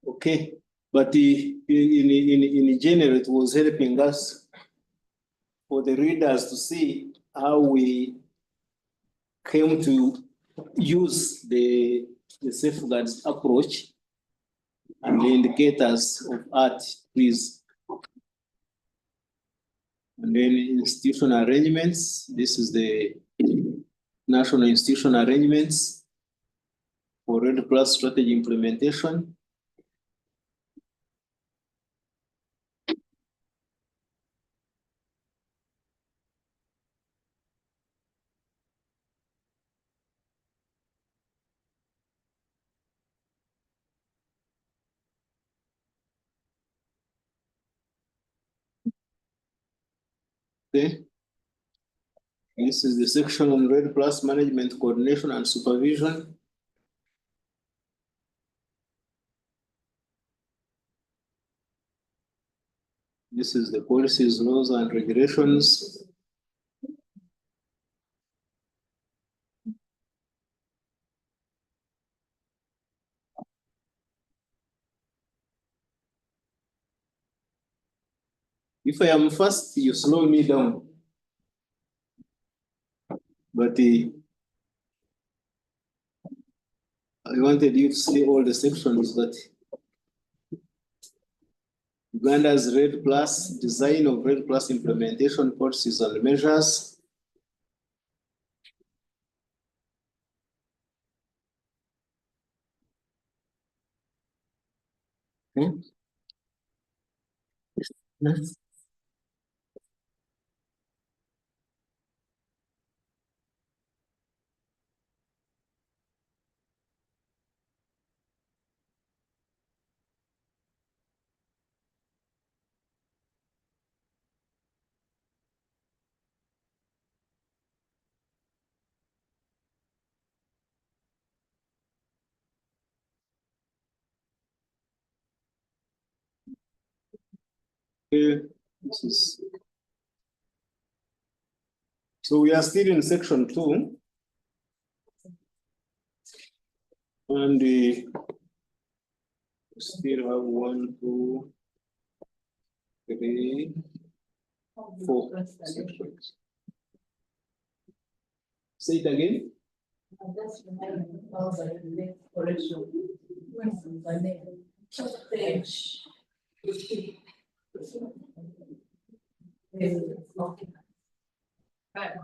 Okay, but in general, it was helping us for the readers to see how we came to use the safeguards approach and the indicators of art trees. And then institutional arrangements. This is the national institutional arrangements for REDD Plus strategy implementation. Okay. This is the section on REDD Plus management, coordination, and supervision. This is the policies, laws, and regulations. If I am fast, you slow me down. But I wanted you to see all the sections that Uganda's REDD Plus, design of REDD Plus implementation policies and measures. Okay. Next. Okay. This is. So we are still in section 2. And we still have 1, 2, 3, 4 sections. Say it again. That's reminding of the next correction. Page. Right.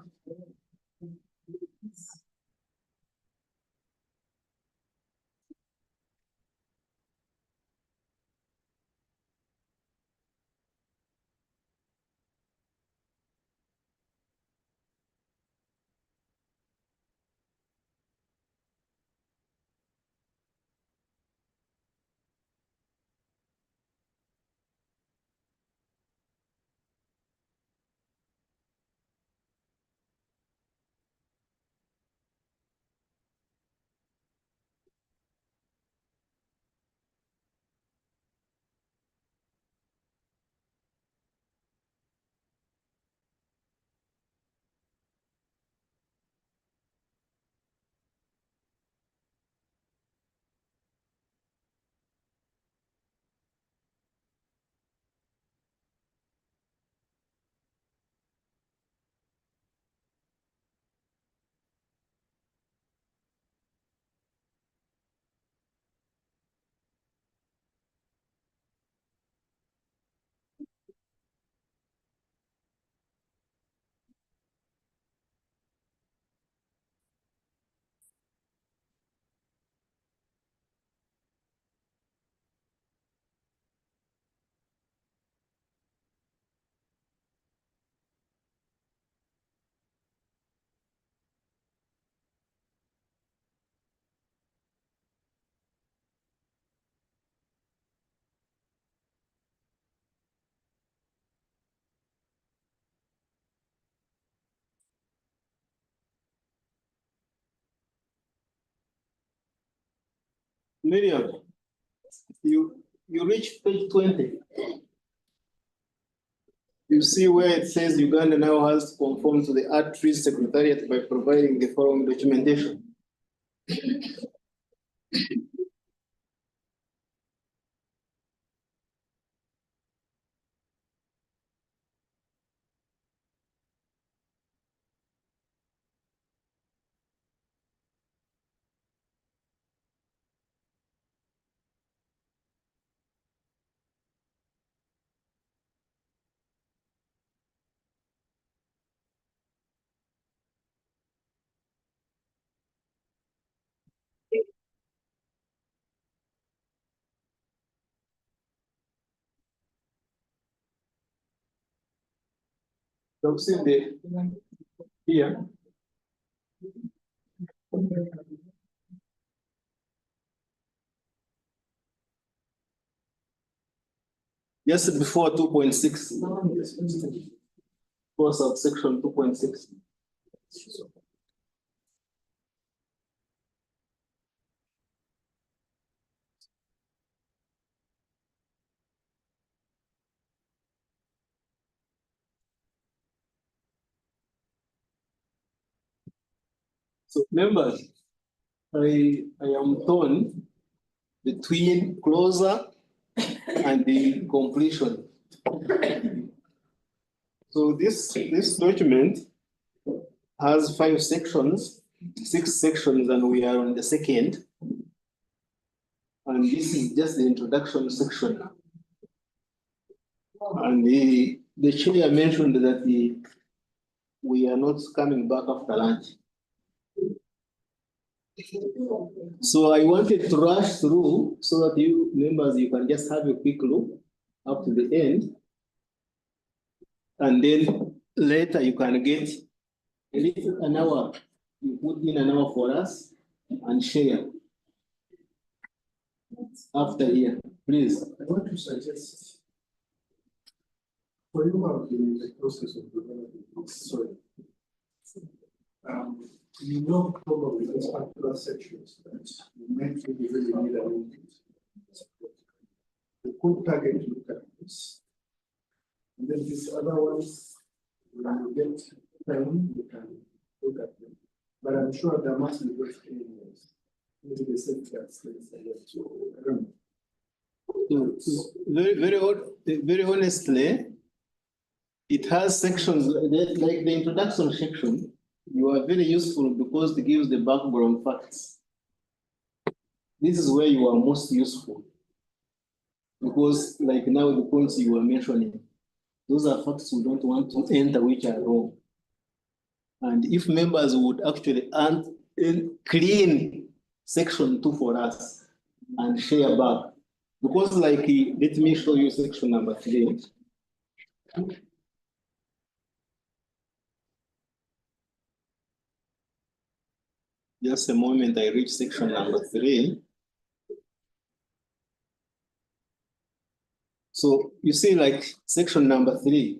Miriam, you reach page 20. You see where it says Uganda now has to conform to the Art-Trees Secretariat by providing the following documentation. So see here. Just before 2.6. For subsection 2.6. So members, I am torn between closer and the completion. So this document has 5 sections, 6 sections, and we are on the second. And this is just the introduction section. And the chair mentioned that we are not coming back after lunch. So I wanted to rush through so that you members, you can just have a quick look up to the end. And then later you can get a little an hour. You put in an hour for us and share. After here, please. I want to suggest for you who have been in the process of developing this soil. You know probably those particular sections that you meant to be really need a little bit. The could target look at this. And then these other ones, when you get time, you can look at them. But I'm sure there must be those areas. Maybe the safeguards things like that. So I don't know. Very honestly, it has sections like the introduction section. You are very useful because it gives the background facts. This is where you are most useful. Because like now the points you were mentioning, those are facts we don't want to enter which are wrong. And if members would actually clean section 2 for us and share back. Because like, let me show you section number 3. Just a moment, I reach section number 3. So you see, like section number 3,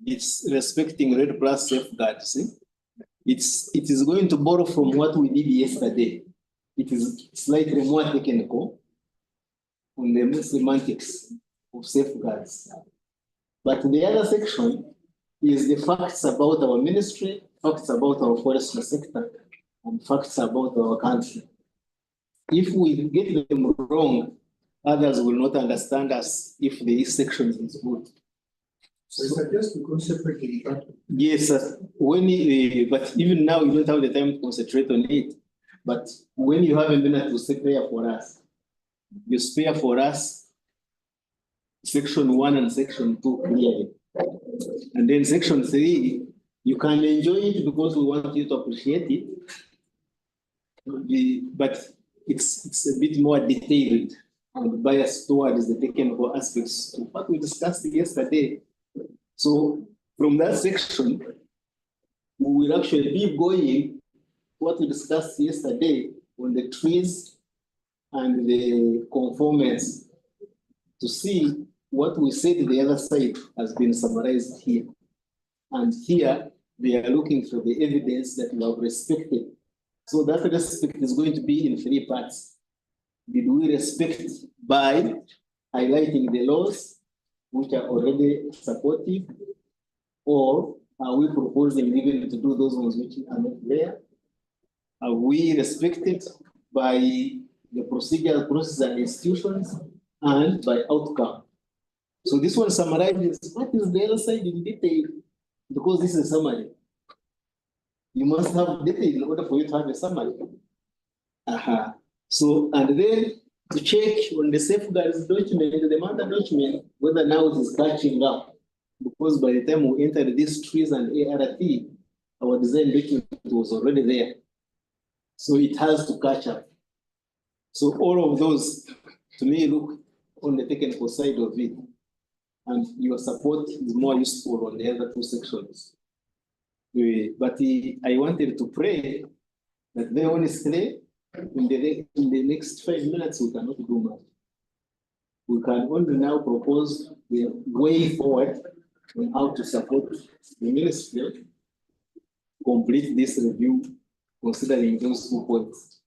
it's respecting REDD plus safeguards. See? It is going to borrow from what we did yesterday. It is slightly more technical on the semantics of safeguards. But the other section is the facts about our ministry, facts about our forestry sector, and facts about our country. If we get them wrong, others will not understand us if the section is good. So I suggest to concentrate on that. Yes, but even now you don't have the time to concentrate on it. But when you have a minute to spare for us, you spare for us section 1 and section 2 clearly. And then section 3, you can enjoy it because we want you to appreciate it. But it's a bit more detailed and biased towards the technical aspects of what we discussed yesterday. So from that section, we will actually be going what we discussed yesterday on the trees and the conformance to see what we said the other side has been summarized here. And here they are looking for the evidence that we have respected. So that respect is going to be in 3 parts. Did we respect by highlighting the laws which are already supportive, or are we proposing even to do those ones which are not there? Are we respected by the procedural process and institutions and by outcome? So this one summarizes what is the other side in detail, because this is a summary. You must have detail in order for you to have a summary. So, and then to check on the safeguards document, the matter document, whether now it is catching up. Because by the time we entered these trees and ART, our design document was already there. So it has to catch up. So all of those, to me, look on the technical side of it. And your support is more useful on the other 2 sections. But I wanted to pray that very honestly, in the next 5 minutes, we cannot do much. We can only now propose the way forward on how to support the ministry, complete this review, considering those 2 points.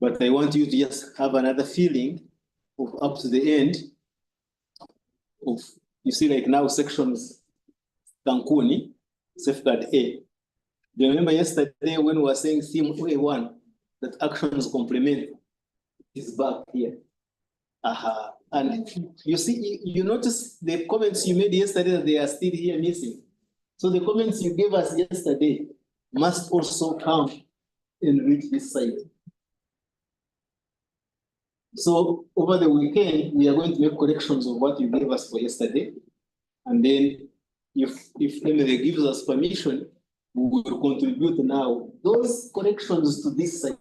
But I want you to just have another feeling of up to the end of, you see, like now sections Cancuni, safeguard A. Do you remember yesterday when we were saying theme A1, that actions complement is back here? And you see, you notice the comments you made yesterday, they are still here missing. So the comments you gave us yesterday must also come and reach this side. So over the weekend, we are going to make corrections of what you gave us for yesterday. And then if Emily gives us permission, we will contribute now those corrections to this side.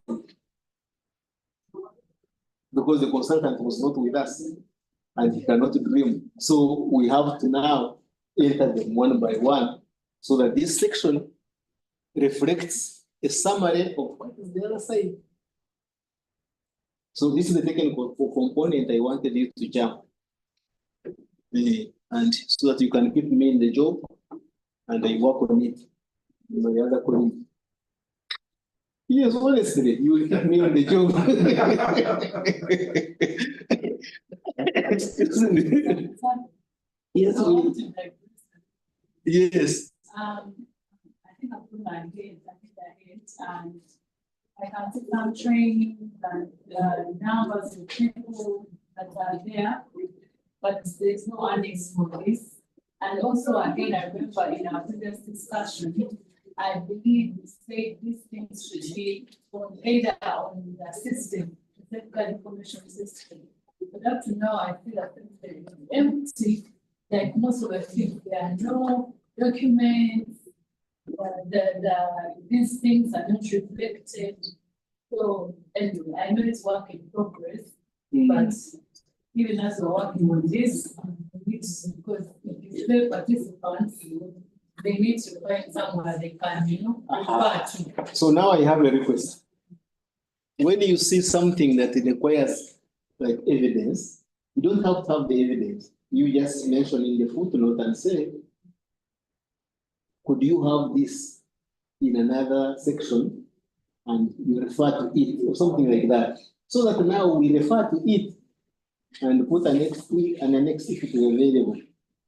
Because the consultant was not with us and he cannot dream. So we have to now enter them one by one so that this section reflects a summary of what is the other side. So this is the technical component I wanted you to jump. And so that you can keep me in the job and I work on it with my other colleague. Yes, honestly, you will keep me on the job. Yes, yes. I think I put my head, and I have to some training and numbers of people that are there, but there's no annex for this. And also, again, I remember in our previous discussion, I believe we said these things should be on either on the system, the safeguard information system. But up to now, I feel that it's empty. Like most of the things, there are no documents. These things are not reflected. So anyway, I know it's work in progress, but even as we're working on this, because if the participants, they need to find somewhere they can, refer to. So now I have a request. When you see something that requires like evidence, you don't have to have the evidence. You just mention in the footnote and say, could you have this in another section and you refer to it or something like that. So that now we refer to it and put an next if it is available.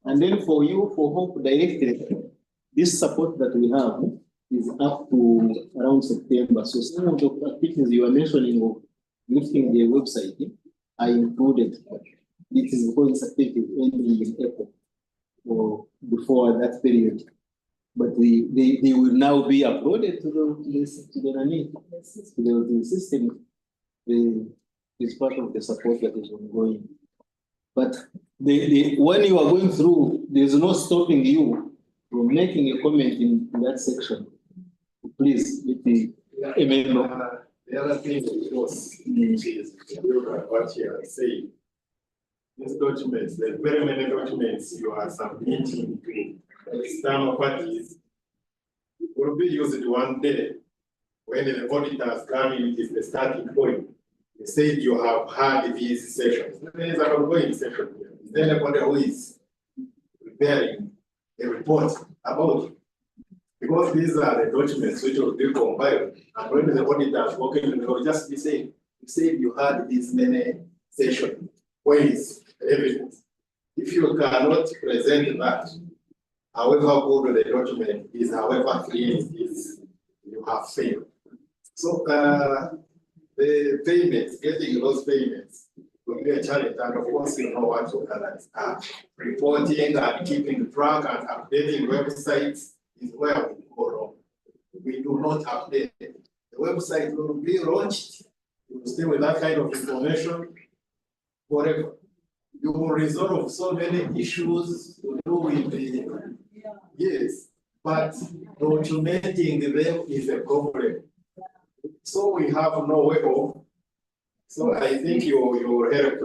And then for you, for Hope Directorate, this support that we have is up to around September. So some of the activities you are mentioning of lifting the website are included. It is because it's activity ending in April or before that period. But they will now be uploaded to the system. Is part of the support that is ongoing. But when you are going through, there is no stopping you from making a comment in that section. Please, with the the other thing was what you are saying. These documents, there are very many documents you are submitting to external parties will be used one day when the auditors come in. It is the starting point. They said you have had these sessions. There is an ongoing session here. Is there anybody who is preparing a report about it? Because these are the documents which will be compiled, and when the auditors walk in, they will just be saying, you said you had these many sessions. Where is evidence? If you cannot present that, however good the document is, however clear it is, you have failed. So the payments, getting those payments will be a challenge, and of course you know what organize reporting and keeping track and updating websites is where we go wrong. We do not update. The website will be launched, you will stay with that kind of information forever. You will resolve so many issues to do with the yes, but documenting them is a problem. So we have no way of. So I think you help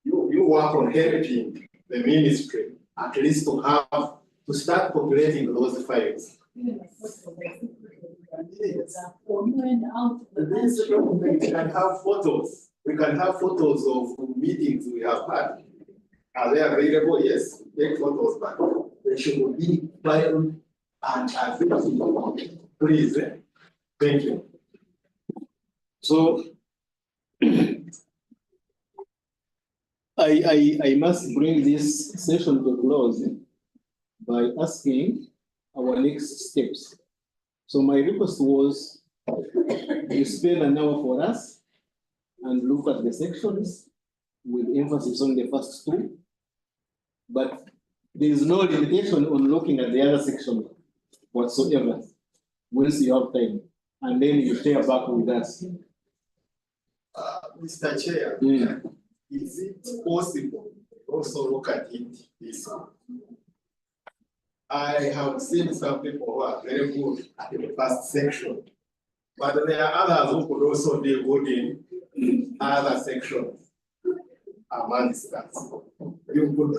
you work on helping the ministry at least to start populating those files. Yes. We can have photos. We can have photos of meetings we have had. Are they available? Yes, take photos, but they should be filed and available. Please, thank you. So I must bring this session to a close by asking our next steps. So my request was you spend an hour for us and look at the sections with emphasis on the first two. But there is no limitation on looking at the other section whatsoever once you have time. And then you share back with us. Mr. Chair, is it possible also look at it this way? I have seen some people who are very good at the first section, but there are others who could also be good in other sections amongst us. You could,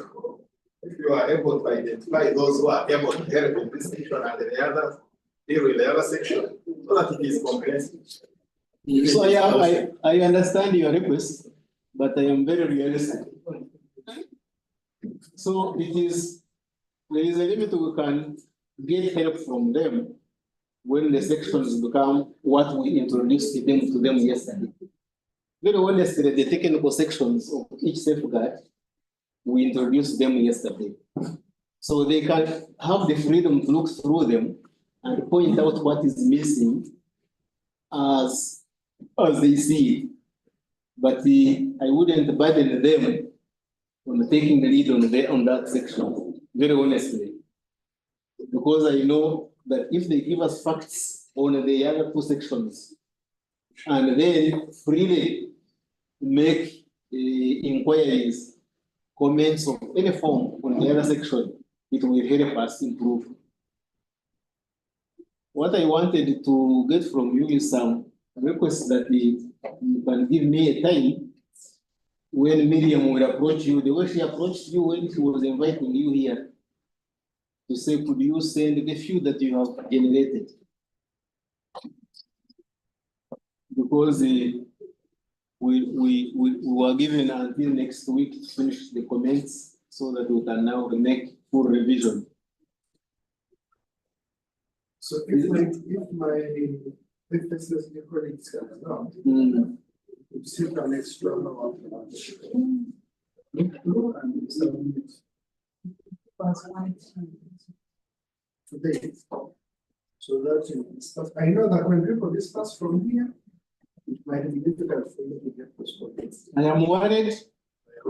if you are able to identify those who are able to help in this section and the others, deal with the other section, so that it is comprehensive. So I understand your request, but I am very realistic. So there is a limit we can get help from them when the sections become what we introduced to them yesterday. very honestly, the technical sections of each safeguard, we introduced them yesterday. So they can have the freedom to look through them and point out what is missing as they see it. But I wouldn't burden them on taking the lead on that section, very honestly. Because I know that if they give us facts on the other two sections, and then freely make inquiries, comments of any form on the other section, it will help us improve. What I wanted to get from you is some request that you can give me a time when Miriam will approach you, the way she approached you when she was inviting you here, to say, could you send the few that you have generated? Because we were given until next week to finish the comments so that we can now make full revision. So if my colleagues come around, we still an extra hour and submit today. So that's stuff. I know that when people discuss from here, it might be difficult for you to get those comments. I am worried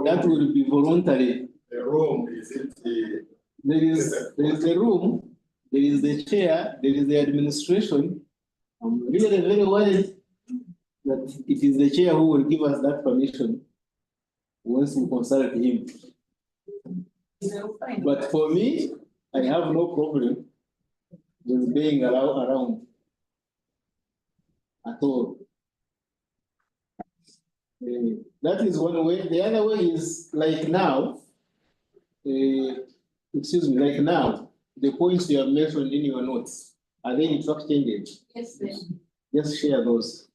that will be voluntary. The room, is it the? There is the room, there is the chair, there is the administration. I'm really very worried that it is the chair who will give us that permission once we consult him. But for me, I have no problem with being around at all. That is one way. The other way is like now, excuse me, like now, the points you have mentioned in your notes, are they in fact changed? Yes, sir. Just share those.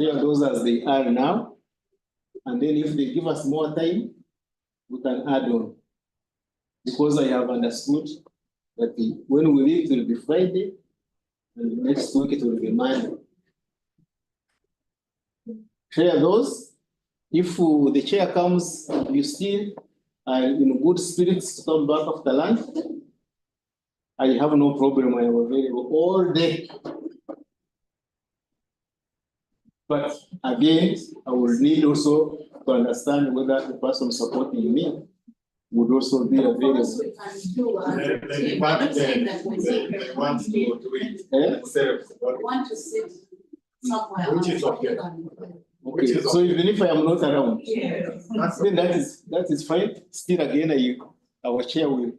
Share those as they are now. And then if they give us more time, we can add on. Because I have understood that when we leave, it will be Friday, and next week it will be Monday. Share those. If the chair comes, you still are in good spirits to come back after lunch, I have no problem. I am available all day. But again, I will need also to understand whether the person supporting me would also be available. The department, they want to do it themselves. Want to sit somewhere. Which is okay. Okay, so even if I am not around, then Okay. that is fine. Still again, our chair will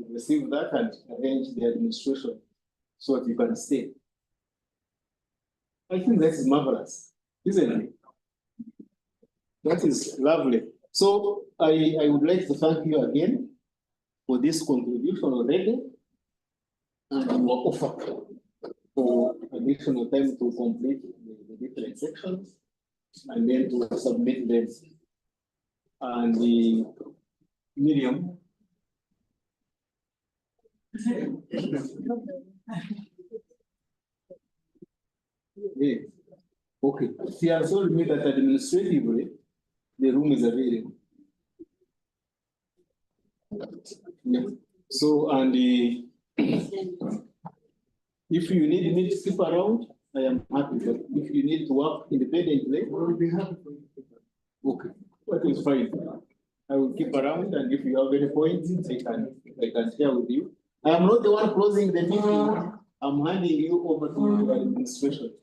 receive that and arrange the administration so that you can stay. I think that is marvelous, isn't it? That is lovely. So I would like to thank you again for this contribution already and your offer for additional time to complete the different sections and then to submit them. And Miriam. Yeah. Okay. She has told me that administratively the room is available. Yeah. So, and if you need me to keep around, I am happy. But if you need to work independently, We'll be happy for you. okay, that is fine. I will keep around, and if you have any points, I can share with you. I am not the one closing the meeting. I'm handing you over to the administration.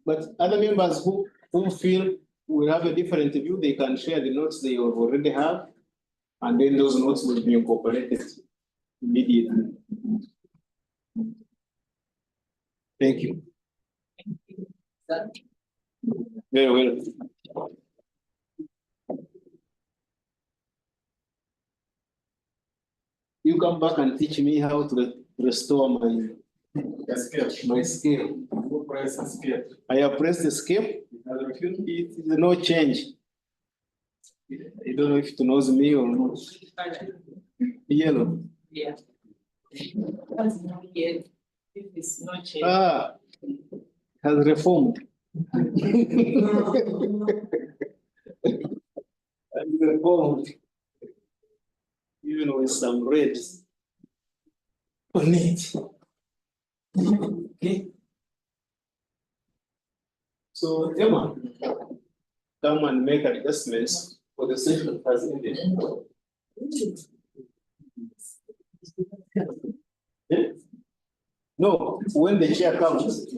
But other members who feel will have a different view, they can share the notes they already have, and then those notes will be incorporated immediately. Thank you. Very well. You come back and teach me how to restore my scale. Who press escape? I have pressed escape. It is no change. I don't know if it knows me or not. Yellow. Yeah. That's not yet, if it's not yet. Ah, has reformed. Has reformed. Even with some reds on it. Okay. So Emma, come and make adjustments for the session has ended. Eh? No, when the chair comes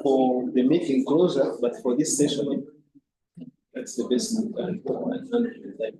for the meeting closure, but for this session, that's the best we can do.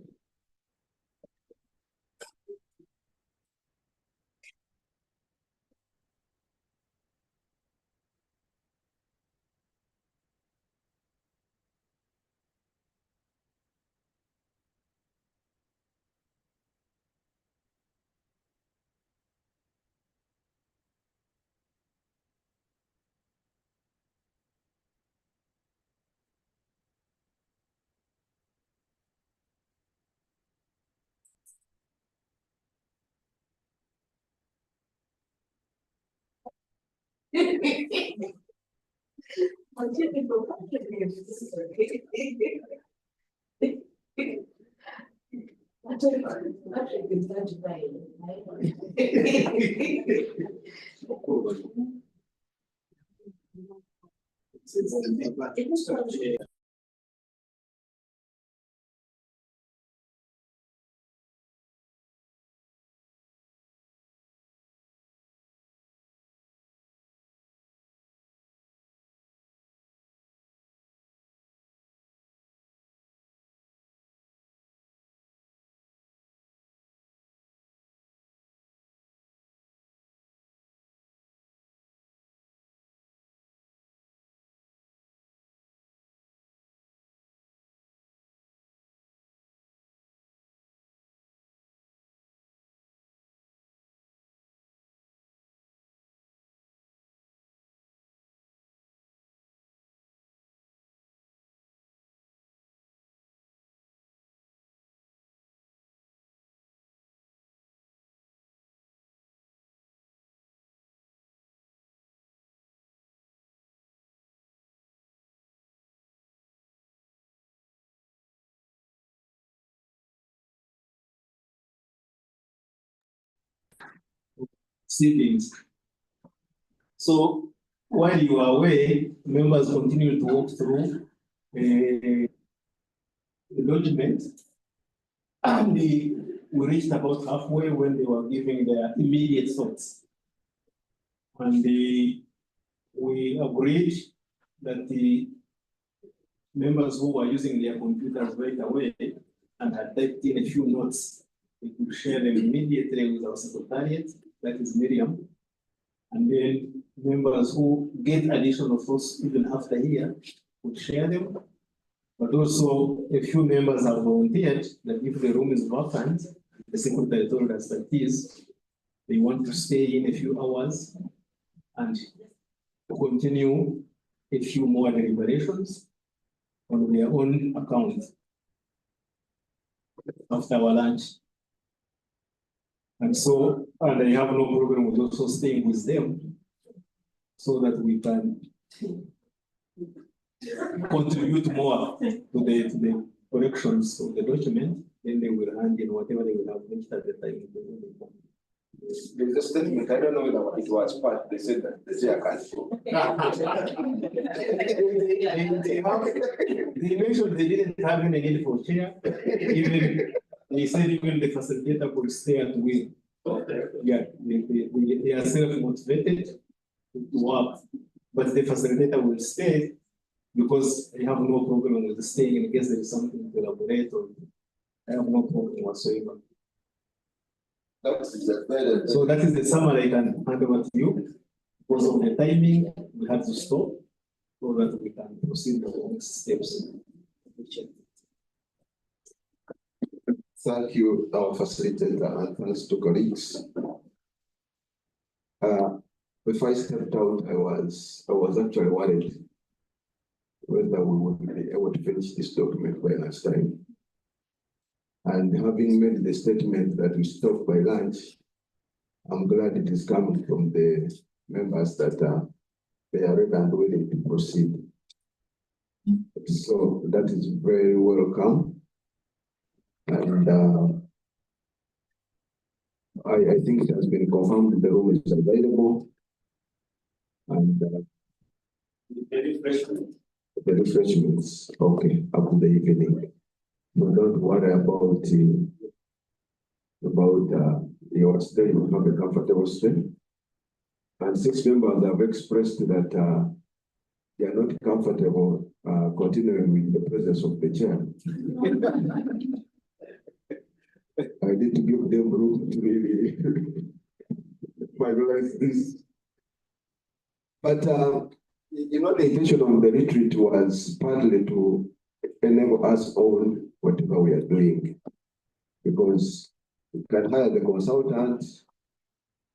Siblings. So while you are away, members continue to walk through the document. And we reached about halfway when they were giving their immediate thoughts. And we agreed that the members who were using their computers right away and had typed in a few notes, we could share them immediately with our secretariat, that is Miriam. And then members who get additional thoughts even after here would share them. But also a few members have volunteered that if the room is vacant, the secretary told us that they want to stay in a few hours and continue a few more deliberations on their own account after our lunch. And so, and I have no problem with also staying with them so that we can contribute more to the corrections of the document. Then they will hand in whatever they will have finished at the time. There's a statement, I don't know whether it was part, they said that the chair can't go. They mentioned they didn't have any need for chair. Even they said even the facilitator could stay at will. Yeah, they are self-motivated to work, but the facilitator will stay because they have no problem with staying in case there is something to elaborate on. I have no problem whatsoever. So that is the summary I can hand over to you. Because of the timing, we have to stop so that we can proceed to the next steps. Thank you, our facilitator, and thanks to colleagues. Before I stepped out, I was actually worried whether we would be able to finish this document by last time. And having made the statement that we stop by lunch, I'm glad it is coming from the members that they are ready and willing to proceed. So that is very welcome. And I think it has been confirmed the room is available. And the refreshments, okay, after the evening. But don't worry about your stay, you have a comfortable stay. And 6 members have expressed that they are not comfortable continuing with the presence of the chair. I need to give them room to really finalize this. But the intention of the retreat was partly to enable us on whatever we are doing. Because we can hire the consultant,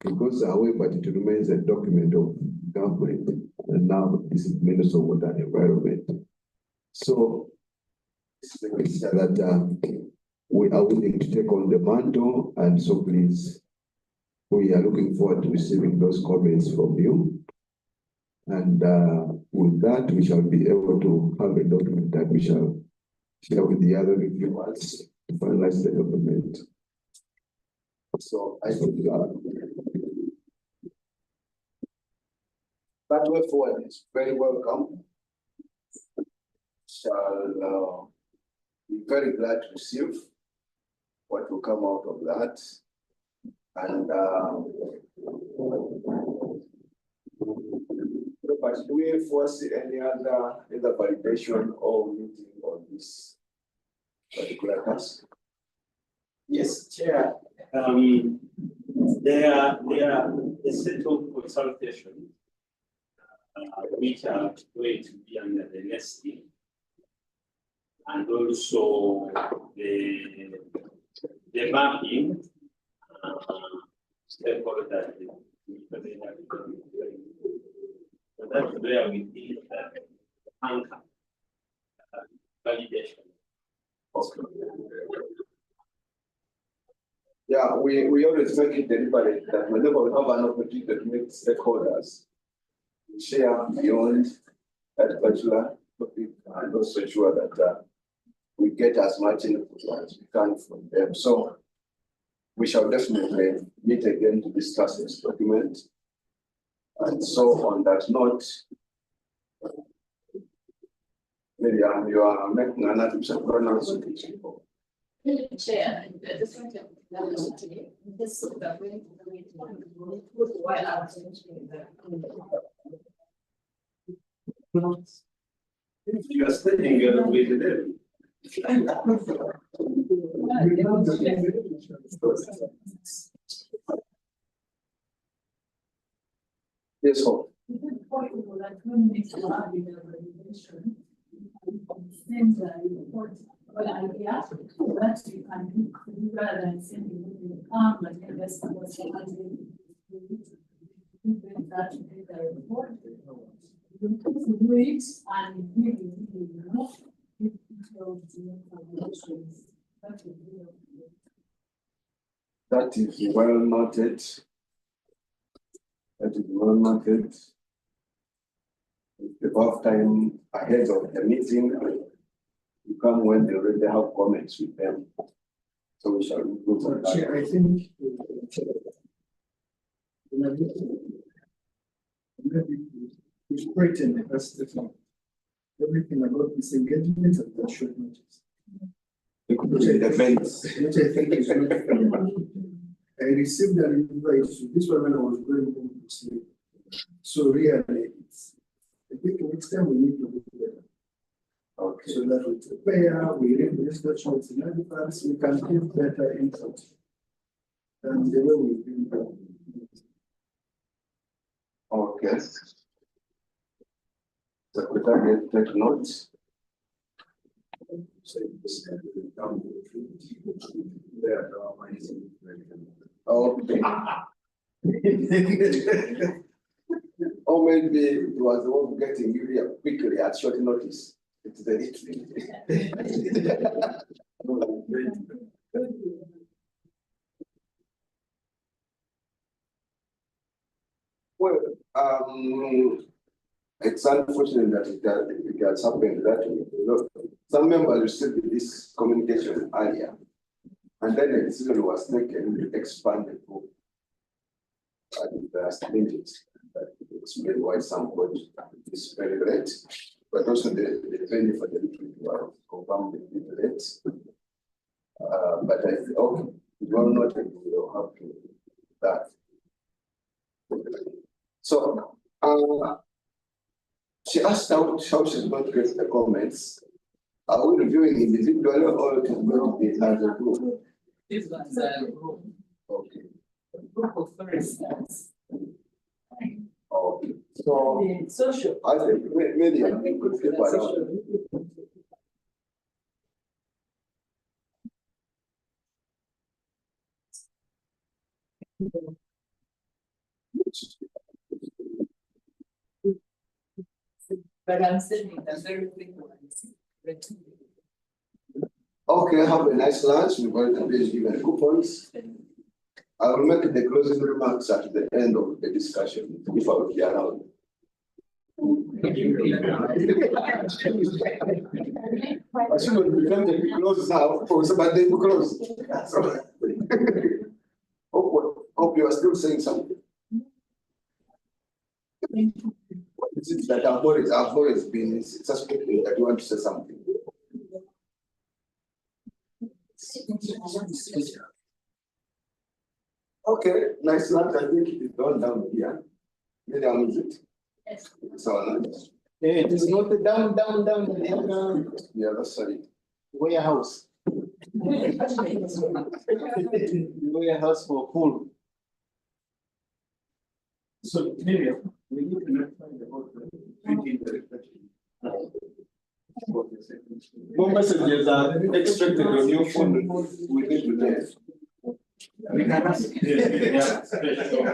it goes away, but it remains a document of government. And now this is Minister of Water and Environment. So it's the question that we are willing to take on the mantle, and so please, we are looking forward to receiving those comments from you. And with that, we shall be able to have a document that we shall share with the other reviewers to finalize the document. So I think that way forward is very welcome. Shall be very glad to receive what will come out of that. And but do we foresee any other validation or meeting on this particular task? Yes, Chair. There are a set of consultations which are going to be under the nesting, and also the mapping stakeholders. So that's where we did anchor validation. Okay. Yeah, we always make it deliberate that whenever we have an opportunity to meet stakeholders, we share beyond that particular topic and also ensure that we get as much input as we can from them. So we shall definitely meet again to discuss this document. And so on that note, Miriam, you are making an additional pronouncement. Chair, I just want to this so that when we why are you are studying with them. Yes, Hope. Well, idea that you can do rather than sending them come and invest in what's happening. That the report. You do it and give That is well noted. That is well noted. Above time ahead of the meeting, you come when they already have comments with them. So we shall improve on that. Chair, I think we straighten everything about this engagement at that short notice. Which I think is not fair. I received an invite to this one when I was going home to sleep. So really, I think next time we need to do better. Okay. So that we prepare, we read the instructions in advance, we can give better input than the way we've been done. Okay. Secretary, take notes. Okay. Or maybe it was the one getting you here quickly at short notice. It's the retreat. It's unfortunate that it has happened that way. Look, some members received this communication earlier. And then a decision was taken to expand the group. And the stages that explain why some code is very late, but also the venue for the meeting were confirmed a bit late. But I think, okay, we will not will have to do that. So, she asked how she's going to get the comments. Are we reviewing individually or it is going to be as a group? This one's a group. Okay. Group of foresters. Okay. So, The social. I think maybe we could flip around. But I'm sending the very quick ones. Okay, have a nice lunch. We've already given coupons. I will make the closing remarks at the end of the discussion, if I will be allowed. I should pretend to be closed now, but they will close. So, hope you are still saying something. What is it that I've always been suspecting that you want to say something? Okay, nice lunch. I think it is done down here. Madam, is it? Yes. So, It is not down. yeah, that's sorry. Warehouse. Warehouse for food. So, Miriam, we need to notify about the meeting direction. More messages are expected on your phone within the day. We can ask. Yeah, special.